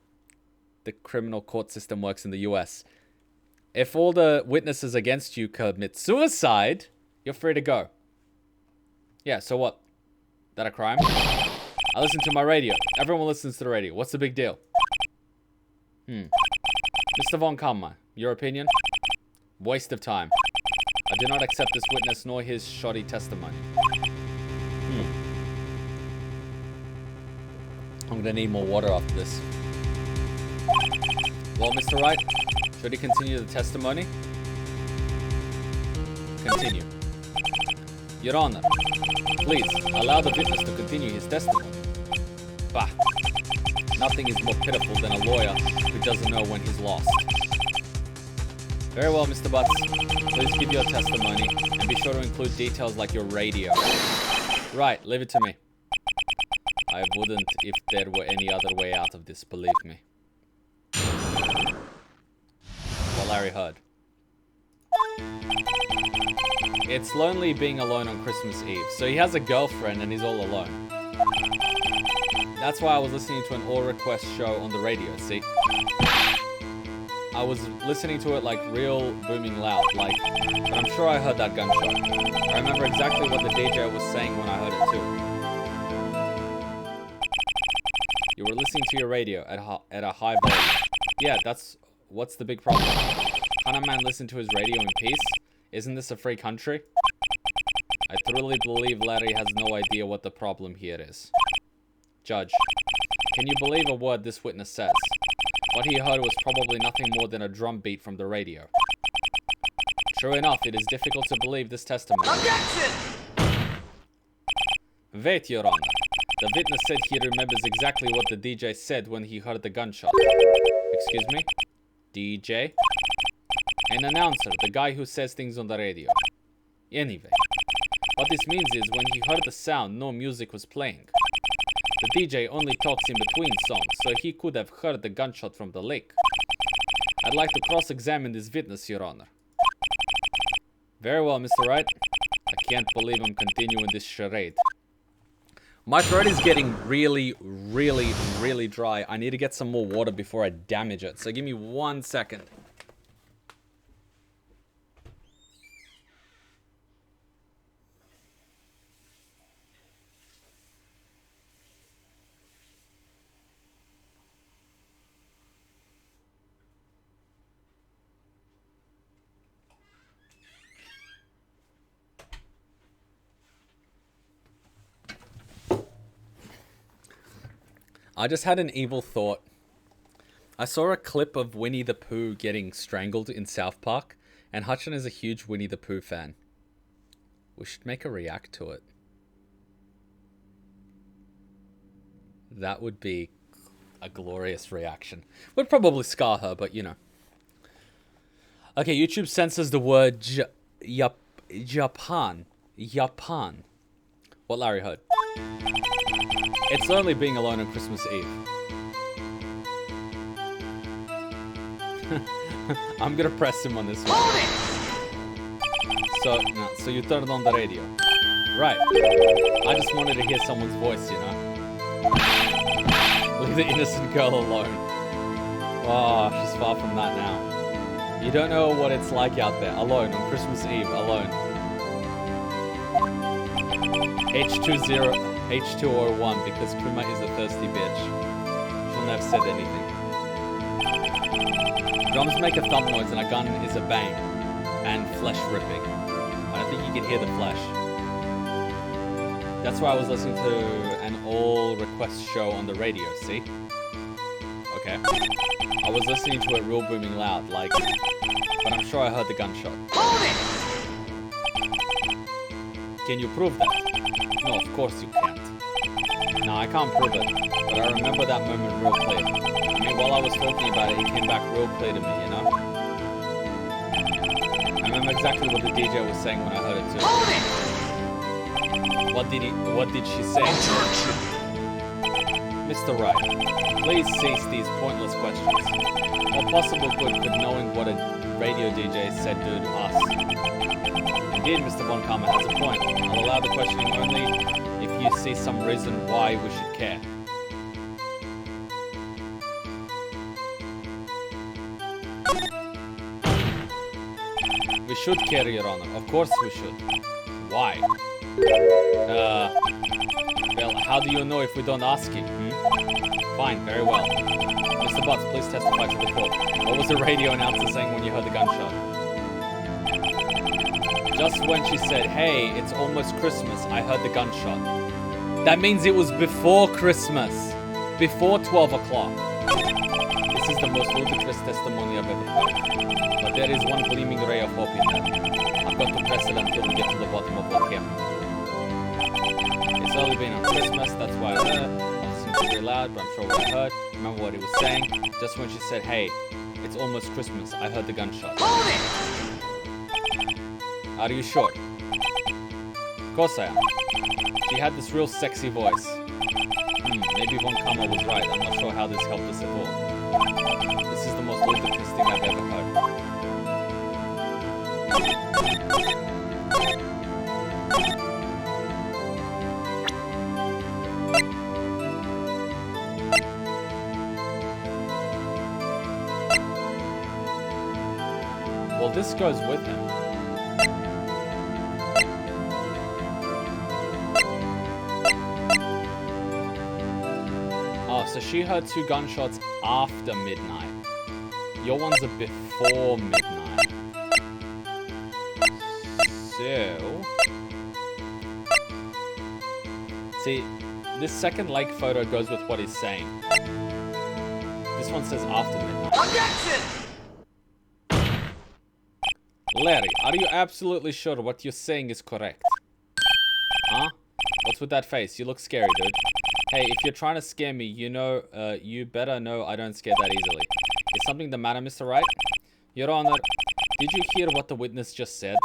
the criminal court system works in the US. If all the witnesses against you commit suicide, you're free to go. Yeah, so what? That a crime? I listen to my radio. Everyone listens to the radio. What's the big deal? Mr. von Kammer, your opinion? Waste of time. I do not accept this witness nor his shoddy testimony. I'm gonna need more water after this. Well, Mr. Wright, should he continue the testimony? Continue. Your Honor, please allow the witness to continue his testimony. Bah, nothing is more pitiful than a lawyer who doesn't know when he's lost. Very well, Mr. Butts. Please give your testimony and be sure to include details like your radio. Right, leave it to me. I wouldn't if there were any other way out of this, believe me. Well, Larry heard. It's lonely being alone on Christmas Eve. So he has a girlfriend and he's all alone. That's why I was listening to an all request show on the radio, see? I was listening to it like real booming loud, like, but I'm sure I heard that gunshot. I remember exactly what the DJ was saying when I heard it too. You were listening to your radio at a high volume. Yeah, what's the big problem? Can't a man listen to his radio in peace? Isn't this a free country? I truly believe Larry has no idea what the problem here is. Judge, can you believe a word this witness says? What he heard was probably nothing more than a drum beat from the radio. True enough, it is difficult to believe this testimony. Objection! Wait, Your Honor. The witness said he remembers exactly what the DJ said when he heard the gunshot. Excuse me? DJ? An announcer, the guy who says things on the radio. Anyway, what this means is when he heard the sound, no music was playing. The DJ only talks in between songs, so he could have heard the gunshot from the lake. I'd like to cross-examine this witness, Your Honor. Very well, Mr. Wright. I can't believe I'm continuing this charade. My throat is getting really, really, really dry. I need to get some more water before I damage it, so give me 1 second. I just had an evil thought. I saw a clip of Winnie the Pooh getting strangled in South Park, and Hutchin is a huge Winnie the Pooh fan. We should make her react to it. That would be a glorious reaction. Would probably scar her, but you know. Okay, YouTube censors the word Japan. Japan. What Larry heard. It's lonely being alone on Christmas Eve. I'm gonna press him on this one. So you turned on the radio. Right. I just wanted to hear someone's voice, you know. Leave the innocent girl alone. Oh, she's far from that now. You don't know what it's like out there. Alone, on Christmas Eve, alone. H201, because Kuma is a thirsty bitch. Shouldn't have said anything. Drums make a thump noise and a gun is a bang. And flesh ripping. I don't think you can hear the flesh. That's why I was listening to an all request show on the radio, see? Okay. I was listening to it real booming loud, like, but I'm sure I heard the gunshot. Hold it! Can you prove that? No, of course you can't. No, I can't prove it, but I remember that moment real clear. I mean, while I was talking about it, it came back real clear to me, you know? I remember exactly what the DJ was saying when I heard it too. Hold it! What did she say? Objection. Mr. Wright, please cease these pointless questions. What possible good could knowing what a radio DJ said do to us? Indeed, Mr. Von Karma has a point. I'll allow the questioning only if you see some reason why we should care. We should care, Your Honor. Of course we should. Why? Well, how do you know if we don't ask you? Fine, very well. Mr. Butts, please testify to the court. What was the radio announcer saying when you heard the gunshot? Just when she said, hey, it's almost Christmas, I heard the gunshot. That means it was before Christmas. Before 12 o'clock. This is the most ludicrous testimony I've ever heard. But there is one gleaming ray of hope in that. I've got to press it until we get to the bottom of what happened. It's only been on Christmas, that's why I heard. I listened pretty loud, but I'm sure what I heard. Remember what he was saying? Just when she said, hey, it's almost Christmas, I heard the gunshot. Hold it! Are you sure? Of course I am. She had this real sexy voice. Maybe Von Karma was right. I'm not sure how this helped us at all. This is the most ludicrous thing I've ever heard. Well, this goes with him. Oh, so she heard 2 gunshots after midnight. Your ones are before midnight. So... See, this second lake photo goes with what he's saying. This one says after midnight. Objection! Larry, are you absolutely sure what you're saying is correct? Huh? What's with that face? You look scary, dude. Hey, if you're trying to scare me, you know, you better know I don't scare that easily. Is something the matter, Mr. Wright? Your Honor, did you hear what the witness just said?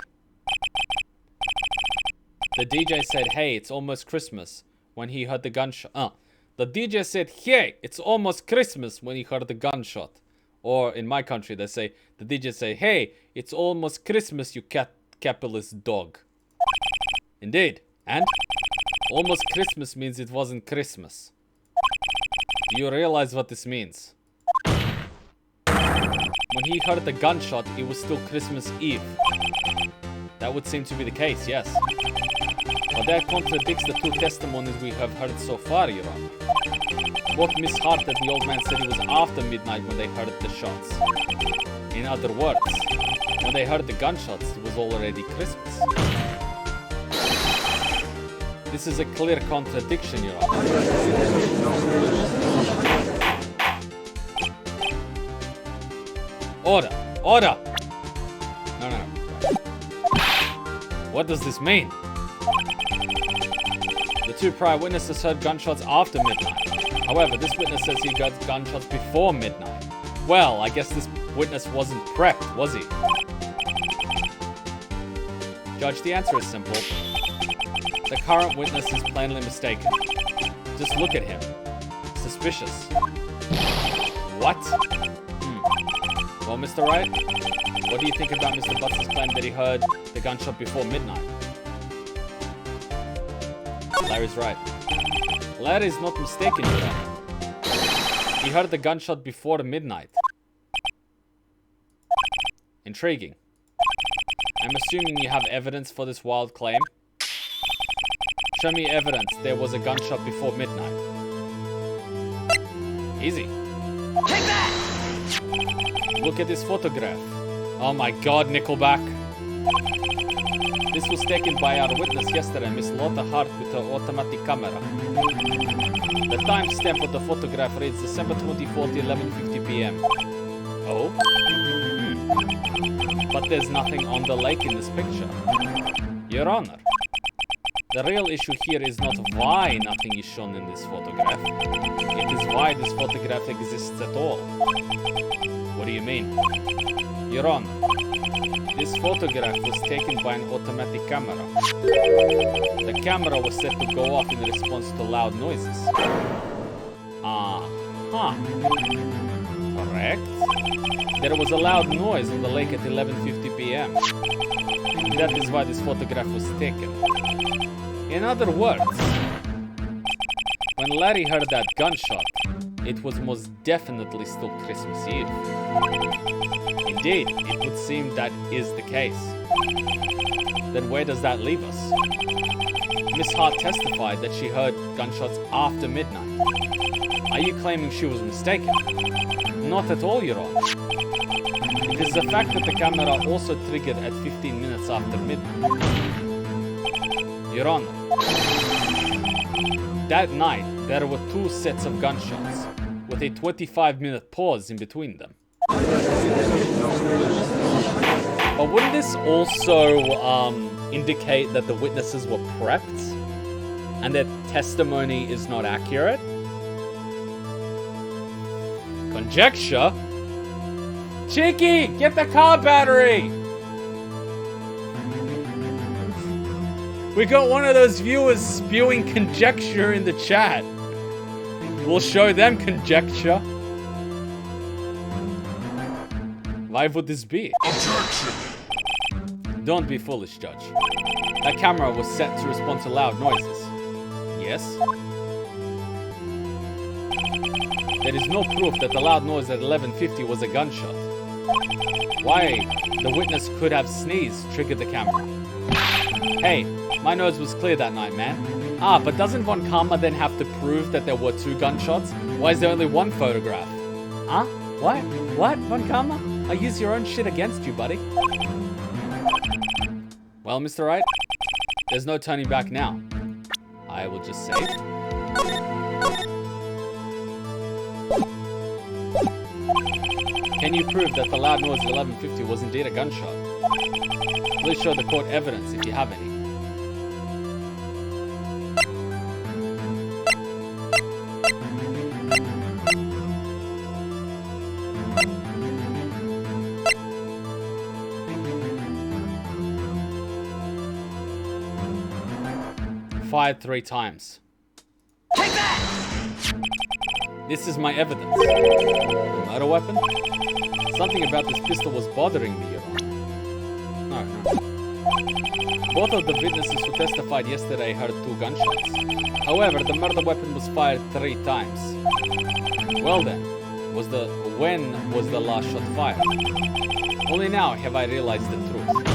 The DJ said, hey, it's almost Christmas, when he heard the gunshot. The DJ said, hey, it's almost Christmas, when he heard the gunshot. Or, in my country, they say, the DJ say, hey, it's almost Christmas, you capitalist dog. Indeed. And? Almost Christmas means it wasn't Christmas. Do you realize what this means? When he heard the gunshot, it was still Christmas Eve. That would seem to be the case, yes. But that contradicts the 2 testimonies we have heard so far, Your Honor. Both Miss Hart and the old man said it was after midnight when they heard the shots. In other words, when they heard the gunshots, it was already Christmas. This is a clear contradiction, Your Honor. Order! Order! No. What does this mean? The 2 prior witnesses heard gunshots after midnight. However, this witness says he got gunshots before midnight. Well, I guess this witness wasn't prepped, was he? Judge, the answer is simple. The current witness is plainly mistaken. Just look at him. Suspicious. What? Well, Mr. Wright, what do you think about Mr. Butts' claim that he heard the gunshot before midnight? Larry's right. Larry's not mistaken, Your Honor. He heard the gunshot before midnight. Intriguing. I'm assuming you have evidence for this wild claim. Show me evidence there was a gunshot before midnight. Easy. Take that! Look at this photograph. Oh my god, Nickelback. This was taken by our witness yesterday, Miss Lotta Hart, with her automatic camera. The timestamp of the photograph reads December 24th, 11:50 p.m. Oh? But there's nothing on the lake in this picture. Your Honor, the real issue here is not why nothing is shown in this photograph. It is why this photograph exists at all. What do you mean? Your Honor, this photograph was taken by an automatic camera. The camera was set to go off in response to loud noises. Uh-huh. Correct. There was a loud noise on the lake at 11:50 p.m. That is why this photograph was taken. In other words, when Larry heard that gunshot, it was most definitely still Christmas Eve. Indeed, it would seem that is the case. Then where does that leave us? Miss Hart testified that she heard gunshots after midnight. Are you claiming she was mistaken? Not at all, Your Honor. It is the fact that the camera also triggered at 15 minutes after midnight. Your Honor, that night there were 2 sets of gunshots, with a 25-minute pause in between them. But wouldn't this also indicate that the witnesses were prepped and that testimony is not accurate? Conjecture? Cheeky, get the car battery! We got one of those viewers spewing conjecture in the chat. We'll show them conjecture. Why would this be? Objection! Don't be foolish, Judge. That camera was set to respond to loud noises. Yes? There is no proof that the loud noise at 11:50 was a gunshot. Why the witness could have sneezed triggered the camera. Hey, my nose was clear that night, man. But doesn't Von Karma then have to prove that there were 2 gunshots? Why is there only 1 photograph? Huh? What? What, Von Karma? I use your own shit against you, buddy. Well, Mr. Wright, there's no turning back now. I will just save. Can you prove that the loud noise at 11:50 was indeed a gunshot? Please show the court evidence if you have any. Fired 3 times. Take that! This is my evidence. The murder weapon? Something about this pistol was bothering me, Your Honor. No. Both of the witnesses who testified yesterday heard 2 gunshots. However, the murder weapon was fired 3 times. Well then, when was the last shot fired? Only now have I realized the truth.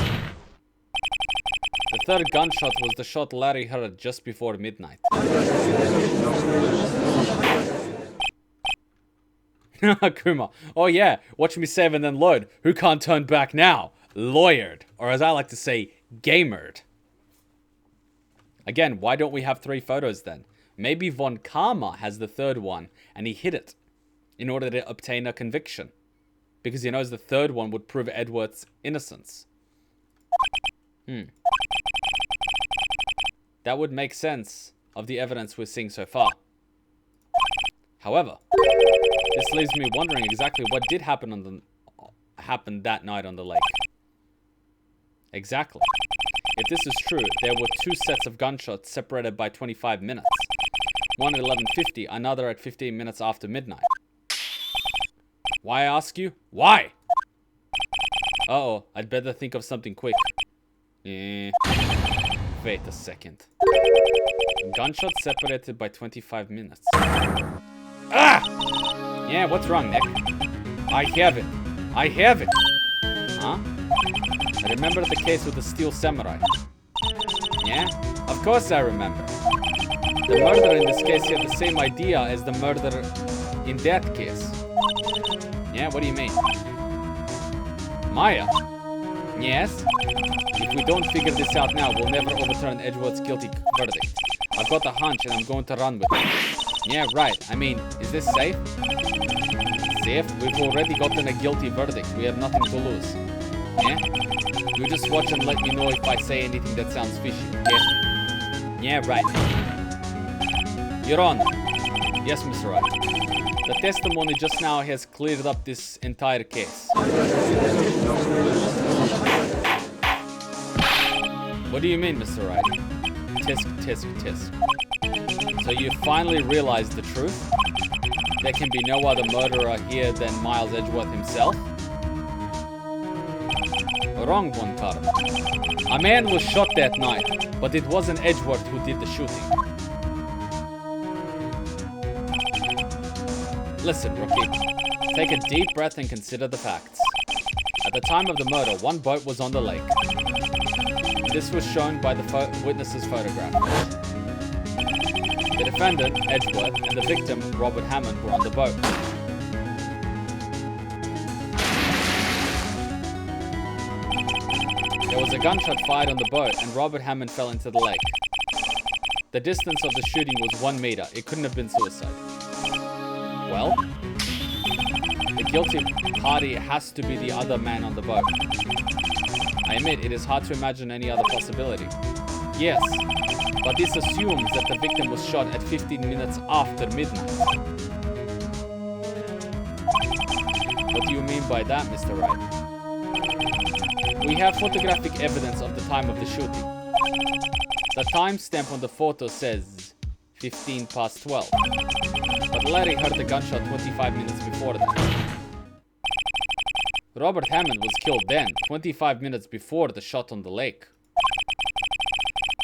The 3rd gunshot was the shot Larry heard just before midnight. Kuma. Oh yeah, watch me save and then load. Who can't turn back now? Lawyered. Or as I like to say, gamered. Again, why don't we have 3 photos then? Maybe Von Karma has the 3rd one and he hid it in order to obtain a conviction. Because he knows the 3rd one would prove Edgeworth's innocence. That would make sense of the evidence we're seeing so far. However, this leaves me wondering exactly what did happen that night on the lake. Exactly. If this is true, there were 2 sets of gunshots separated by 25 minutes. One at 11:50, another at 15 minutes after midnight. Why, I ask you? Why? Uh-oh, I'd better think of something quick. Wait a second. Gunshots separated by 25 minutes. Ah! Yeah, what's wrong, Nick? I have it. Huh? Remember the case with the steel samurai? Yeah? Of course I remember. The murderer in this case had the same idea as the murderer in that case. Yeah, what do you mean? Maya? Yes? If we don't figure this out now, we'll never overturn Edgeworth's guilty verdict. I've got a hunch and I'm going to run with it. Yeah, right. I mean, is this safe? Safe? We've already gotten a guilty verdict. We have nothing to lose. Yeah? You just watch and let me know if I say anything that sounds fishy, okay? Yeah, right. Your Honor. Yes, Mr. Wright. The testimony just now has cleared up this entire case. What do you mean, Mr. Wright? Tisk, tisk, tisk. So you finally realized the truth? There can be no other murderer here than Miles Edgeworth himself? Wrong one, Carl. A man was shot that night, but it wasn't Edgeworth who did the shooting. Listen, rookie. Take a deep breath and consider the facts. At the time of the murder, one boat was on the lake. This was shown by the witness's photograph. The defendant, Edgeworth, and the victim, Robert Hammond, were on the boat. There was a gunshot fired on the boat, and Robert Hammond fell into the lake. The distance of the shooting was 1 meter. It couldn't have been suicide. Well, the guilty party has to be the other man on the boat. I admit, it is hard to imagine any other possibility. Yes, but this assumes that the victim was shot at 15 minutes after midnight. What do you mean by that, Mr. Wright? We have photographic evidence of the time of the shooting. The timestamp on the photo says 15 past 12. But Larry heard the gunshot 25 minutes before that. Robert Hammond was killed then, 25 minutes before the shot on the lake.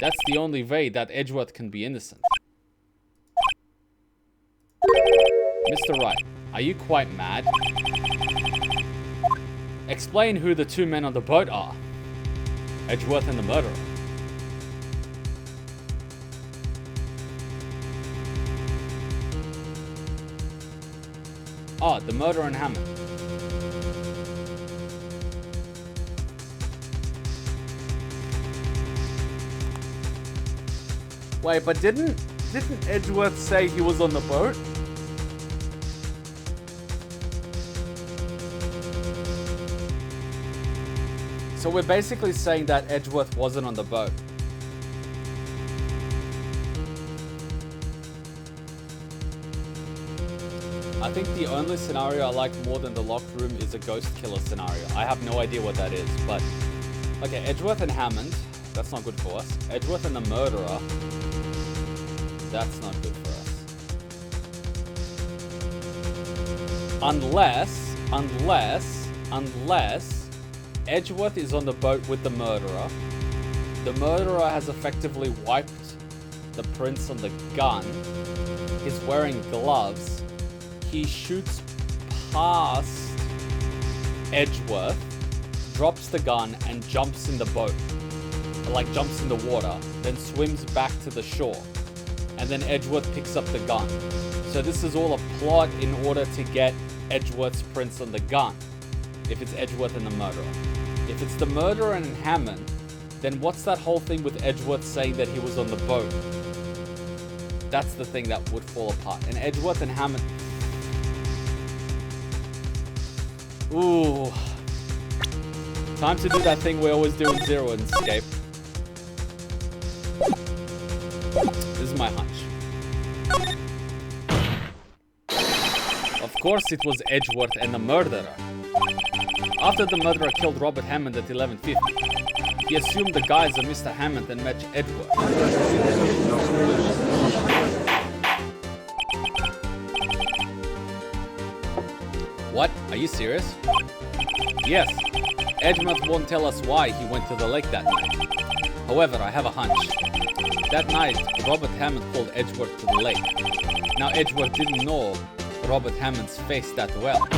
That's the only way that Edgeworth can be innocent. Mr. Wright, are you quite mad? Explain who the two men on the boat are. Edgeworth and the murderer. Oh, the murderer and Hammond. Wait, but didn't Edgeworth say he was on the boat? So we're basically saying that Edgeworth wasn't on the boat. I think the only scenario I like more than the locked room is a ghost killer scenario. I have no idea what that is, but... Okay, Edgeworth and Hammond. That's not good for us. Edgeworth and the murderer. That's not good for us. Unless Edgeworth is on the boat with the murderer. The murderer has effectively wiped the prints on the gun. He's wearing gloves. He shoots past Edgeworth, drops the gun, and jumps in the boat. Like jumps in the water, then swims back to the shore. And then Edgeworth picks up the gun. So this is all a plot in order to get Edgeworth's prints on the gun. If it's Edgeworth and the murderer. If it's the murderer and Hammond, then what's that whole thing with Edgeworth saying that he was on the boat? That's the thing that would fall apart. And Edgeworth and Hammond... Ooh. Time to do that thing we always do in Zero and Escape. This is my hunch. Of course it was Edgeworth and the murderer. After the murderer killed Robert Hammond at 11:50, he assumed the guise of Mr. Hammond and met Edgeworth. What? Are you serious? Yes. Edgeworth won't tell us why he went to the lake that night. However, I have a hunch. That night, Robert Hammond called Edgeworth to the lake. Now, Edgeworth didn't know Robert Hammond's face that well.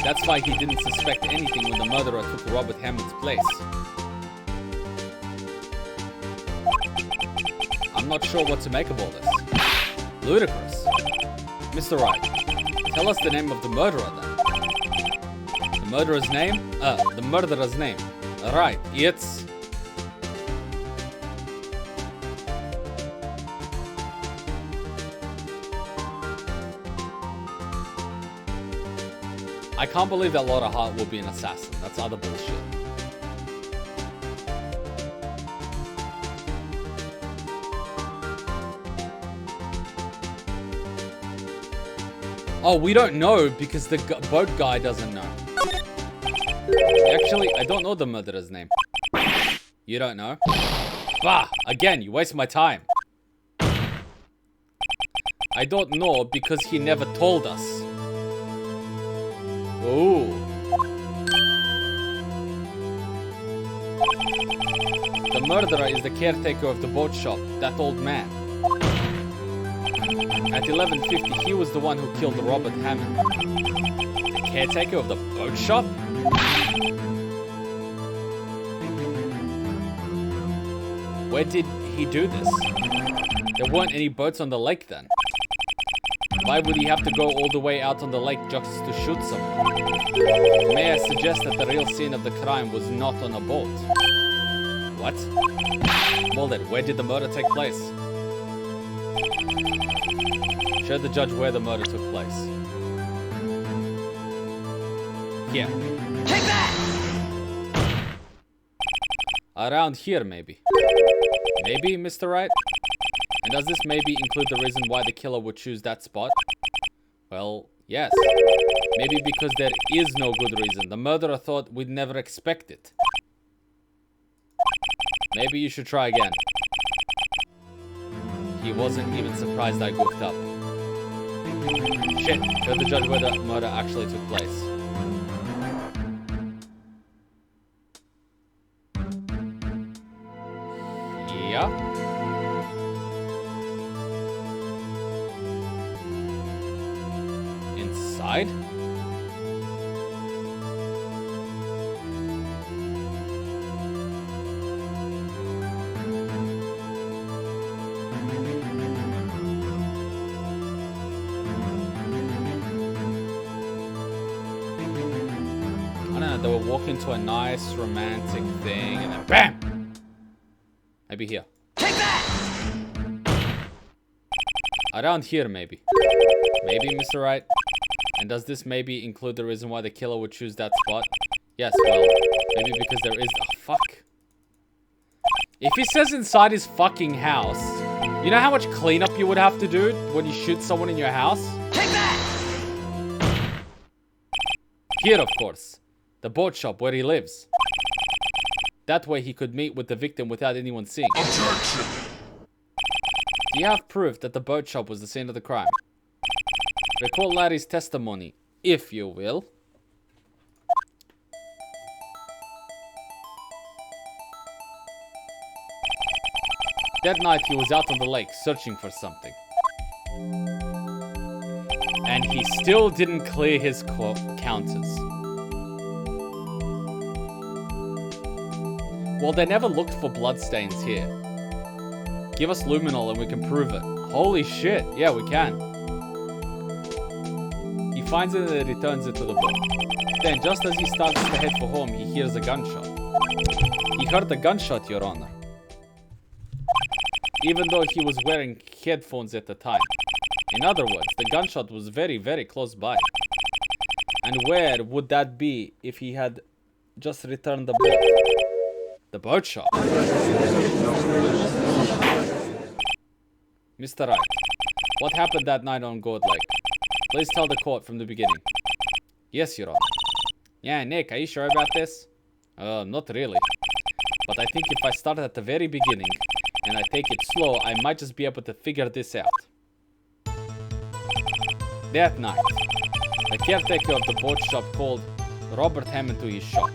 That's why he didn't suspect anything when the murderer took Robert Hammond's place. I'm not sure what to make of all this. Ludicrous. Mr. Wright, tell us the name of the murderer then. The murderer's name? The murderer's name. Right, it's... I can't believe that Laura Hart will be an assassin. That's other bullshit. Oh, we don't know because the boat guy doesn't know. Actually, I don't know the murderer's name. You don't know? Bah! Again, you waste my time. I don't know because he never told us. Ooh. The murderer is the caretaker of the boat shop, that old man. At 11:50, he was the one who killed Robert Hammond. The caretaker of the boat shop? Where did he do this? There weren't any boats on the lake then. Why would he have to go all the way out on the lake just to shoot someone? May I suggest that the real scene of the crime was not on a boat? What? Well then, where did the murder take place? Show the judge where the murder took place. Here. Take that! Around here, maybe. Maybe, Mr. Wright? And does this maybe include the reason why the killer would choose that spot? Well, yes. Maybe because there is no good reason. The murderer thought we'd never expect it. Maybe you should try again. He wasn't even surprised I goofed up. Shit, show the judge where the murder actually took place. Yeah. Inside? I don't know, they were walking to a nice romantic thing and then BAM! Maybe here. Take that! Around here, maybe. Maybe, Mr. Wright? And does this maybe include the reason why the killer would choose that spot? Yes, well, maybe because there is... Oh, fuck. If he says inside his fucking house, you know how much cleanup you would have to do when you shoot someone in your house? Take that! Here, of course. The boat shop where he lives. That way he could meet with the victim without anyone seeing. Objection! Do you have proof that the boat shop was the scene of the crime? Recall Larry's testimony, if you will. That night he was out on the lake searching for something. And he still didn't clear his counters. Well, they never looked for bloodstains here. Give us luminol and we can prove it. Holy shit, yeah, we can. He finds it and returns it to the boat. Then, just as he starts to head for home, he hears a gunshot. He heard a gunshot, Your Honor. Even though he was wearing headphones at the time. In other words, the gunshot was very, very close by. And where would that be if he had just returned the boat? The boat shop. Mr. Wright, what happened that night on Gold Lake? Please tell the court from the beginning. Yes, Your Honor. Yeah, Nick, are you sure about this? Not really. But I think if I start at the very beginning and I take it slow, I might just be able to figure this out. That night, the caretaker of the boat shop called Robert Hammond to his shop.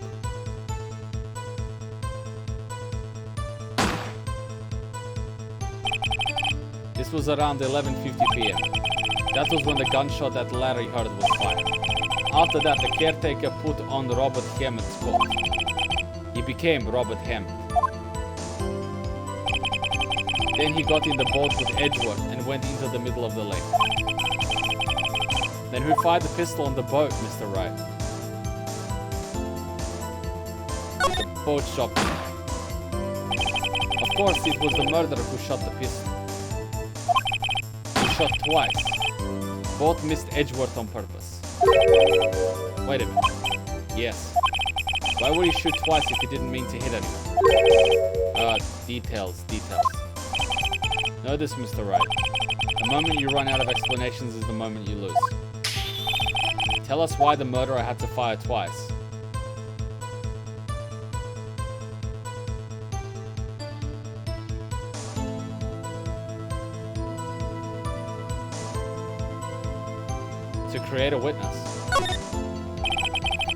This was around 11:50 p.m. That was when the gunshot that Larry heard was fired. After that, the caretaker put on Robert Hammond's coat. He became Robert Hammond. Then he got in the boat with Edgeworth and went into the middle of the lake. Then who fired the pistol on the boat, Mr. Wright? The boat shop. Of course, it was the murderer who shot the pistol. He shot twice. Both missed Edgeworth on purpose. Wait a minute. Yes. Why would he shoot twice if he didn't mean to hit anyone? Details. Know this, Mr. Wright. The moment you run out of explanations is the moment you lose. Tell us why the murderer had to fire twice. To create a witness.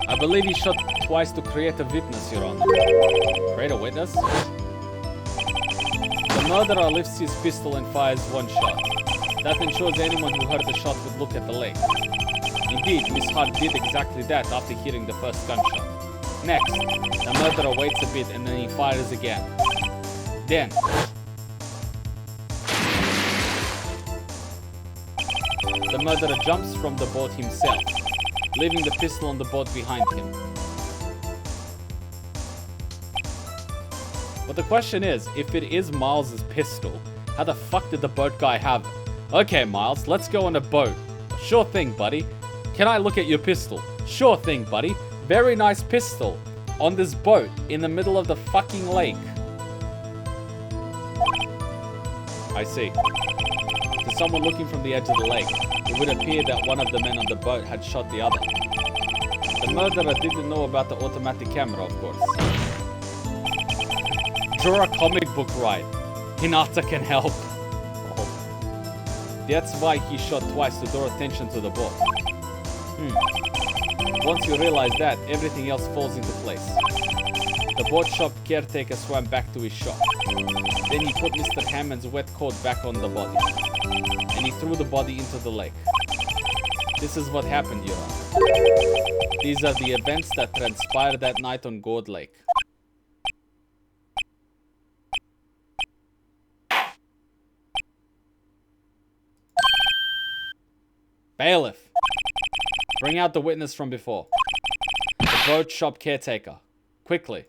I believe he shot twice to create a witness, Your Honor. Create a witness? The murderer lifts his pistol and fires one shot. That ensures anyone who heard the shot would look at the lake. Indeed, Miss Hart did exactly that after hearing the first gunshot. Next, the murderer waits a bit and then he fires again. Then, the murderer jumps from the boat himself, leaving the pistol on the boat behind him. But the question is, if it is Miles's pistol, how the fuck did the boat guy have it? Okay, Miles, let's go on a boat. Sure thing, buddy. Can I look at your pistol? Sure thing, buddy. Very nice pistol. On this boat, in the middle of the fucking lake. I see. To someone looking from the edge of the lake, it would appear that one of the men on the boat had shot the other. The murderer didn't know about the automatic camera, of course. Draw a comic book, right? Hinata can help. That's why he shot twice to draw attention to the boat. Once you realize that, everything else falls into place. The boat shop caretaker swam back to his shop. Then he put Mr. Hammond's wet coat back on the body. And he threw the body into the lake. This is what happened, Your Honor. These are the events that transpired that night on Gourd Lake. Bailiff, bring out the witness from before. The boat shop caretaker. Quickly.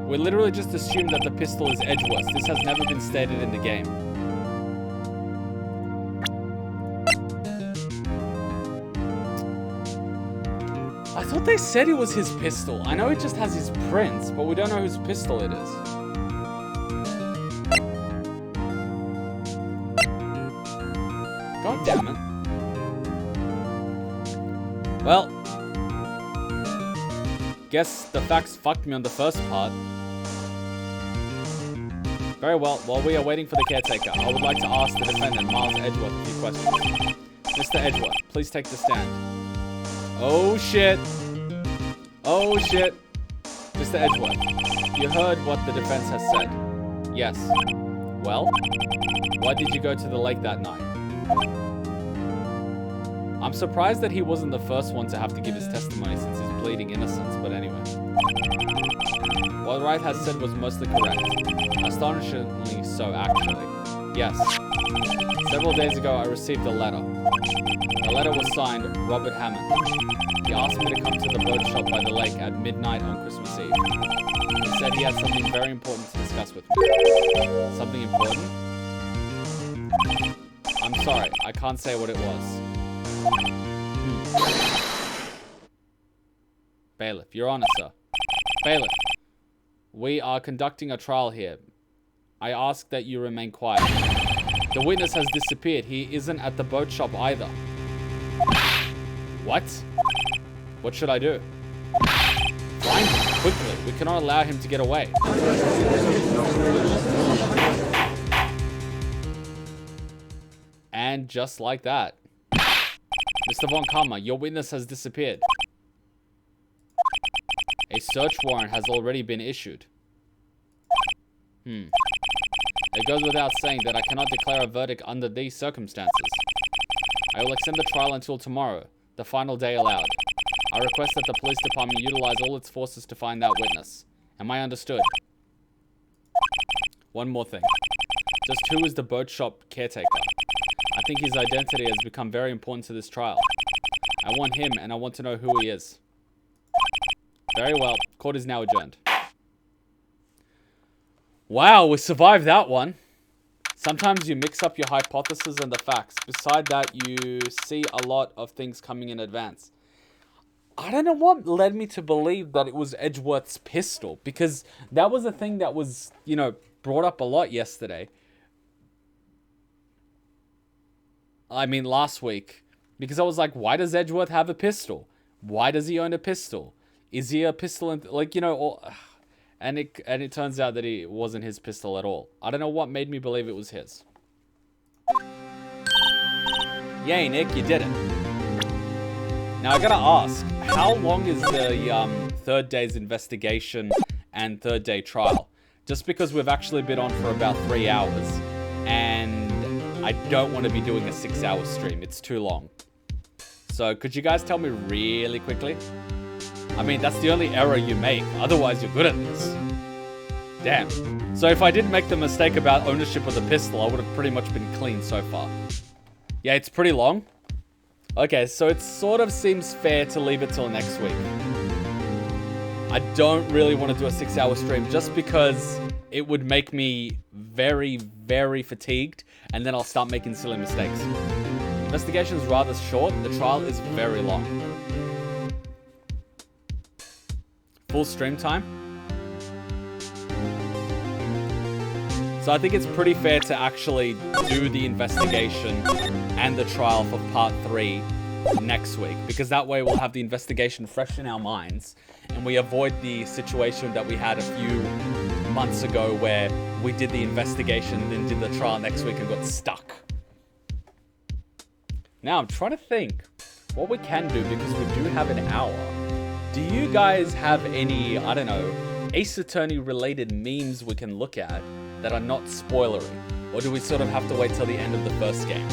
We literally just assumed that the pistol is Edgeworth. This has never been stated in the game. I thought they said it was his pistol. I know it just has his prints, but we don't know whose pistol it is. God damn it. Well, guess the facts fucked me on the first part. Very well, while we are waiting for the caretaker, I would like to ask the defendant, Miles Edgeworth, a few questions. Mr. Edgeworth, please take the stand. Oh shit. Oh shit. Mr. Edgeworth, you heard what the defense has said. Yes. Well, why did you go to the lake that night? I'm surprised that he wasn't the first one to have to give his testimony since he's pleading innocence, but anyway. What Wright has said was mostly correct. Astonishingly so, actually. Yes. Several days ago, I received a letter. The letter was signed Robert Hammond. He asked me to come to the boat shop by the lake at midnight on Christmas Eve. He said he had something very important to discuss with me. Something important? I'm sorry, I can't say what it was. Bailiff, Your Honor, sir. Bailiff, we are conducting a trial here. I ask that you remain quiet. The witness has disappeared. He isn't at the boat shop either. What? What should I do? Find him, quickly. We cannot allow him to get away. And just like that. Mr. Von Kuma, your witness has disappeared. A search warrant has already been issued. It goes without saying that I cannot declare a verdict under these circumstances. I will extend the trial until tomorrow, the final day allowed. I request that the police department utilize all its forces to find that witness. Am I understood? One more thing. Just who is the boat shop caretaker? I think his identity has become very important to this trial. I want him, and I want to know who he is. Very well. Court is now adjourned. Wow, we survived that one. Sometimes you mix up your hypothesis and the facts. Beside that, you see a lot of things coming in advance. I don't know what led me to believe that it was Edgeworth's pistol, because that was a thing that was, you know, brought up a lot yesterday. I mean, last week. Because I was like, why does Edgeworth have a pistol? Why does he own a pistol? Is he a pistol? Like, you know, and it turns out that it wasn't his pistol at all. I don't know what made me believe it was his. Yay, Nick, you did it. Now, I gotta ask, how long is the third day's investigation and third day trial? Just because we've actually been on for about 3 hours, and I don't want to be doing a 6-hour stream. It's too long. So, could you guys tell me really quickly? I mean, that's the only error you make. Otherwise, you're good at this. Damn. So, if I didn't make the mistake about ownership of the pistol, I would have pretty much been clean so far. Yeah, it's pretty long. Okay, so it sort of seems fair to leave it till next week. I don't really want to do a 6-hour stream just because it would make me very, very fatigued, and then I'll start making silly mistakes. Investigation is rather short. The trial is very long. Full stream time. So I think it's pretty fair to actually do the investigation and the trial for part 3 next week, because that way we'll have the investigation fresh in our minds, and we avoid the situation that we had a few months ago where we did the investigation and then did the trial next week and got stuck. Now I'm trying to think what we can do, because we do have an hour. Do you guys have any, I don't know, Ace Attorney related memes we can look at that are not spoilery? Or do we sort of have to wait till the end of the first game?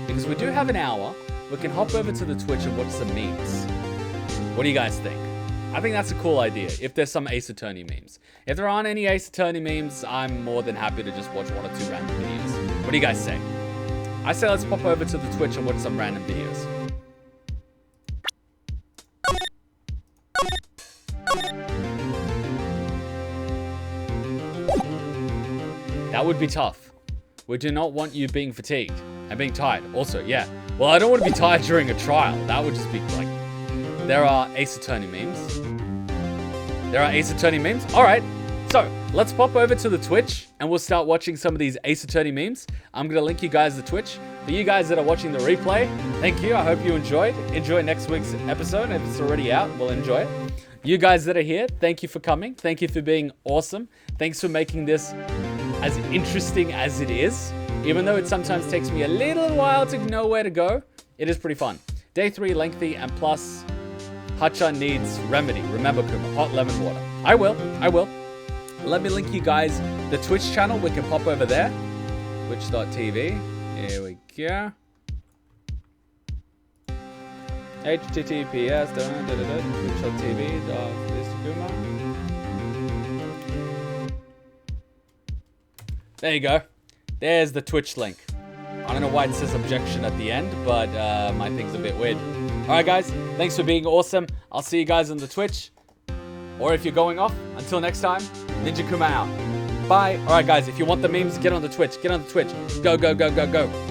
Because we do have an hour, we can hop over to the Twitch and watch some memes. What do you guys think? I think that's a cool idea, if there's some Ace Attorney memes. If there aren't any Ace Attorney memes, I'm more than happy to just watch 1 or 2 random videos. What do you guys say? I say let's pop over to the Twitch and watch some random videos. That would be tough. We do not want you being fatigued and being tired. Also, yeah. Well, I don't want to be tired during a trial. That would just be like... There are Ace Attorney memes. There are Ace Attorney memes. All right. So, let's pop over to the Twitch and we'll start watching some of these Ace Attorney memes. I'm going to link you guys the Twitch. For you guys that are watching the replay, thank you. I hope you enjoyed. Enjoy next week's episode. If it's already out, we'll enjoy it. You guys that are here, thank you for coming. Thank you for being awesome. Thanks for making this as interesting as it is. Even though it sometimes takes me a little while to know where to go, it is pretty fun. Day 3, lengthy, and plus, Hacha needs remedy. Remember, Kuma, hot lemon water. I will. Let me link you guys the Twitch channel. We can pop over there. Twitch.tv. Here we go. https twitch.tv Kuma. There you go. There's the Twitch link. I don't know why it says objection at the end, but my thing's a bit weird. Alright guys, thanks for being awesome. I'll see you guys on the Twitch. Or if you're going off, until next time, Ninja Kuma out. Bye. Alright guys, if you want the memes, get on the Twitch. Get on the Twitch. Go, go, go, go, go.